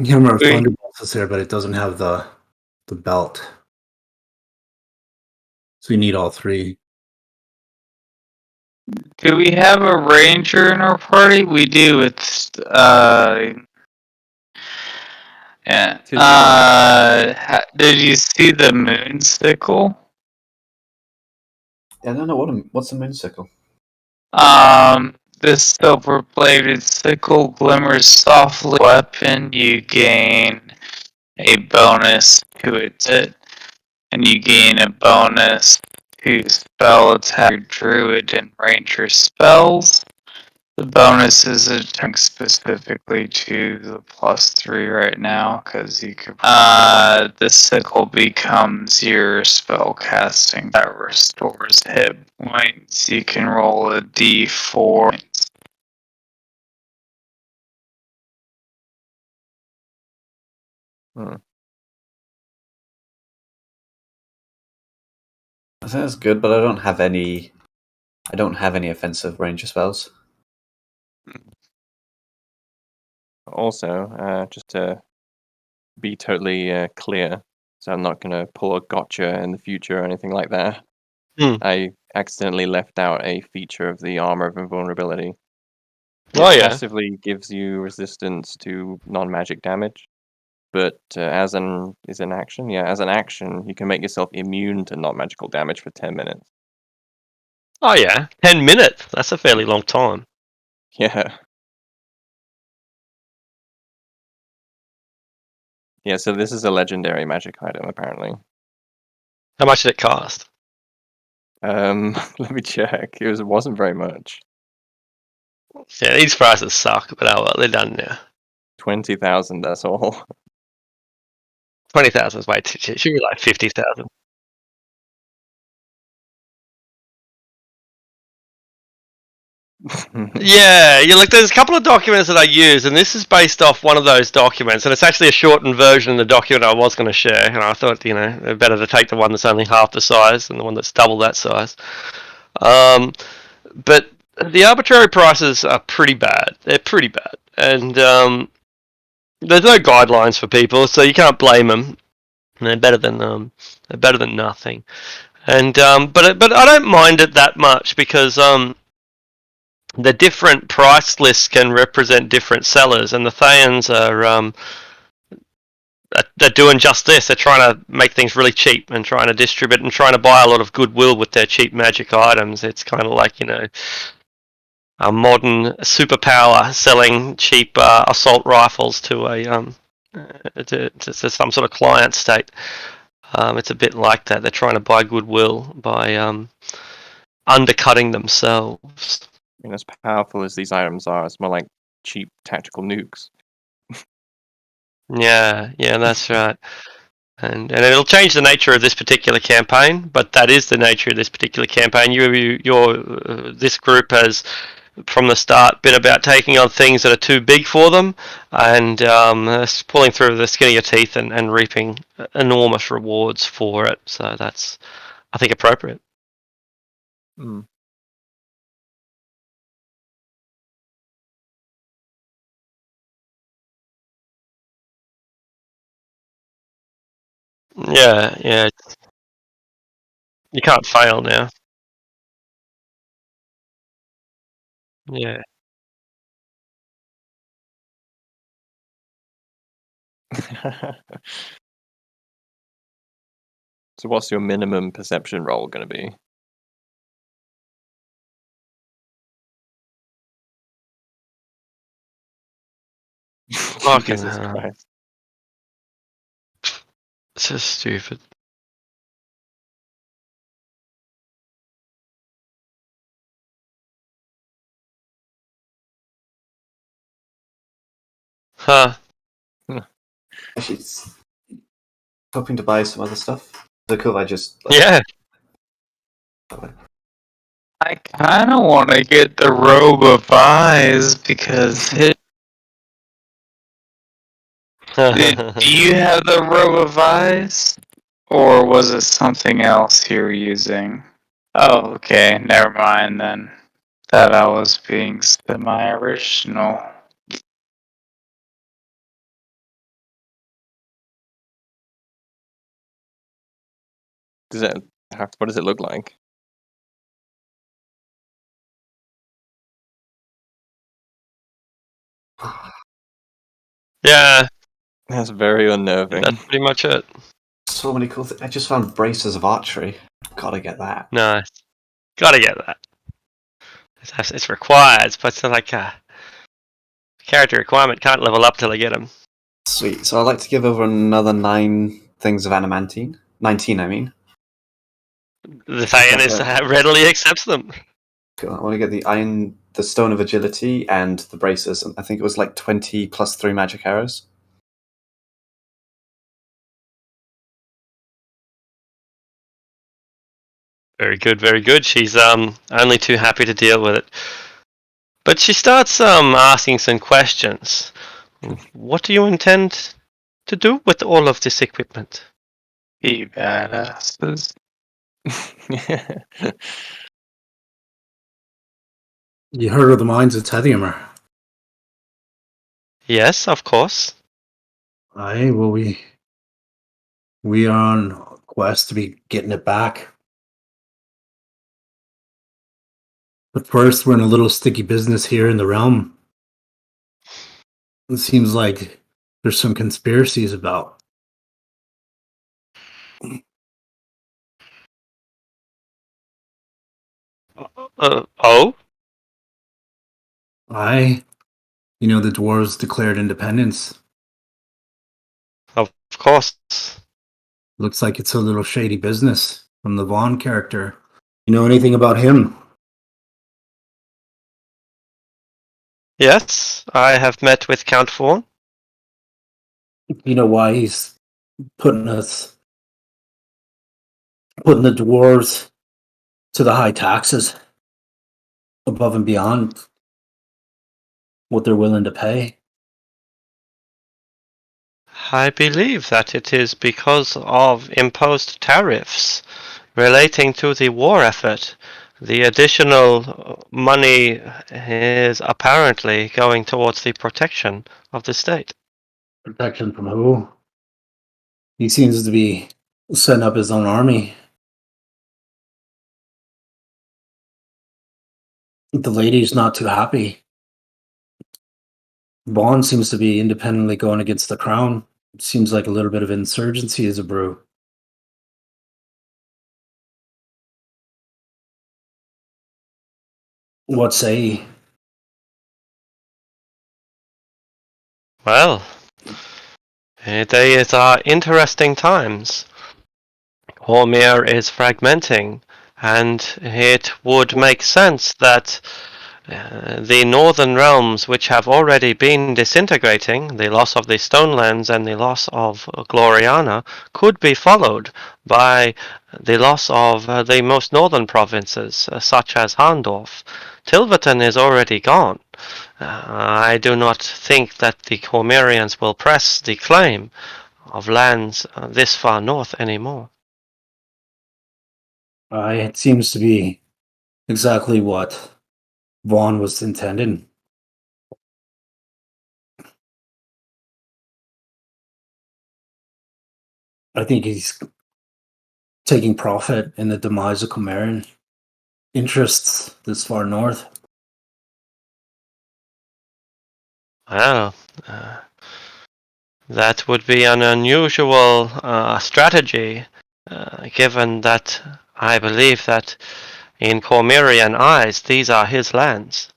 Hammer of Wait. Thunderbolts is there, but it doesn't have the belt. So you need all three. Do we have a ranger in our party? We do. It's yeah. Did you see the moon sickle? Yeah, I don't know what's a moonsicle. This silver-bladed sickle glimmers softly. Weapon, you gain a bonus to its hit, and you gain a bonus to spell attack, druid, and ranger spells. The bonus is attacking specifically to the +3 right now, because you could. The sickle becomes your spell casting that restores hit points. You can roll a d4. Hmm. I think that's good, but I don't have any. I don't have any offensive ranger spells. Also, just to be totally clear, so I'm not going to pull a gotcha in the future or anything like that. I accidentally left out a feature of the armor of invulnerability. It Oh, yeah. passively gives you resistance to non-magic damage, but as an action, as an action, you can make yourself immune to non-magical damage for 10 minutes. Oh, yeah. 10 minutes. That's a fairly long time. Yeah. Yeah, so this is a legendary magic item, apparently. How much did it cost? Let me check. It wasn't very much. Yeah, these prices suck, but oh well, they're done now. 20,000, that's all. 20,000 is way too cheap. Should be like 50,000. Yeah, there's a couple of documents that I use, and this is based off one of those documents, and it's actually a shortened version of the document I was going to share, and I thought, better to take the one that's only half the size than the one that's double that size. But the arbitrary prices are pretty bad. They're pretty bad, and there's no guidelines for people, so you can't blame them. They're better than nothing. And but I don't mind it that much because the different price lists can represent different sellers, and the Thayans are they're doing just this. They're trying to make things really cheap and trying to distribute and trying to buy a lot of goodwill with their cheap magic items. It's kind of like a modern superpower selling cheap assault rifles to to some sort of client state. It's a bit like that. They're trying to buy goodwill by undercutting themselves. I mean, as powerful as these items are, it's more like cheap tactical nukes. Yeah, that's right. And it'll change the nature of this particular campaign, but that is the nature of this particular campaign. This group has, from the start, been about taking on things that are too big for them, and pulling through the skin of your teeth and reaping enormous rewards for it. So that's, I think, appropriate. Mm. Yeah. You can't fail now. Yeah. So what's your minimum perception roll going to be? Fucking Jesus hell. Christ. It's just stupid. Huh. Actually, hoping to buy some other stuff. So cool. I just Yeah. I kind of want to get the robe of eyes because do you have the robe of eyes? Or was it something else you were using? Oh, okay, never mind then. Thought I was being semi-original. Does it have? What does it look like? Yeah, That's very unnerving. that's pretty much it. so many cool things. I just found braces of archery. Gotta get that. Nice. Gotta get that. It's required, but it's like a character requirement. Can't level up till I get them. Sweet. So I'd like to give over another 9 things of adamantine. 19, I mean. The Thayan readily accepts them. Cool. I want to get the stone of agility, and the braces. And I think it was like 20 plus 3 magic arrows. Very good, very good. She's only too happy to deal with it. But she starts asking some questions. What do you intend to do with all of this equipment? Be badasses. You heard of the mines of Tethiamer? Yes, of course. Aye, well, we are on a quest to be getting it back. But first, we're in a little sticky business here in the realm. It seems like there's some conspiracies about. Oh? Aye, the dwarves declared independence. Of course. Looks like it's a little shady business from the Vaughn character. You know anything about him? Yes, I have met with Count Fawn. You know why he's putting the dwarves to the high taxes above and beyond what they're willing to pay? I believe that it is because of imposed tariffs relating to the war effort. The additional money is apparently going towards the protection of the state. Protection from who? He seems to be setting up his own army. The lady's not too happy. Bond seems to be independently going against the crown. Seems like a little bit of insurgency is a brew. What say ye? Well, these are interesting times. Hormir is fragmenting, and it would make sense that the northern realms, which have already been disintegrating, the loss of the Stonelands and the loss of Gloriana, could be followed by the loss of the most northern provinces, such as Harndorf. Tilverton is already gone. I do not think that the Cormerians will press the claim of lands this far north anymore. It seems to be exactly what Vaughn was intending. I think he's taking profit in the demise of Comeran interests this far north. Well, that would be an unusual strategy, given that I believe that in Cormerian eyes, these are his lands.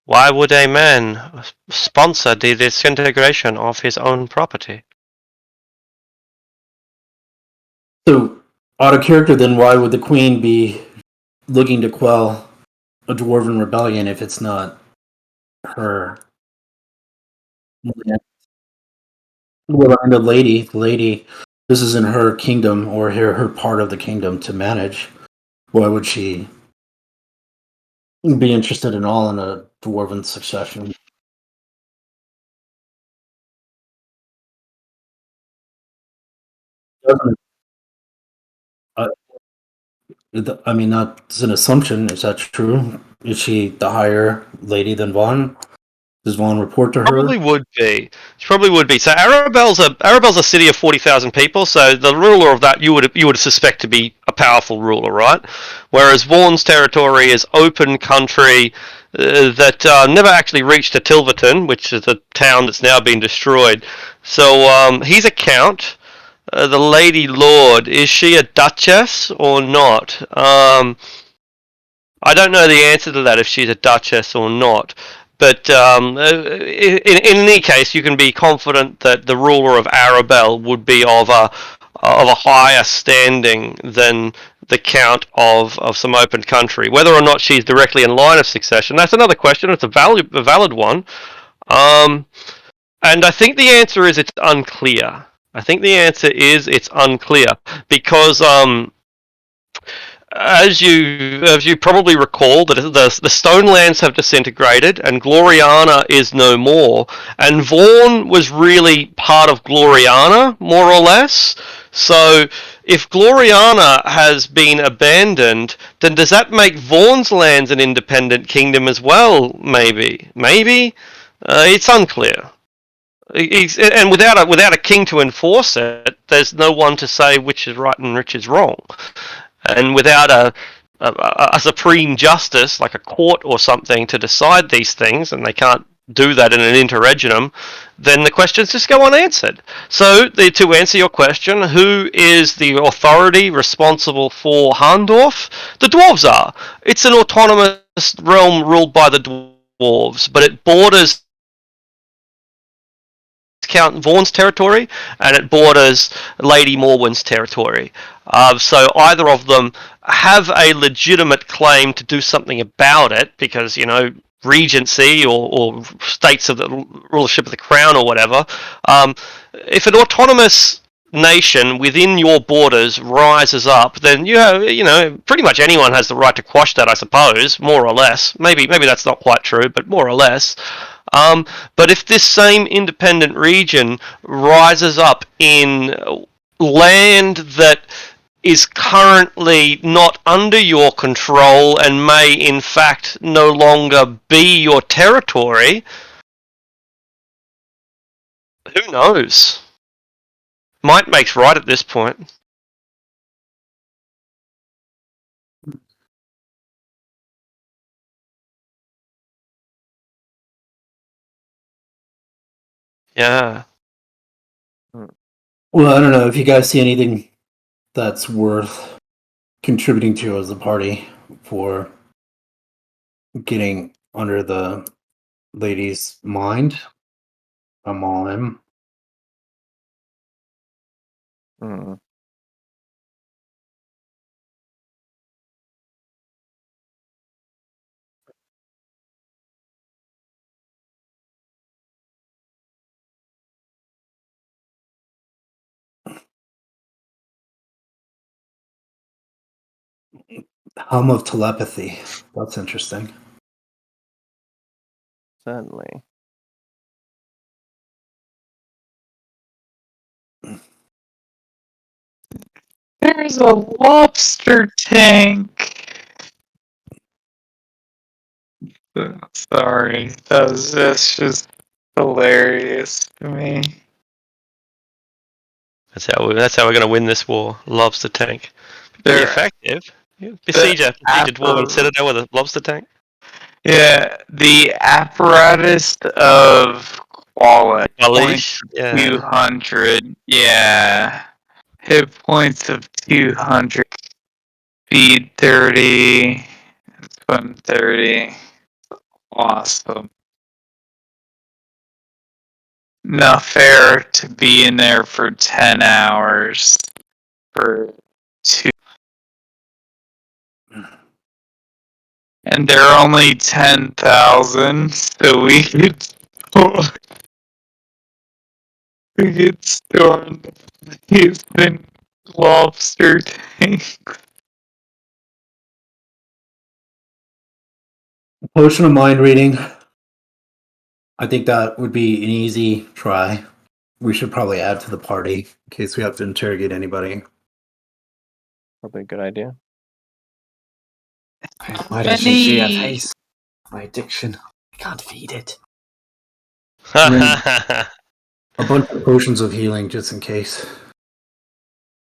Why would a man sponsor the disintegration of his own property? So, out of character, then why would the queen be looking to quell a dwarven rebellion if it's not her? Well, and the lady, this isn't her kingdom or her part of the kingdom to manage. Why would she be interested in all in a dwarven succession? I, I mean, that's an assumption. Is that true? Is she the higher lady than Vaughn? Does Vaughn report to her? Probably would be. She probably would be. So Arabelle's a city of 40,000 people. So the ruler of that you would suspect to be a powerful ruler, right? Whereas Vaughn's territory is open country that never actually reached to Tilverton, which is a town that's now been destroyed. So he's a count. The Lady Lord, is she a duchess or not? I don't know the answer to that if she's a duchess or not. But in any case, you can be confident that the ruler of Arabelle would be of a higher standing than the count of some open country. Whether or not she's directly in line of succession, that's another question. It's a valid one. And I think the answer is it's unclear. I think the answer is it's unclear because as you probably recall, that the Stonelands have disintegrated and Gloriana is no more, and Vaughn was really part of Gloriana, more or less. So if Gloriana has been abandoned, then does that make Vaughn's lands an independent kingdom as well? Maybe. It's unclear. And without a king to enforce it, there's no one to say which is right and which is wrong. And without a supreme justice, like a court or something, to decide these things, and they can't do that in an interregnum, then the questions just go unanswered. So, to answer your question, who is the authority responsible for Harndorf? The dwarves are. It's an autonomous realm ruled by the dwarves, but it borders Count Vaughn's territory, and it borders Lady Morwen's territory. So either of them have a legitimate claim to do something about it, because, you know, regency or states of the rulership of the crown or whatever. If an autonomous nation within your borders rises up, then you know, pretty much anyone has the right to quash that, I suppose, more or less. Maybe that's not quite true, but more or less. But if this same independent region rises up in land that is currently not under your control and may in fact no longer be your territory, who knows? Might makes right at this point. Yeah. Well, I don't know if you guys see anything that's worth contributing to as a party for getting under the lady's mind. I'm all in. Hmm. Helm of telepathy. That's interesting. Certainly. There's a lobster tank. Sorry, that's just hilarious to me. That's how we're going to win this war. Lobster tank. Pretty They're effective. Besiege a dwarven citadel with a lobster tank. Yeah, the apparatus of quality. Polish. Yeah. 200. Yeah. Hit points of 200. Speed 30. Swim 30. Awesome. Not fair to be in there for 10 hours. For 2. And they're only 10,000, so we could storm the Houston lobster tank. Potion of mind reading. I think that would be an easy try. We should probably add to the party in case we have to interrogate anybody. Probably a good idea. Why doesn't she have haste? My addiction. I can't feed it. A bunch of potions of healing just in case.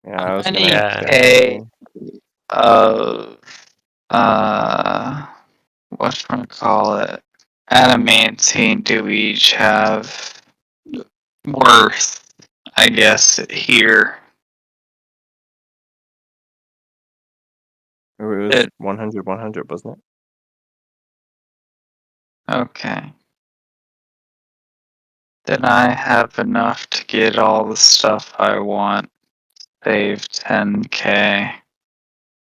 Yeah, I was gonna Many ask K actually. of whatchamacallit, adamantine do we each have worth, I guess, here? It was 100, 100, wasn't it? Okay. Then I have enough to get all the stuff I want. Save 10K.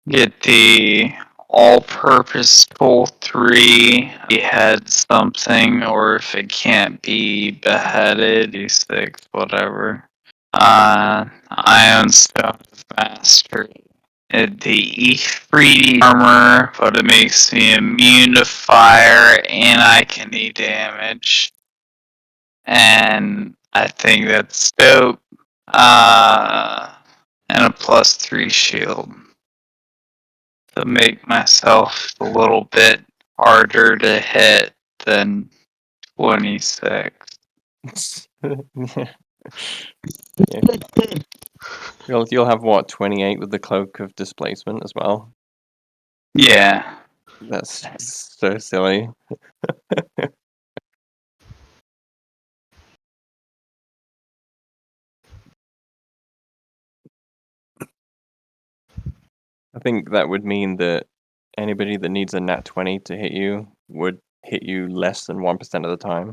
Get the all-purpose tool 3, behead something, or if it can't be beheaded, D6, whatever. Ion Stuff Mastery. The E3D armor, but it makes me immune to fire, and I can eat damage. And I think that's dope. And a +3 shield to make myself a little bit harder to hit than 26. Yeah. You'll have what, 28 with the cloak of displacement as well. Yeah. That's so silly. I think that would mean that anybody that needs a nat 20 to hit you would hit you less than 1% of the time.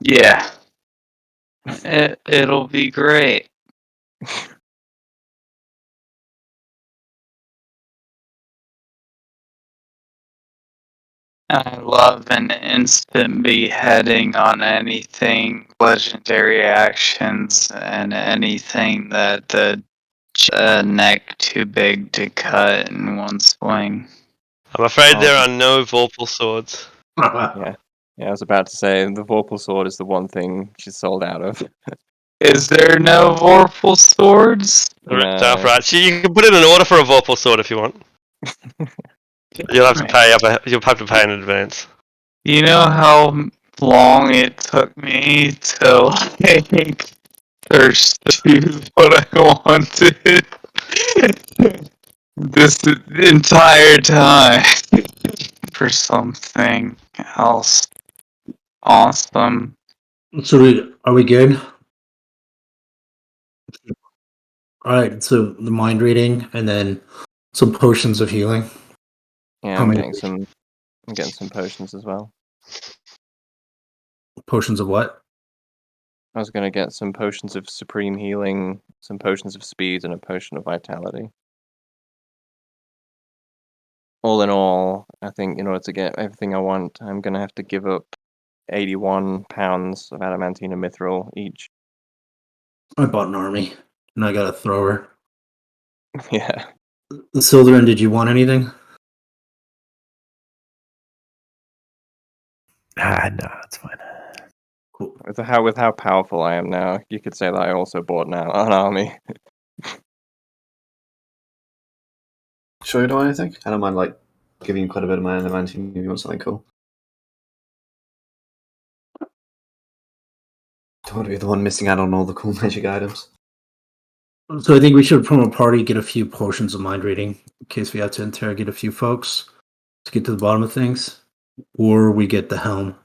Yeah. It'll be great. I love an instant beheading on anything legendary actions and anything that the neck too big to cut in one swing. I'm afraid Oh. there are no Vorpal swords. Yeah, I was about to say the Vorpal sword is the one thing she's sold out of. Is there no Vorpal swords? That's right. You can put in an order for a Vorpal sword if you want. You'll have to pay You'll have to pay in advance. You know how long it took me to like search to what I wanted this entire time for something else awesome. So are we good? All right. So the mind reading and then some potions of healing. Yeah, How I'm many getting some potions as well. potions of what? I was gonna get some potions of supreme healing, some potions of speed, and a potion of vitality. All in all, I think in order to get everything I want, I'm gonna have to give up 81 pounds of adamantine and mithril each. I bought an army and I got a thrower. Yeah. Sildren, did you want anything? No, it's fine. Cool. With how powerful I am now, you could say that I also bought now an army. Sure you don't want anything? I don't mind like giving you quite a bit of my adamantine if you want something cool. Don't want to be the one missing out on all the cool magic items. So I think we should, from a party, get a few potions of mind reading in case we have to interrogate a few folks to get to the bottom of things, or we get the helm.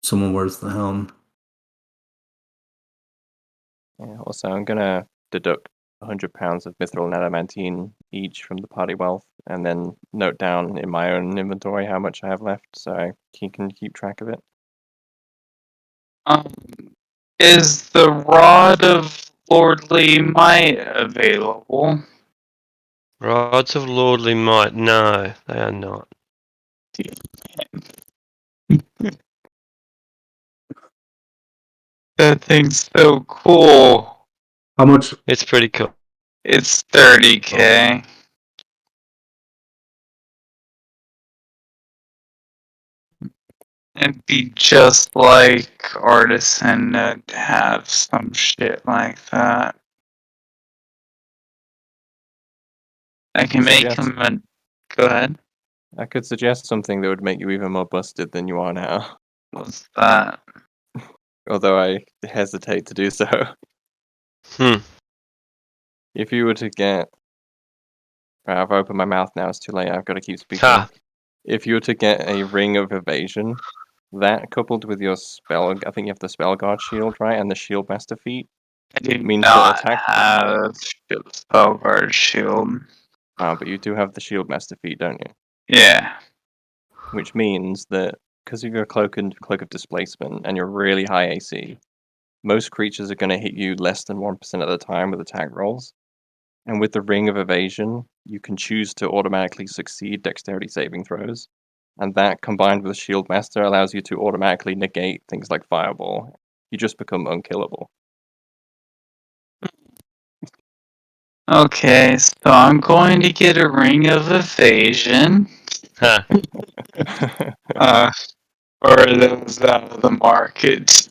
Someone wears the helm. Yeah, also, I'm gonna deduct 100 pounds of mithril and adamantine each from the party wealth, and then note down in my own inventory how much I have left, so I can keep track of it. Is the Rod of Lordly Might available? Rods of Lordly Might. No, they are not. That thing's so cool. How much? It's pretty cool. It's 30k. It'd be just like Artisan to have some shit like that. I can make him a. Go ahead. I could suggest something that would make you even more busted than you are now, What's that? although I hesitate to do so. If you were to get... Right, I've opened my mouth now, it's too late, I've got to keep speaking. Ha. If you were to get a Ring of Evasion, that coupled with your spell, I think you have the Spell Guard shield, right, and the Shield Master feat, I do means not that attack... have Spellguard Shield. but you do have the Shield Master feat, don't you? Yeah. Which means that because of your Cloak of Displacement and your really high AC, most creatures are going to hit you less than 1% of the time with attack rolls. And with the Ring of Evasion, you can choose to automatically succeed dexterity saving throws. And that, combined with Shield Master, allows you to automatically negate things like Fireball. You just become unkillable. Okay, so I'm going to get a Ring of Evasion. Huh. Or are those out of the market?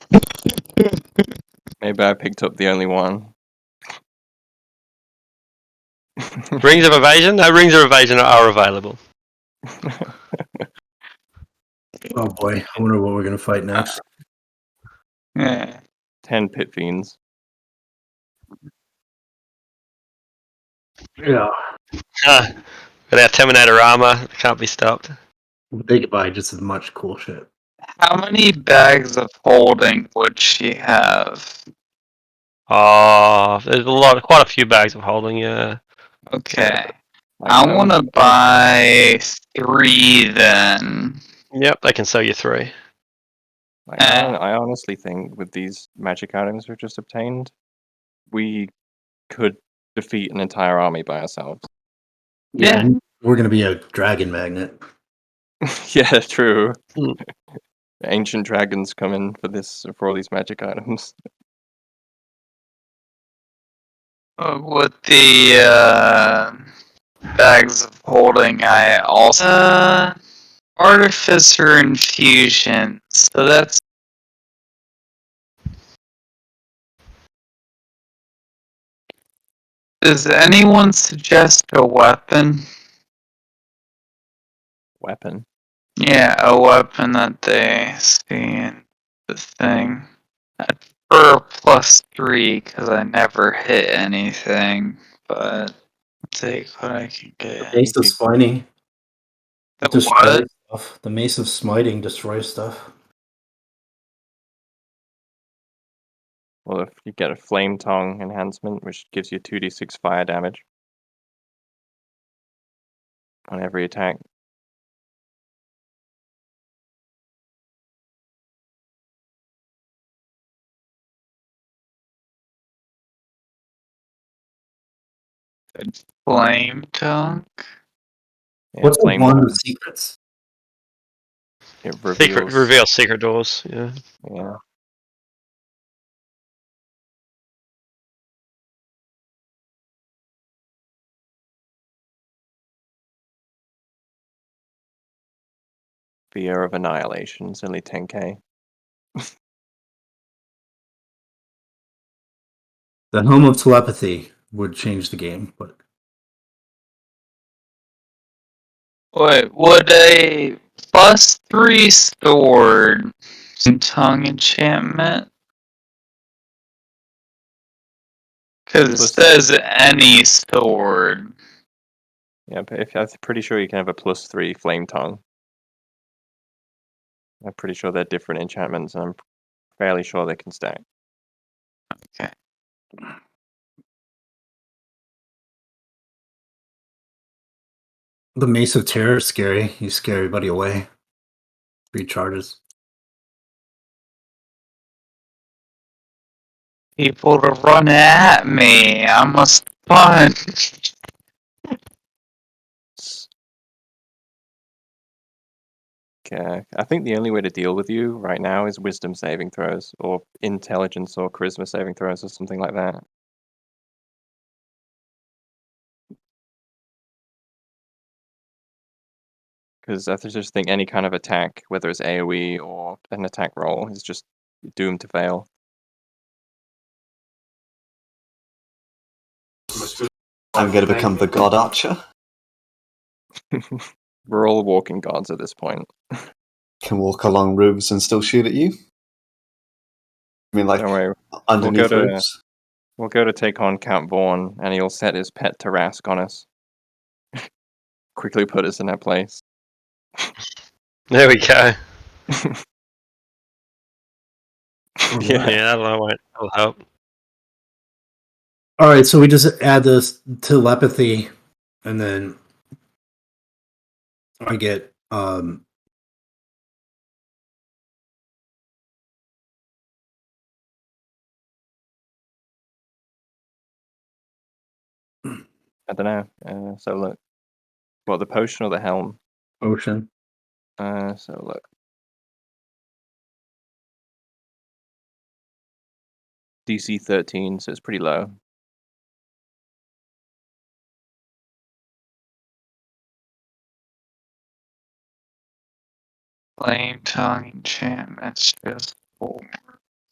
Maybe I picked up the only one. Rings of Evasion? No, Rings of Evasion are available. Oh boy, I wonder what we're gonna fight next. Yeah. 10 Pit Fiends. Yeah, With our Terminator armor, can't be stopped. they could buy just as much cool shit. How many bags of holding would she have? Oh, there's quite a few bags of holding, yeah. Okay. Like I that want to one? buy 3 then. Yep, they can sell you 3. Like, I honestly think with these magic items we've just obtained, we could defeat an entire army by ourselves. Yeah, and we're gonna be a dragon magnet. Yeah, true. Hmm. Ancient dragons come in for all these magic items. With the bags of holding, I also artificer infusion. So that's. Does anyone suggest a weapon? Weapon. Yeah, a weapon that they see in the thing. I'd prefer a +3 because I never hit anything, but I'll take what I can The get. mace of smiting The destroys what? stuff. The mace of smiting destroys stuff. Well, if you get a flame tongue enhancement, which gives you 2d6 fire damage on every attack. Flame tongue? Yeah, What's the flame one wand. of secrets? It Secret reveal secret doors. Yeah. Yeah. Fear of annihilation. It's only 10k. The helm of telepathy would change the game, but Wait, would a +3 sword tongue enchantment? Because it Plus- says any sword. Yeah, but I'm pretty sure you can have a +3 flame tongue. I'm pretty sure they're different enchantments, and I'm fairly sure they can stack. Okay. the mace of terror is scary. You scare everybody away. 3 charges. People to run at me. I'm a sponge. Okay. I think the only way to deal with you right now is wisdom saving throws, or intelligence or charisma saving throws, or something like that. Because I just think any kind of attack, whether it's AoE or an attack roll, is just doomed to fail. I'm going to become the God Archer. We're all walking gods at this point. Can walk along roofs and still shoot at you. I mean, like Don't worry. underneath to- roofs. We'll go to take on Count Vaughn, and he'll set his pet Tarask on us. Quickly put us in that place. There we go. Yeah. Yeah, that'll help. All right, so we just add this telepathy, and then I get I don't know. So look. What, the potion or the helm? ocean. So look. DC 13, so it's pretty low. Flame tongue enchantment's just 4.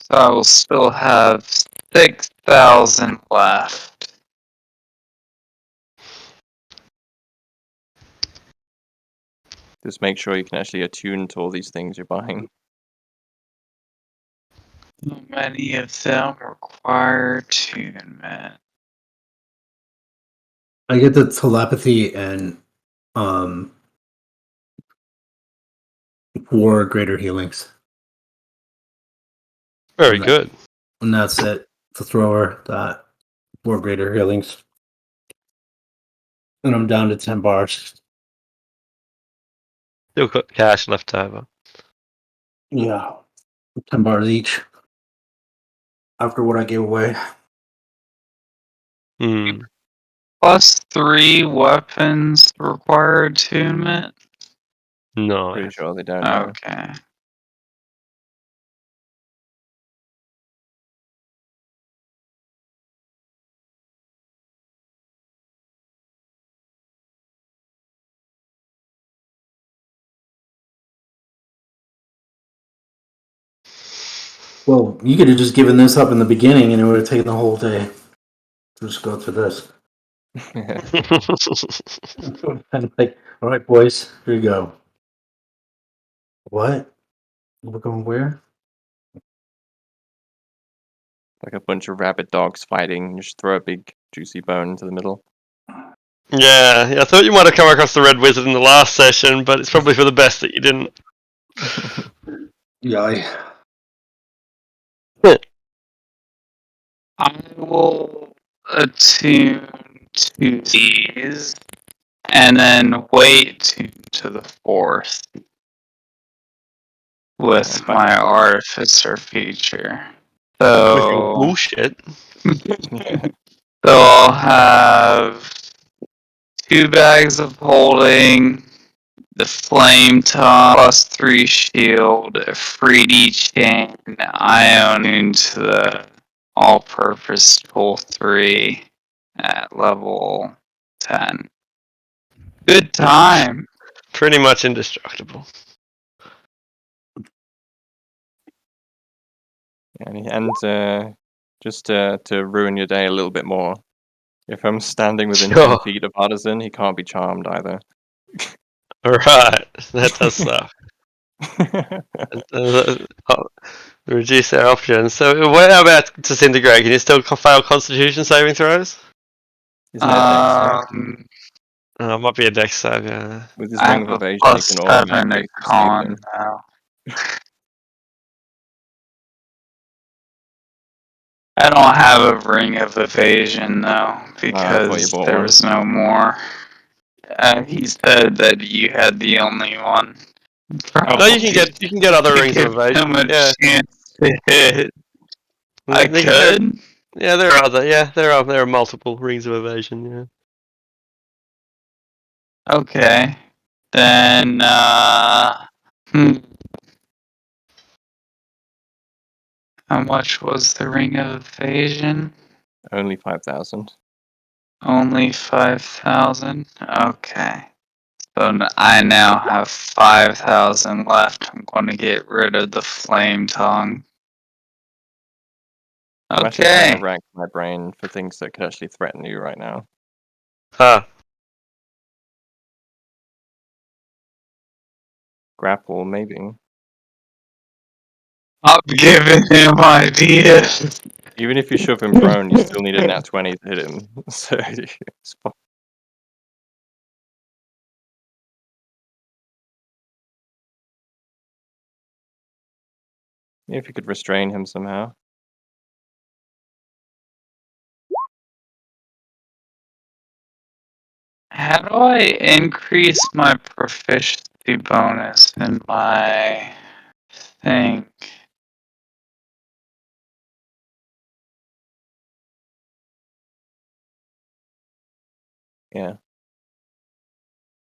So I will still have 6,000 left. Just make sure you can actually attune to all these things you're buying. How many of them require attunement? I get the telepathy and 4 greater healings. Very And that- good. And that's it. The thrower, that 4 greater healings. And I'm down to 10 bars. Still got cash left over. Yeah. $10 each. After what I gave away. Hmm. +3 weapons require attunement. No. Pretty sure they don't know. Okay. Well, you could have just given this up in the beginning and it would have taken the whole day to just go through this. And like, all right, boys, here you go. What? We're going where? Like a bunch of rabid dogs fighting. You just throw a big juicy bone into the middle. Yeah, I thought you might have come across the Red Wizard in the last session, but it's probably for the best that you didn't. Yeah, I will attune to these and then wait to the fourth with Yeah, my artificer feature. With your So, bullshit. Yeah. so I'll have 2 bags of holding, the flame top +3 shield, a 3D chain, ion into the all-purpose tool 3 at level 10. Good time. Pretty much indestructible. And just to ruin your day a little bit more, if I'm standing within Sure. 10 feet of Artisan, he can't be charmed either. Alright, that does suck. Reduce our options. So, what about disintegrate? Can you still fail Constitution saving throws? Isn't it Dex save? It might be a dex save, yeah. With his I ring have of a evasion, he can +7 automatically to disable con them. now. I don't have a ring of evasion though, I thought you because bought there one. was no more. He said that you had the only one. No, you can get other to rings give of evasion. him a Yeah. chance to hit. I There- could. Yeah, there are other. Yeah, there are multiple rings of evasion. Yeah. Okay. Then, how much was the ring of evasion? Only 5,000. Only 5,000? Okay. So I now have 5,000 left. I'm going to get rid of the flame tongue. I'm actually trying to Okay. rack my brain for things that could actually threaten you right now. Huh. Grapple, maybe. I'm giving him ideas. Even if you shove him prone, you still need a nat 20 to hit him. So it's fine. If you could restrain him somehow. How do I increase my proficiency bonus in my thing? Yeah.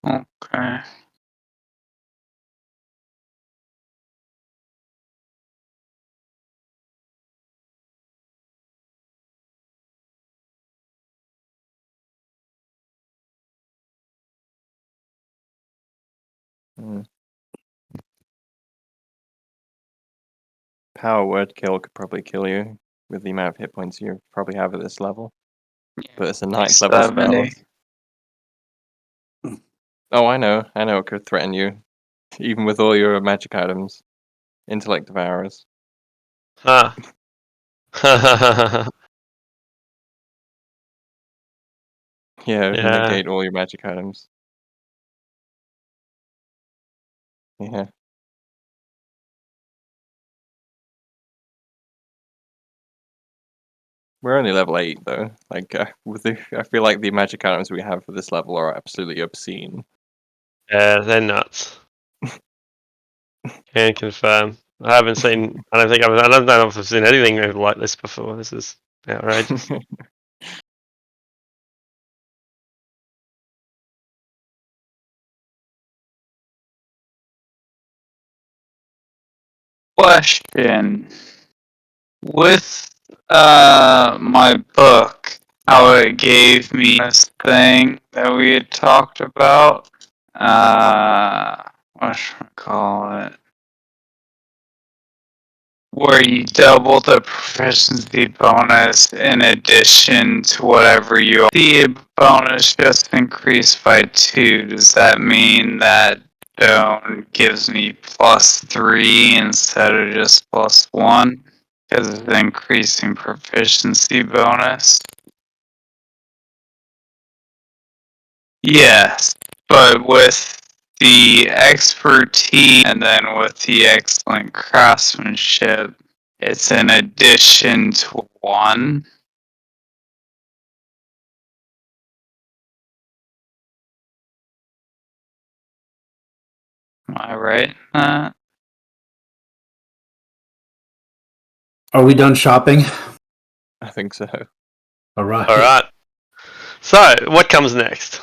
Okay. Mm. Power word kill could probably kill you with the amount of hit points you probably have at this level. But it's a 9th level spell. 70. Oh, I know it could threaten you. Even with all your magic items. Intellect devourers. Huh. Yeah, Yeah. negate all your magic items. Yeah. We're only level 8 though. Like, I feel like the magic items we have for this level are absolutely obscene. Yeah, they're nuts. Can confirm. I haven't seen. I don't know if I've seen anything like this before. This is outrageous. Question. With my book, how it gave me this thing that we had talked about. What should I call it? Where you double the proficiency bonus in addition to whatever you. The bonus just increased by 2. Does that mean that stone gives me +3 instead of just +1? Because of the increasing proficiency bonus? Yes, but with the expertise and then with the excellent craftsmanship, it's an addition to 1. Am I right in that? Are we done shopping? I think so. All right. All right. So, what comes next?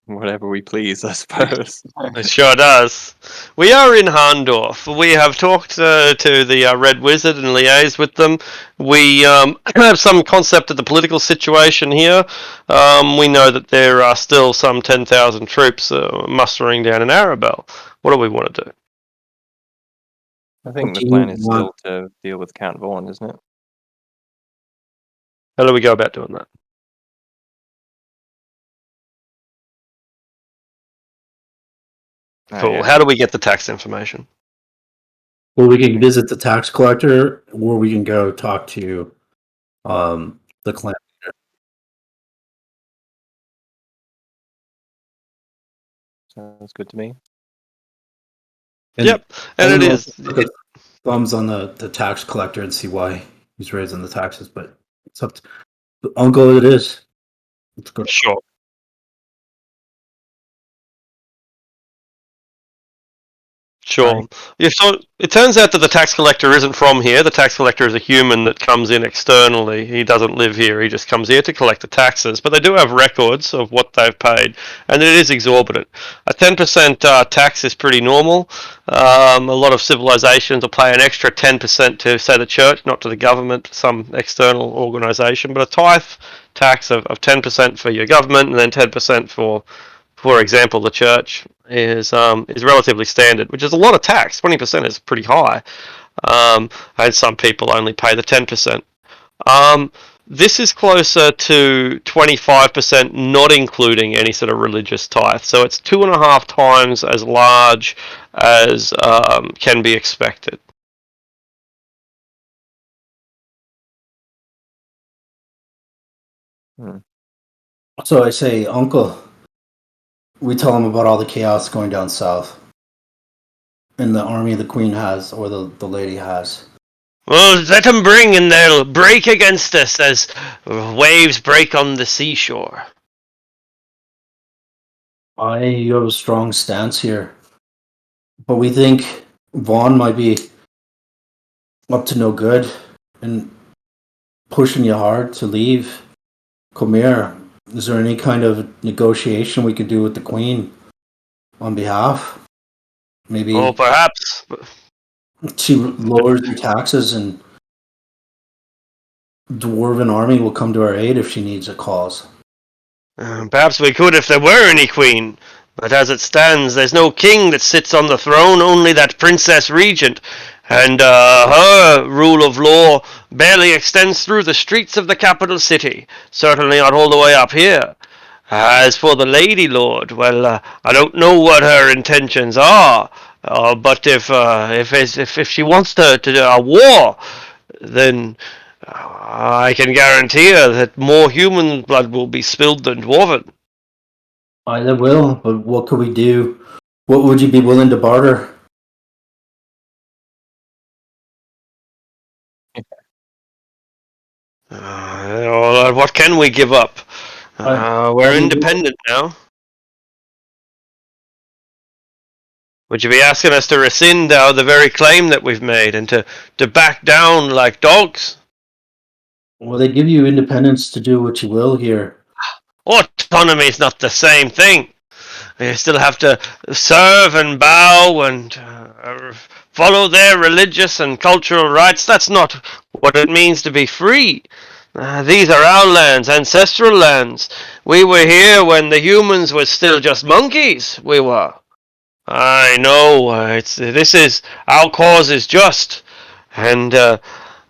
Whatever we please, I suppose. It sure does. We are in Harndorf. We have talked to the Red Wizard and liaised with them. We have some concept of the political situation here. We know that there are still some 10,000 troops mustering down in Arabelle. What do we want to do? I think What the do you plan is want? still to deal with Count Vaughan, isn't it? How do we go about doing that? Cool. Yeah. How do we get the tax information? Well, we can visit the tax collector, or we can go talk to the clan. Sounds good to me. And Yep, and it is. Put the thumbs on the tax collector and see why he's raising the taxes, but it's up to Uncle. It is. Let's go. Sure. Sure. Yeah, so it turns out that the tax collector isn't from here. The tax collector is a human that comes in externally. He doesn't live here. He just comes here to collect the taxes. But they do have records of what they've paid, and it is exorbitant. A 10% tax is pretty normal. A lot of civilizations will pay an extra 10% to, say, the church, not to the government, some external organisation. But a tithe tax of 10% for your government, and then 10% for example, the church is relatively standard, which is a lot of tax. 20% is pretty high, and some people only pay the 10%. This is closer to 25%, not including any sort of religious tithe. So it's 2.5 times as large as can be expected. So I say, Uncle, we tell him about all the chaos going down south, and the army the Queen has, or the lady has. Well, let them bring, and they'll break against us as waves break on the seashore. I have a strong stance here, but we think Vaughn might be up to no good and pushing you hard to leave. Comir, is there any kind of negotiation we could do with the Queen on behalf? Maybe Well, perhaps. she lowers the taxes and Dwarven army will come to our aid if she needs a cause. Perhaps we could if there were any queen. But as it stands, there's no king that sits on the throne, only that princess regent. And her rule of law barely extends through the streets of the capital city. Certainly not all the way up here. As for the Lady Lord, well, I don't know what her intentions are. But if she wants to do a war, then I can guarantee her that more human blood will be spilled than dwarven. I will, but what could we do? What would you be willing to barter? What can we give up? We're I- independent now. Would you be asking us to rescind the very claim that we've made and to back down like dogs? Well, they give you independence to do what you will here. Autonomy is not the same thing. You still have to serve and bow and follow their religious and cultural rites. That's not what it means to be free. These are our lands, ancestral lands. We were here when the humans were still just monkeys. We were. I know. This is our cause is just, and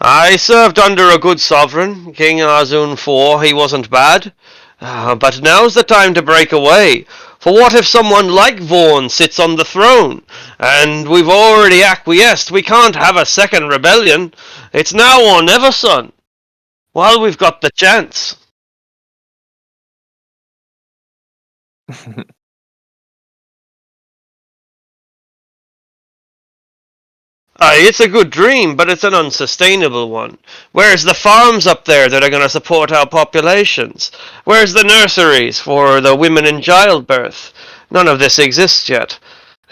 I served under a good sovereign, King Azun IV. He wasn't bad. But now's the time to break away. For what if someone like Vaughn sits on the throne? And we've already acquiesced. We can't have a second rebellion. It's now or never, son. While we've got the chance. It's a good dream, but it's an unsustainable one. Where's the farms up there that are going to support our populations? Where's the nurseries for the women in childbirth? None of this exists yet.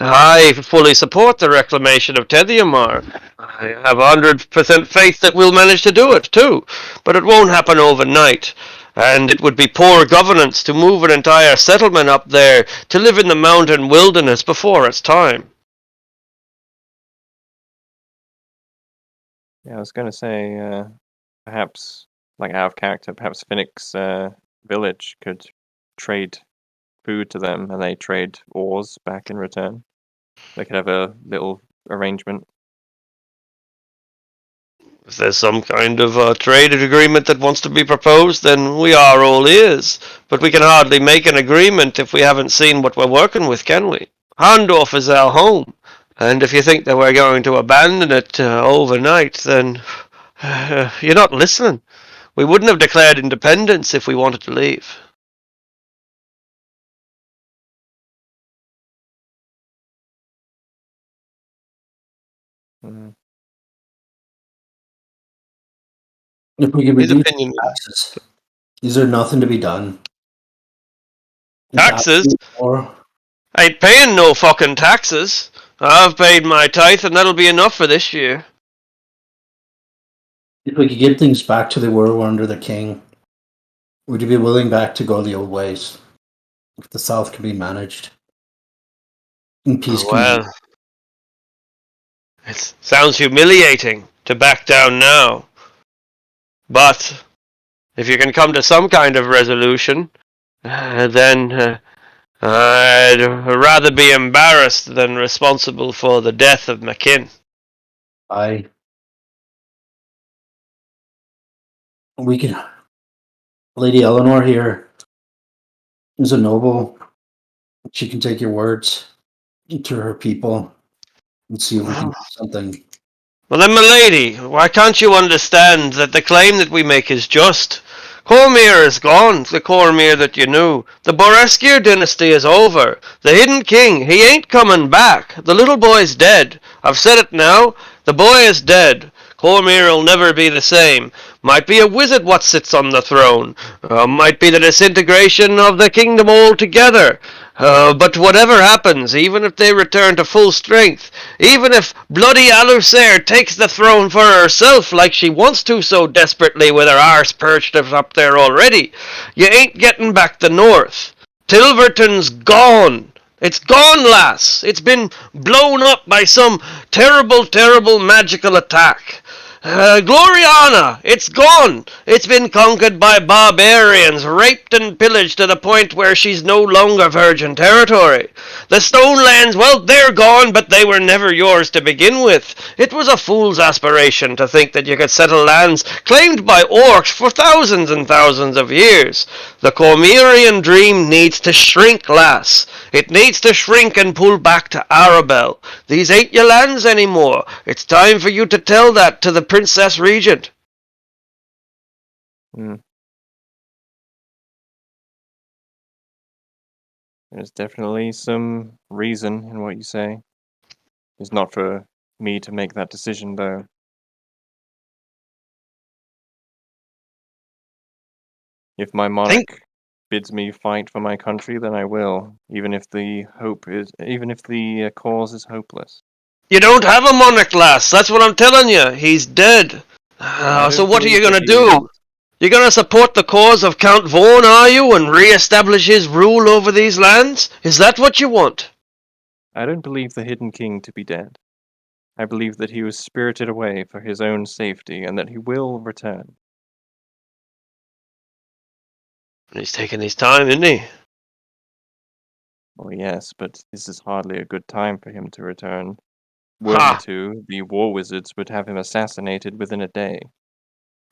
I fully support the reclamation of Tediamar. I have 100% faith that we'll manage to do it, too. But it won't happen overnight. And it would be poor governance to move an entire settlement up there to live in the mountain wilderness before its time. Yeah, I was going to say, perhaps, like out of character, perhaps Phoenix village could trade food to them, and they trade ores back in return. They could have a little arrangement. If there's some kind of trade agreement that wants to be proposed, then we are all ears. But we can hardly make an agreement if we haven't seen what we're working with, can we? Hahndorf is our home. And if you think that we're going to abandon it overnight, then you're not listening. We wouldn't have declared independence if we wanted to leave. Mm. If we could His reduce opinion. taxes, is there nothing to be done? Taxes? Or I ain't paying no fucking taxes. I've paid my tithe and that'll be enough for this year. if we could get things back to the way they were under the king, would you be willing back to go the old ways? If the South could be managed in peace. Well, it sounds humiliating to back down now. But if you can come to some kind of resolution, then I'd rather be embarrassed than responsible for the death of McKinn. We can. Lady Eleanor here is a noble. She can take your words to her people and see if we can do something. Well then, milady, why can't you understand that the claim that we make is just? Cormyr is gone, the Cormyr that you knew. The Boreskir dynasty is over. The Hidden King, he ain't coming back. The little boy's dead. I've said it now. The boy is dead. Cormyr'll never be the same. Might be a wizard what sits on the throne. Might be the disintegration of the kingdom altogether. But whatever happens, even if they return to full strength, even if bloody Alusair takes the throne for herself like she wants to so desperately with her arse perched up there already, you ain't getting back the north. Tilverton's gone. It's gone, lass. It's been blown up by some terrible, terrible magical attack. Gloriana, it's gone. It's been conquered by barbarians, raped and pillaged to the point where she's no longer virgin territory. The stone lands, well, they're gone, but they were never yours to begin with. It was a fool's aspiration to think that you could settle lands claimed by orcs for thousands and thousands of years. The Cormyrian dream needs to shrink, lass. It needs to shrink and pull back to Arabelle. These ain't your lands anymore. It's time for you to tell that to the Princess Regent. Mm. There's definitely some reason in what you say. It's not for me to make that decision, though. If my monarch bids me fight for my country, then I will, even if the cause is hopeless. You don't have a monarch, lass. That's what I'm telling you. He's dead. I So don't what are you believe gonna that he do? is. You're gonna support the cause of Count Vaughan, are you, and re-establish his rule over these lands? Is that what you want? I don't believe the Hidden King to be dead. I believe that he was spirited away for his own safety, and that he will return. He's taking his time, isn't he? Well, yes, but this is hardly a good time for him to return. Were he Ha! to, the war wizards would have him assassinated within a day.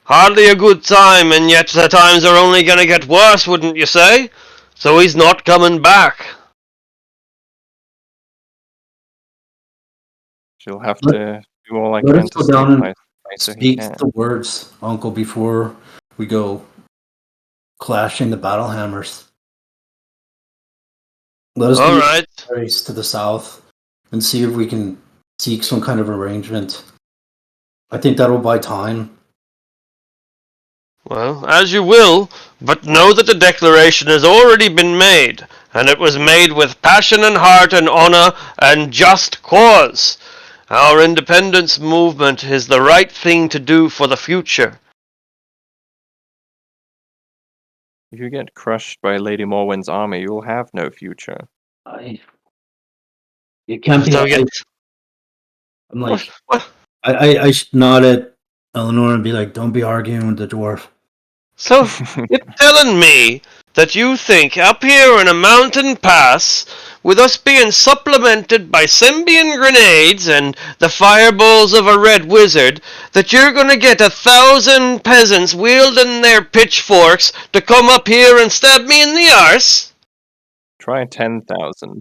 Hardly a good time, and yet the times are only gonna get worse, wouldn't you say? So he's not coming back. She'll have Let, to do all I let us can to go down and stabilize the fight so he speak can. the words, Uncle, before we go clashing the battle hammers. Let us do Alright. a race to the south and see if we can seek some kind of arrangement. I think that'll buy time. Well, as you will, but know that the declaration has already been made, and it was made with passion and heart and honor and just cause. Our independence movement is the right thing to do for the future. If you get crushed by Lady Morwen's army, you'll have no future. It can't be. So yet, I'm like, what? I should nod at Eleanor and be like, don't be arguing with the dwarf. So you're telling me that you think up here in a mountain pass, with us being supplemented by Symbian grenades and the fireballs of a red wizard, that you're gonna get 1,000 peasants wielding their pitchforks to come up here and stab me in the arse? Try 10,000.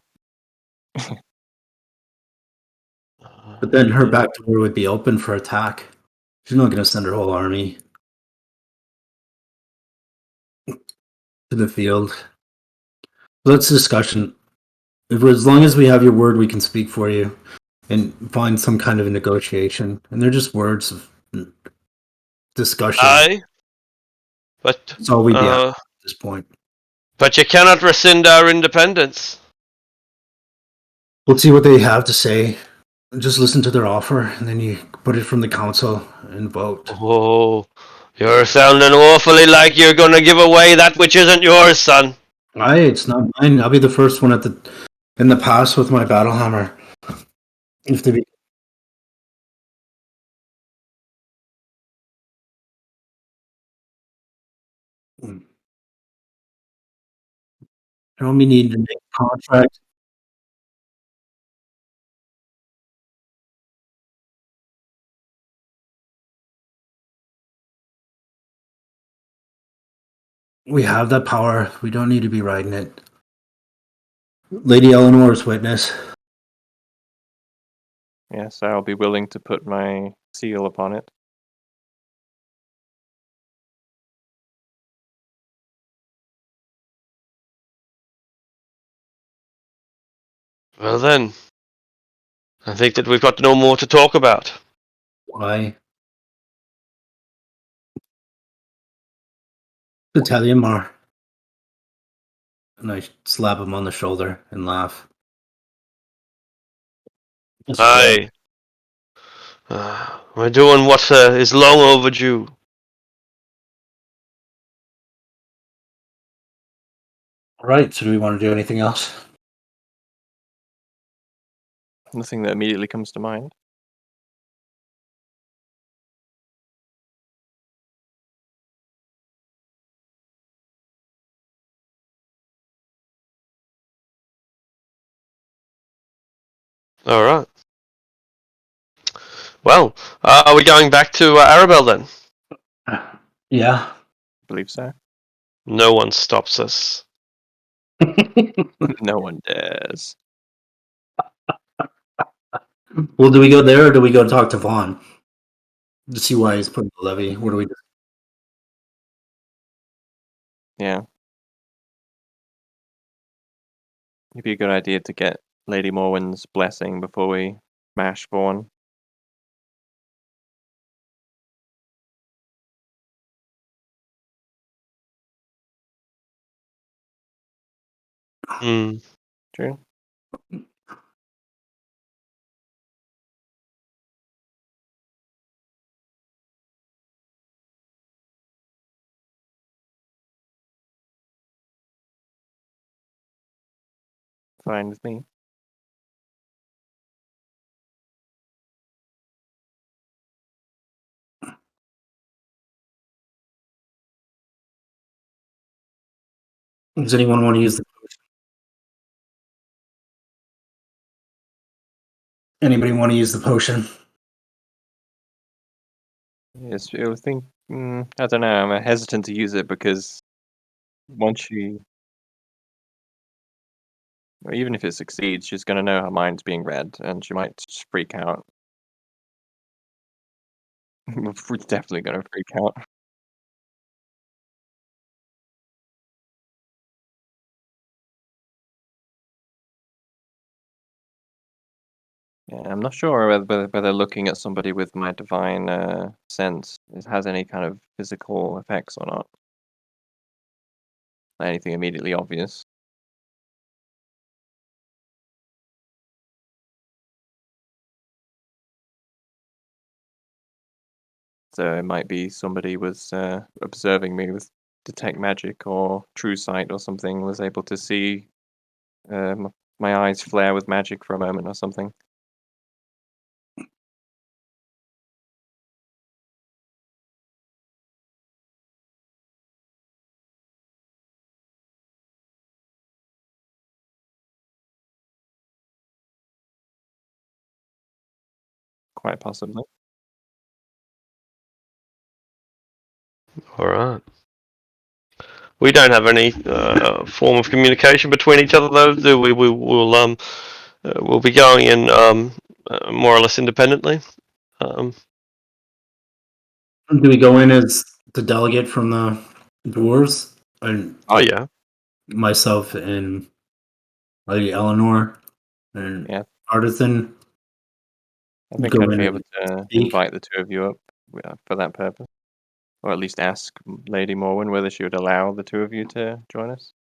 But then her back door would be open for attack. She's not going to send her whole army to the field. So that's a discussion. As long as we have your word, we can speak for you and find some kind of a negotiation. And they're just words of discussion. Aye, but That's all we'd be at this point. but you cannot rescind our independence. We'll see what they have to say. Just listen to their offer, and then you put it from the council and vote. Oh, you're sounding awfully like you're gonna give away that which isn't yours, son. Aye, it's not mine. I'll be the first one in the pass with my battle hammer. If they be. Don't we need to make a contract? We have that power. We don't need to be riding it. Lady Eleanor's witness. Yes, I'll be willing to put my seal upon it. Well then, I think that we've got no more to talk about. Why? To tell you more. And I slap him on the shoulder and laugh. Aye. We're doing what is long overdue. Right, so do we want to do anything else? Nothing that immediately comes to mind. Alright. Well, are we going back to Arabelle then? Yeah. I believe so. No one stops us. No one dares. Well, do we go there or do we go talk to Vaughn? To see why he's putting the levy? What do we do? Yeah. It'd be a good idea to get Lady Morwen's blessing before we mash Vaughn. Mm. True. Fine with me. Does anyone want to use the potion? Anybody want to use the potion? Yes, I think. I don't know. I'm hesitant to use it because once even if it succeeds, she's going to know her mind's being read, and she might just freak out. We're definitely going to freak out. Yeah, I'm not sure whether looking at somebody with my divine sense has any kind of physical effects or not. Anything immediately obvious. So it might be somebody was observing me with detect magic or true sight or something, was able to see my eyes flare with magic for a moment or something. Quite possibly. All right. We don't have any form of communication between each other, though, do we? We'll be going in more or less independently. Do we go in as the delegate from the dwarves? And Oh yeah. myself and Lady Eleanor and Yeah. Artisan I think go I'd in be and able to speak. invite the two of you up for that purpose. Or at least ask Lady Morwen whether she would allow the two of you to join us.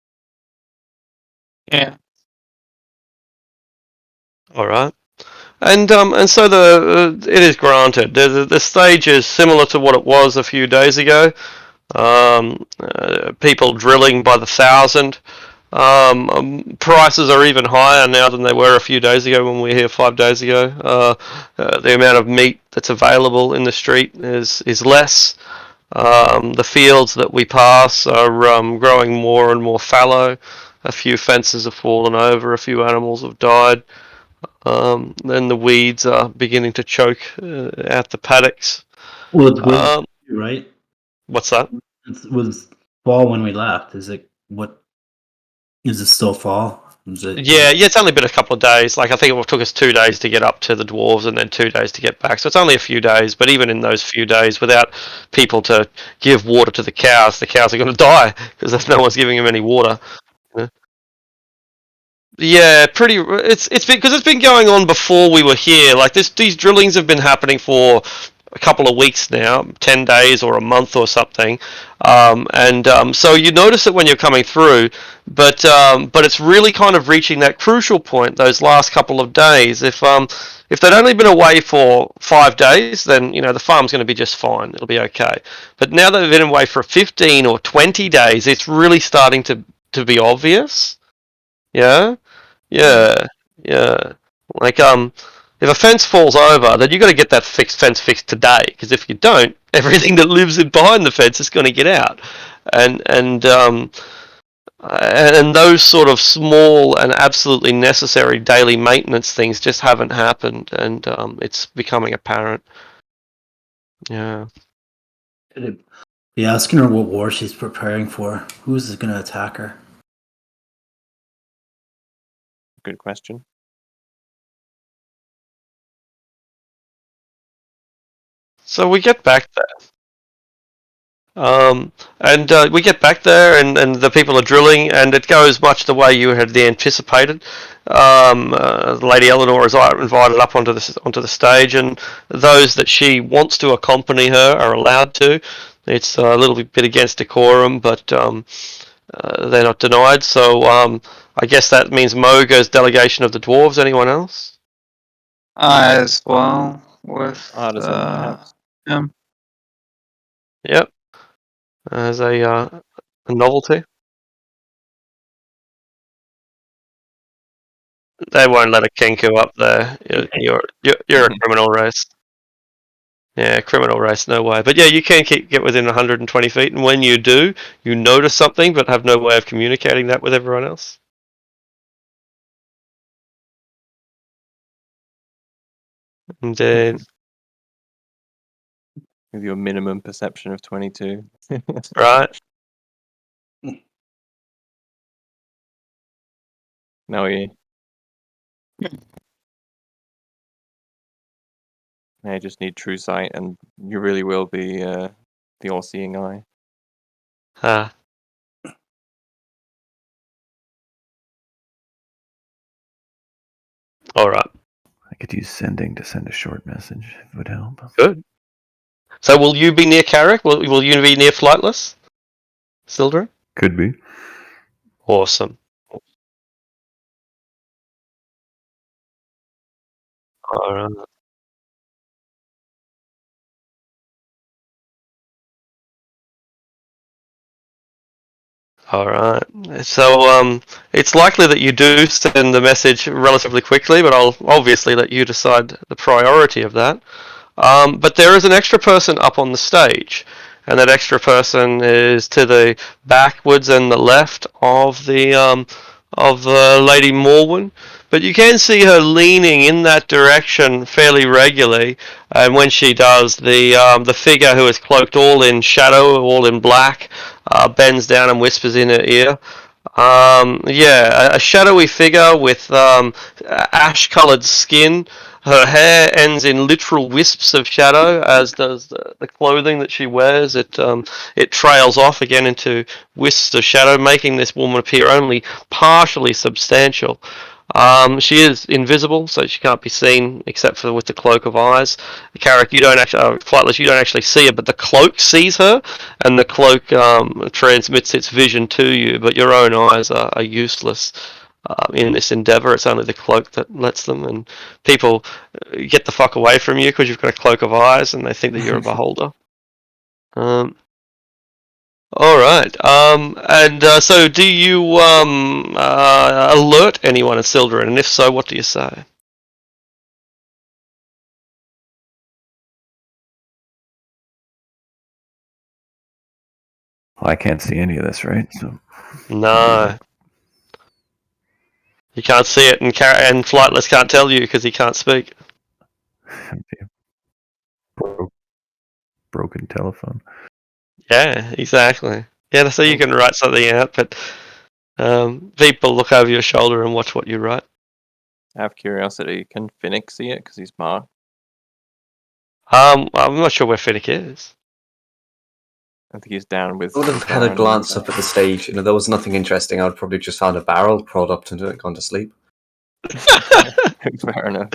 Yeah. All right. And so it is granted. The stage is similar to what it was a few days ago. People drilling by the thousand. Prices are even higher now than they were a few days ago when we were here 5 days ago. The amount of meat that's available in the street is less. The fields that we pass are growing more and more fallow. A few fences have fallen over. A few animals have died. Then the weeds are beginning to choke out the paddocks. Well, it's winter, Um, right? what's that? It was fall when we left. Is it what? Is it still fall? Is it? Yeah, it's only been a couple of days. Like I think it took us 2 days to get up to the dwarves, and then 2 days to get back. So it's only a few days. But even in those few days, without people to give water to the cows are going to die because no one's giving them any water. Yeah, pretty. It's because it's been going on before we were here. Like these drillings have been happening for a couple of weeks now, 10 days or a month or something, and so you notice it when you're coming through, but it's really kind of reaching that crucial point those last couple of days. If they'd only been away for 5 days, then the farm's going to be just fine. It'll be okay. But now that they've been away for 15 or 20 days, it's really starting to be obvious. Yeah. Yeah, yeah. Like if a fence falls over, then you got to get that fence fixed today. Because if you don't, everything that lives in behind the fence is going to get out, and those sort of small and absolutely necessary daily maintenance things just haven't happened, and it's becoming apparent. Yeah. Be asking her what war she's preparing for. Who's going to attack her? Good question. So we get back there. And we get back there, and the people are drilling, and it goes much the way you had anticipated. Lady Eleanor is invited up onto the stage, and those that she wants to accompany her are allowed to. It's a little bit against decorum, but they're not denied. So I guess that means Moga's delegation of the dwarves. Anyone else? As well with Artisan, perhaps. him. Yep. As a novelty. They won't let a Kenku up there. You're a criminal race. Yeah, criminal race, no way. But yeah, you can get within 120 feet, and when you do, you notice something, but have no way of communicating that with everyone else. Indeed. With your minimum perception of 22. Right. No, you just need true sight, and you really will be the all-seeing eye. Ah. All right. I could use sending to send a short message. It would help. Good. So will you be near Carrick? Will you be near Flightless? Sildren? Could be. Awesome. All right. All right. So it's likely that you do send the message relatively quickly, but I'll obviously let you decide the priority of that. But there is an extra person up on the stage, and that extra person is to the backwards and the left of the Lady Morwen. But you can see her leaning in that direction fairly regularly, and when she does, the figure who is cloaked all in shadow, all in black, bends down and whispers in her ear. A shadowy figure with ash-coloured skin. Her hair ends in literal wisps of shadow, as does the clothing that she wears. It trails off again into wisps of shadow, making this woman appear only partially substantial. She is invisible, so she can't be seen except for with the cloak of eyes. Carrick, you don't actually, Flightless, you don't actually see her, but the cloak sees her, and the cloak transmits its vision to you. But your own eyes are useless in this endeavor. It's only the cloak that lets them, and people get the fuck away from you because you've got a cloak of eyes, and they think that you're a beholder. All right. So do you alert anyone in Sildren? And if so, what do you say? Well, I can't see any of this, right? So No. You can't see it, and Flightless can't tell you because he can't speak. broken telephone. Yeah, exactly. Yeah, so you can write something out, but people look over your shoulder and watch what you write. Out of curiosity, can Finnick see it because he's marked? I'm not sure where Finnick is. I think he's down with. I would have had a glance up at the stage, and if there was nothing interesting, I would probably just found a barrel, crawled up to it, and gone to sleep. Fair enough.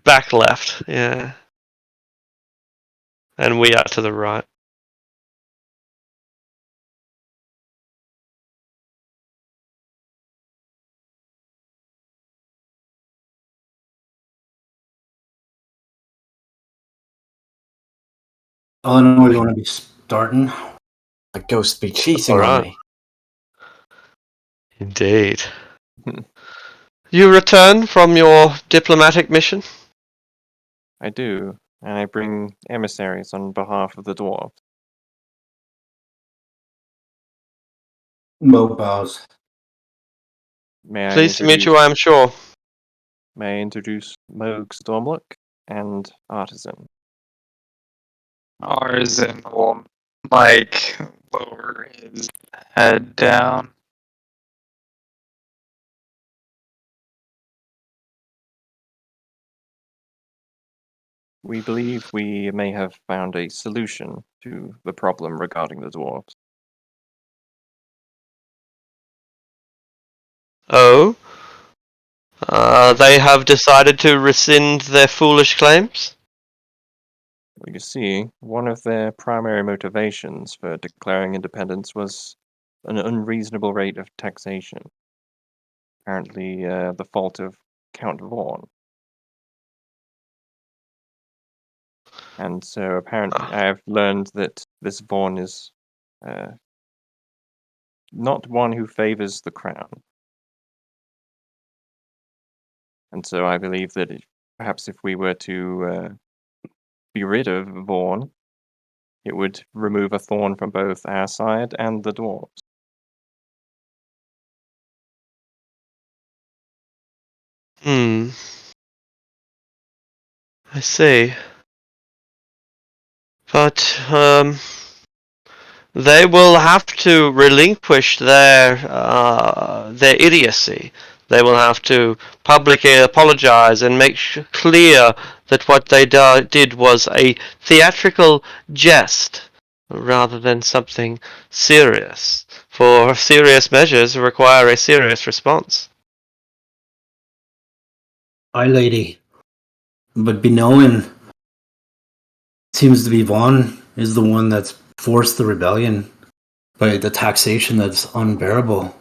Back left, yeah. And we are to the right. Eleanor, you want to be starting? A ghost be cheating All on right. me. Indeed. You return from your diplomatic mission? I do, and I bring emissaries on behalf of the dwarves. Mo bows. May I Pleased to meet you, introduce- I am sure. May I introduce Moog Stormlook and Artisan? Artisan will like lower his head down. We believe we may have found a solution to the problem regarding the dwarves. Oh? They have decided to rescind their foolish claims? Well, you see, one of their primary motivations for declaring independence was an unreasonable rate of taxation. Apparently, the fault of Count Vaughan. And so apparently I have learned that this Vaughan is not one who favors the crown. And so I believe that perhaps if we were to be rid of Vaughan, it would remove a thorn from both our side and the dwarves. Hmm. I see. But, they will have to relinquish their idiocy. They will have to publicly apologize and make clear that what they did was a theatrical jest rather than something serious. For serious measures require a serious response. Aye, lady. But Benowen seems to be Vaughn is the one that's forced the rebellion by the taxation that's unbearable.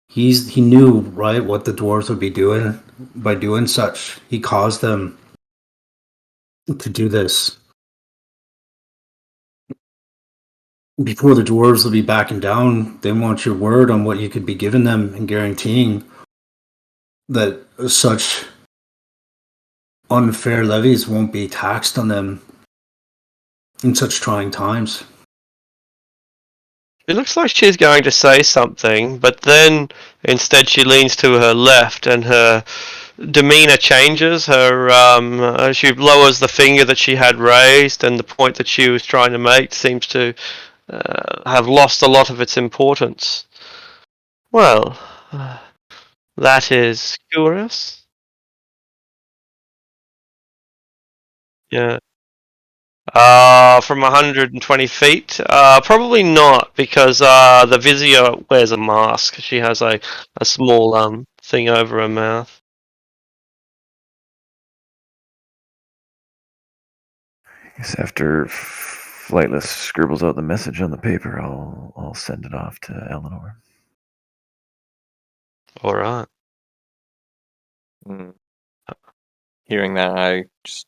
He knew, right, what the dwarves would be doing by doing such. He caused them to do this. Before the dwarves will be backing down, they want your word on what you could be giving them and guaranteeing that such unfair levies won't be taxed on them in such trying times. It looks like she's going to say something, but then instead she leans to her left and her demeanor changes. She lowers the finger that she had raised, and the point that she was trying to make seems to have lost a lot of its importance. Well, that is curious. Yeah. From 120 feet? Probably not, because the Vizier wears a mask. She has a small thing over her mouth. I guess after Flightless scribbles out the message on the paper, I'll send it off to Eleanor. All right. Mm. Hearing that, I just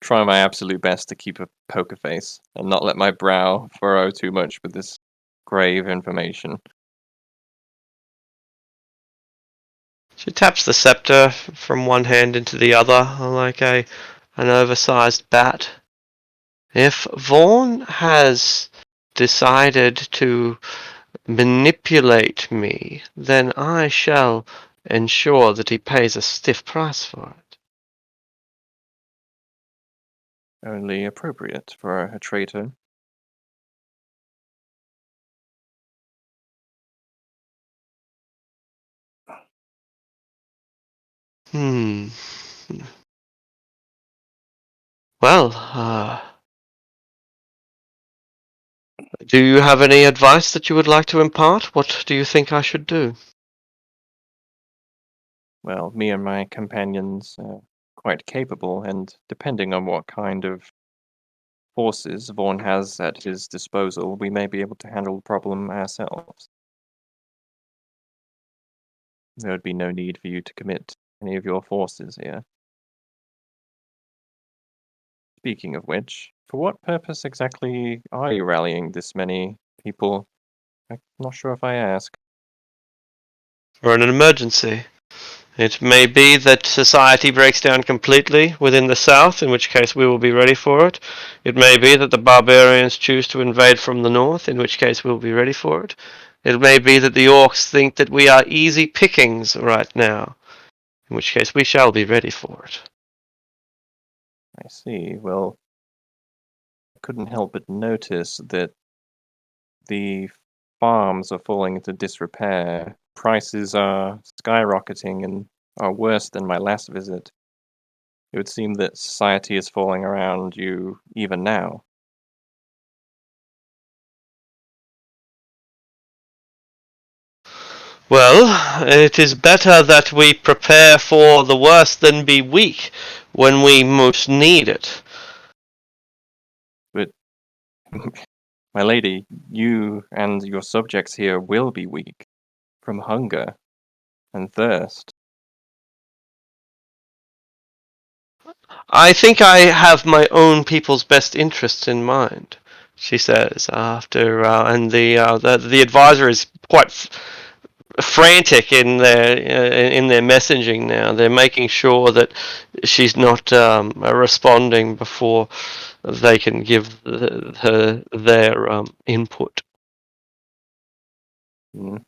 try my absolute best to keep a poker face and not let my brow furrow too much with this grave information. She taps the scepter from one hand into the other like an oversized bat. If Vaughn has decided to manipulate me, then I shall ensure that he pays a stiff price for it. Only appropriate for a traitor. Well, do you have any advice that you would like to impart? What do you think I should do? Well, me and my companions are quite capable, and depending on what kind of forces Vaughn has at his disposal, we may be able to handle the problem ourselves. There would be no need for you to commit any of your forces here. Speaking of which, for what purpose exactly are you rallying this many people? I'm not sure if I ask. For an emergency. It may be that society breaks down completely within the south, in which case we will be ready for it. It may be that the barbarians choose to invade from the north, in which case we will be ready for it. It may be that the orcs think that we are easy pickings right now, in which case we shall be ready for it. I see. Well, I couldn't help but notice that the farms are falling into disrepair. Prices are skyrocketing and are worse than my last visit. It would seem that society is falling around you even now. Well, it is better that we prepare for the worst than be weak when we most need it. My lady, you and your subjects here will be weak from hunger and thirst. I think I have my own people's best interests in mind, she says after, and the advisor is quite frantic in their messaging now. They're making sure that she's not responding before they can give her their input. Mm.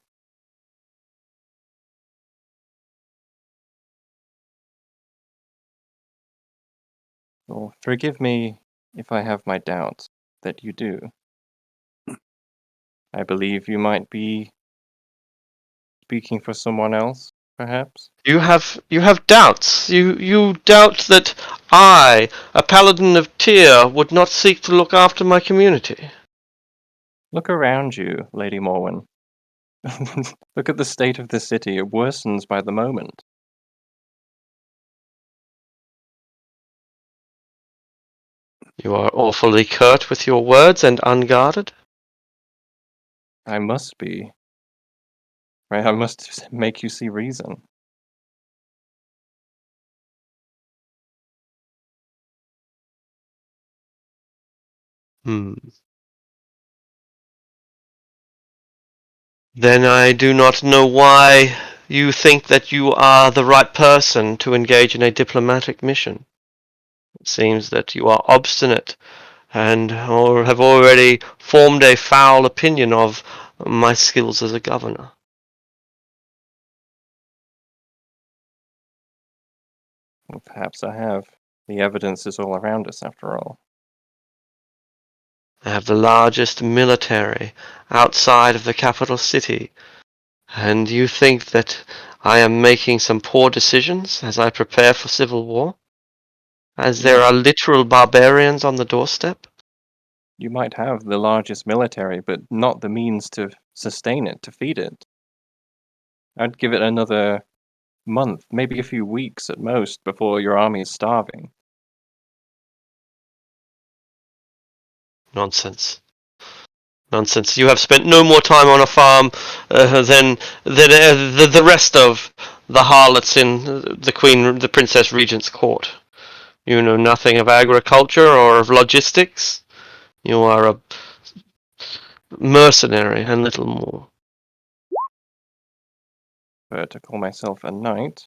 Well, forgive me if I have my doubts that you do. I believe you might be speaking for someone else, perhaps? You have doubts. You doubt that I, a paladin of Tyr, would not seek to look after my community. Look around you, Lady Morwen. Look at the state of the city. It worsens by the moment. You are awfully curt with your words and unguarded. I must be. Right? I must make you see reason. Hmm. Then I do not know why you think that you are the right person to engage in a diplomatic mission. It seems that you are obstinate and or have already formed a foul opinion of my skills as a governor. Well, perhaps I have. The evidence is all around us, after all. I have the largest military outside of the capital city, and you think that I am making some poor decisions as I prepare for civil war? As there are literal barbarians on the doorstep? You might have the largest military, but not the means to sustain it, to feed it. I'd give it another month, maybe a few weeks at most, before your army is starving. Nonsense. Nonsense. You have spent no more time on a farm than the rest of the harlots in the Princess Regent's court. You know nothing of agriculture or of logistics. You are a mercenary and little more. But to call myself a knight,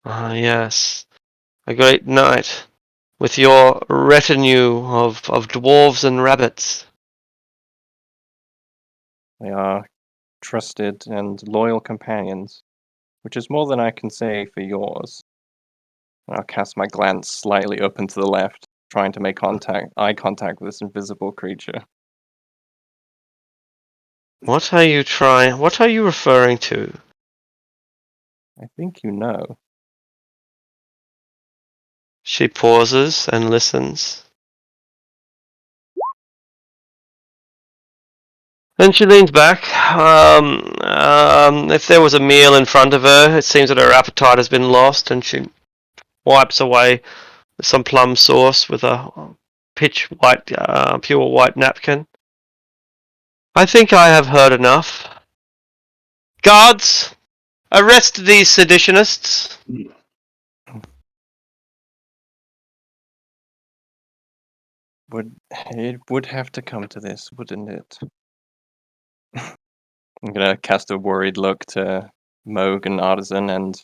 Ah, yes. A great knight with your retinue of dwarves and rabbits. they are trusted and loyal companions, which is more than I can say for yours. I'll cast my glance slightly up and to the left, trying to make eye contact with this invisible creature. What are you referring to? I think you know. She pauses and listens. Then she leans back. If there was a meal in front of her, it seems that her appetite has been lost, and she wipes away some plum sauce with a pure white napkin. I think I have heard enough. Guards, arrest these seditionists. It would have to come to this, wouldn't it? I'm gonna cast a worried look to Moog and Artisan and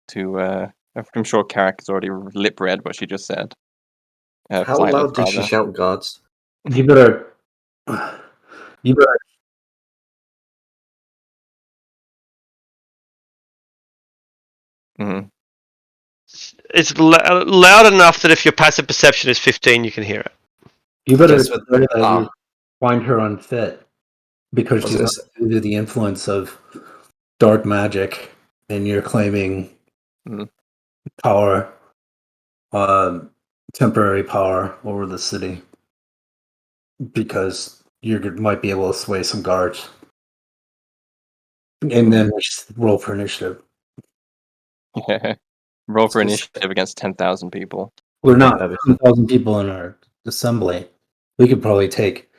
to I'm sure Carrick has already lip read what she just said. How Flightless, loud did she rather. shout, guards? You better. You better. Mhm. It's loud enough that if your passive perception is 15, you can hear it. You better Guess what? declare that you find her unfit because was she's gonna under the influence of dark magic, and you're claiming Mhm. power, temporary power over the city because you might be able to sway some guards. And then roll for initiative. Yeah. Roll for Just- initiative against 10,000 people. We're Yeah, not that'd be 10,000 people in our assembly. We could probably take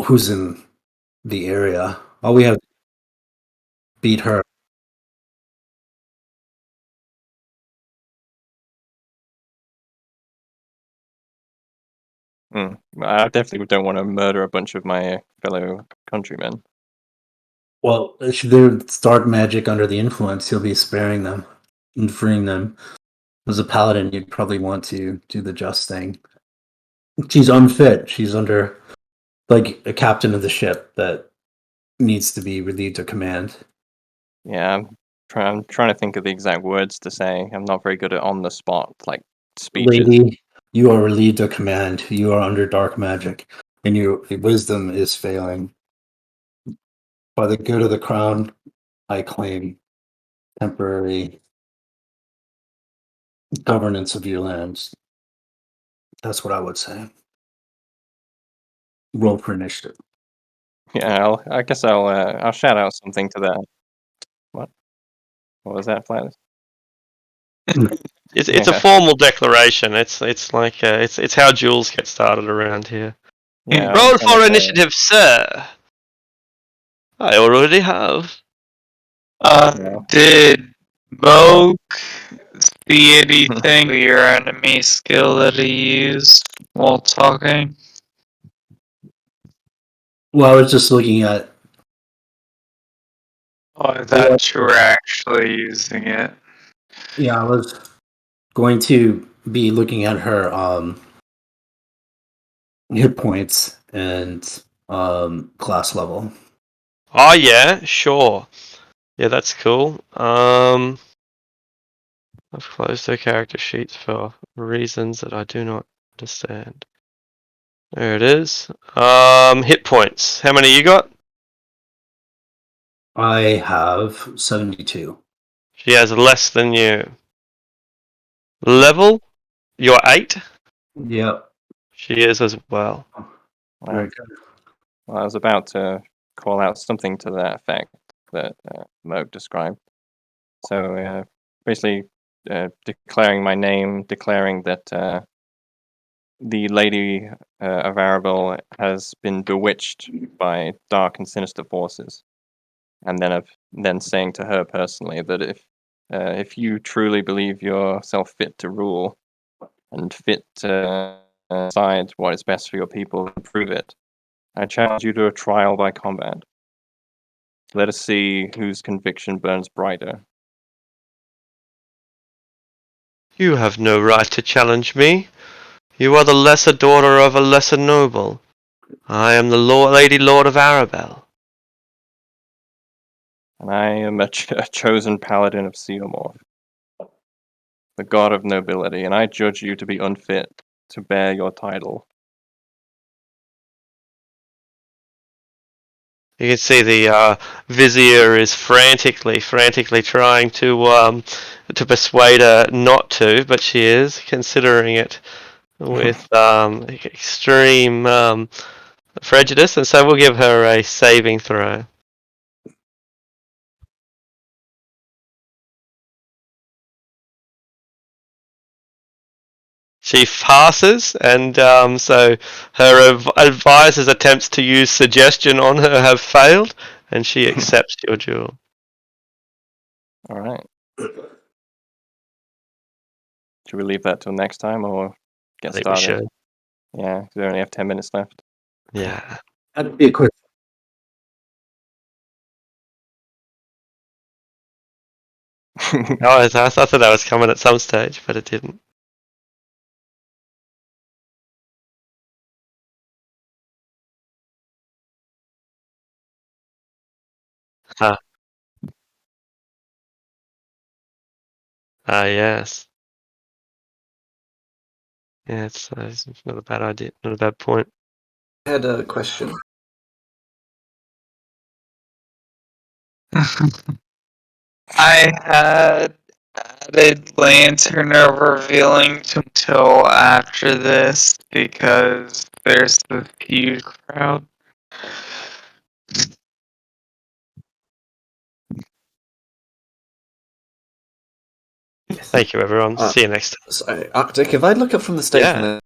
who's in the area. All we have to beat her. I definitely don't want to murder a bunch of my fellow countrymen. Well, if they're dark magic under the influence, you'll be sparing them and freeing them. As a paladin, you'd probably want to do the just thing. She's unfit. She's under like a captain of the ship that needs to be relieved of command. Yeah, I'm trying to think of the exact words to say. I'm not very good at on the spot, like speeches. Lady, you are relieved of command. You are under dark magic, and your wisdom is failing. By the good of the crown, I claim temporary governance of your lands. That's what I would say. Roll for initiative. Yeah, I guess I'll shout out something to that. What? What was that, Flatus? It's a Yeah. formal declaration. It's like it's how duels get started around here. Yeah. I'm Roll trying to for say- initiative, sir. I already have. Did Moke see anything of your enemy skill that he used while talking? Well, I was just looking at. Oh, I thought you were actually using it. Yeah, I was going to be looking at her hit points and class level. Oh yeah, sure. Yeah, that's cool. I've closed her character sheets for reasons that I do not understand. There it is. Hit points. How many you got? I have 72. She has less than you. Level? You're 8? Yep. She is as well. Very good. Well, I was about to call out something to that effect that Moke described. So basically, declaring my name, declaring that the Lady of Arabelle has been bewitched by dark and sinister forces, and then saying to her personally that if you truly believe yourself fit to rule and fit to decide what is best for your people and prove it, I challenge you to a trial by combat. Let us see whose conviction burns brighter. You have no right to challenge me. You are the lesser daughter of a lesser noble. I am the Lady Lord of Arabelle. And I am a chosen paladin of Seomorph, the god of nobility, and I judge you to be unfit to bear your title. You can see the vizier is frantically trying to persuade her not to, but she is considering it with extreme prejudice, and so we'll give her a saving throw. She passes, and so her advisor's attempts to use suggestion on her have failed, and she accepts your duel. All right. Should we leave that till next time or get I think we started? should. Yeah, 'cause we only have 10 minutes left. Yeah. That'd be a quick. Oh, I thought that was coming at some stage, but it didn't. Huh. Ah, yes. Yeah, it's not a bad idea, not a bad point. I had a question. I had added Lantern of Revealing until after this because there's the huge crowd. Yes. Thank you, everyone. See you next time. So, Arctic, if I look up from the stake Yeah. and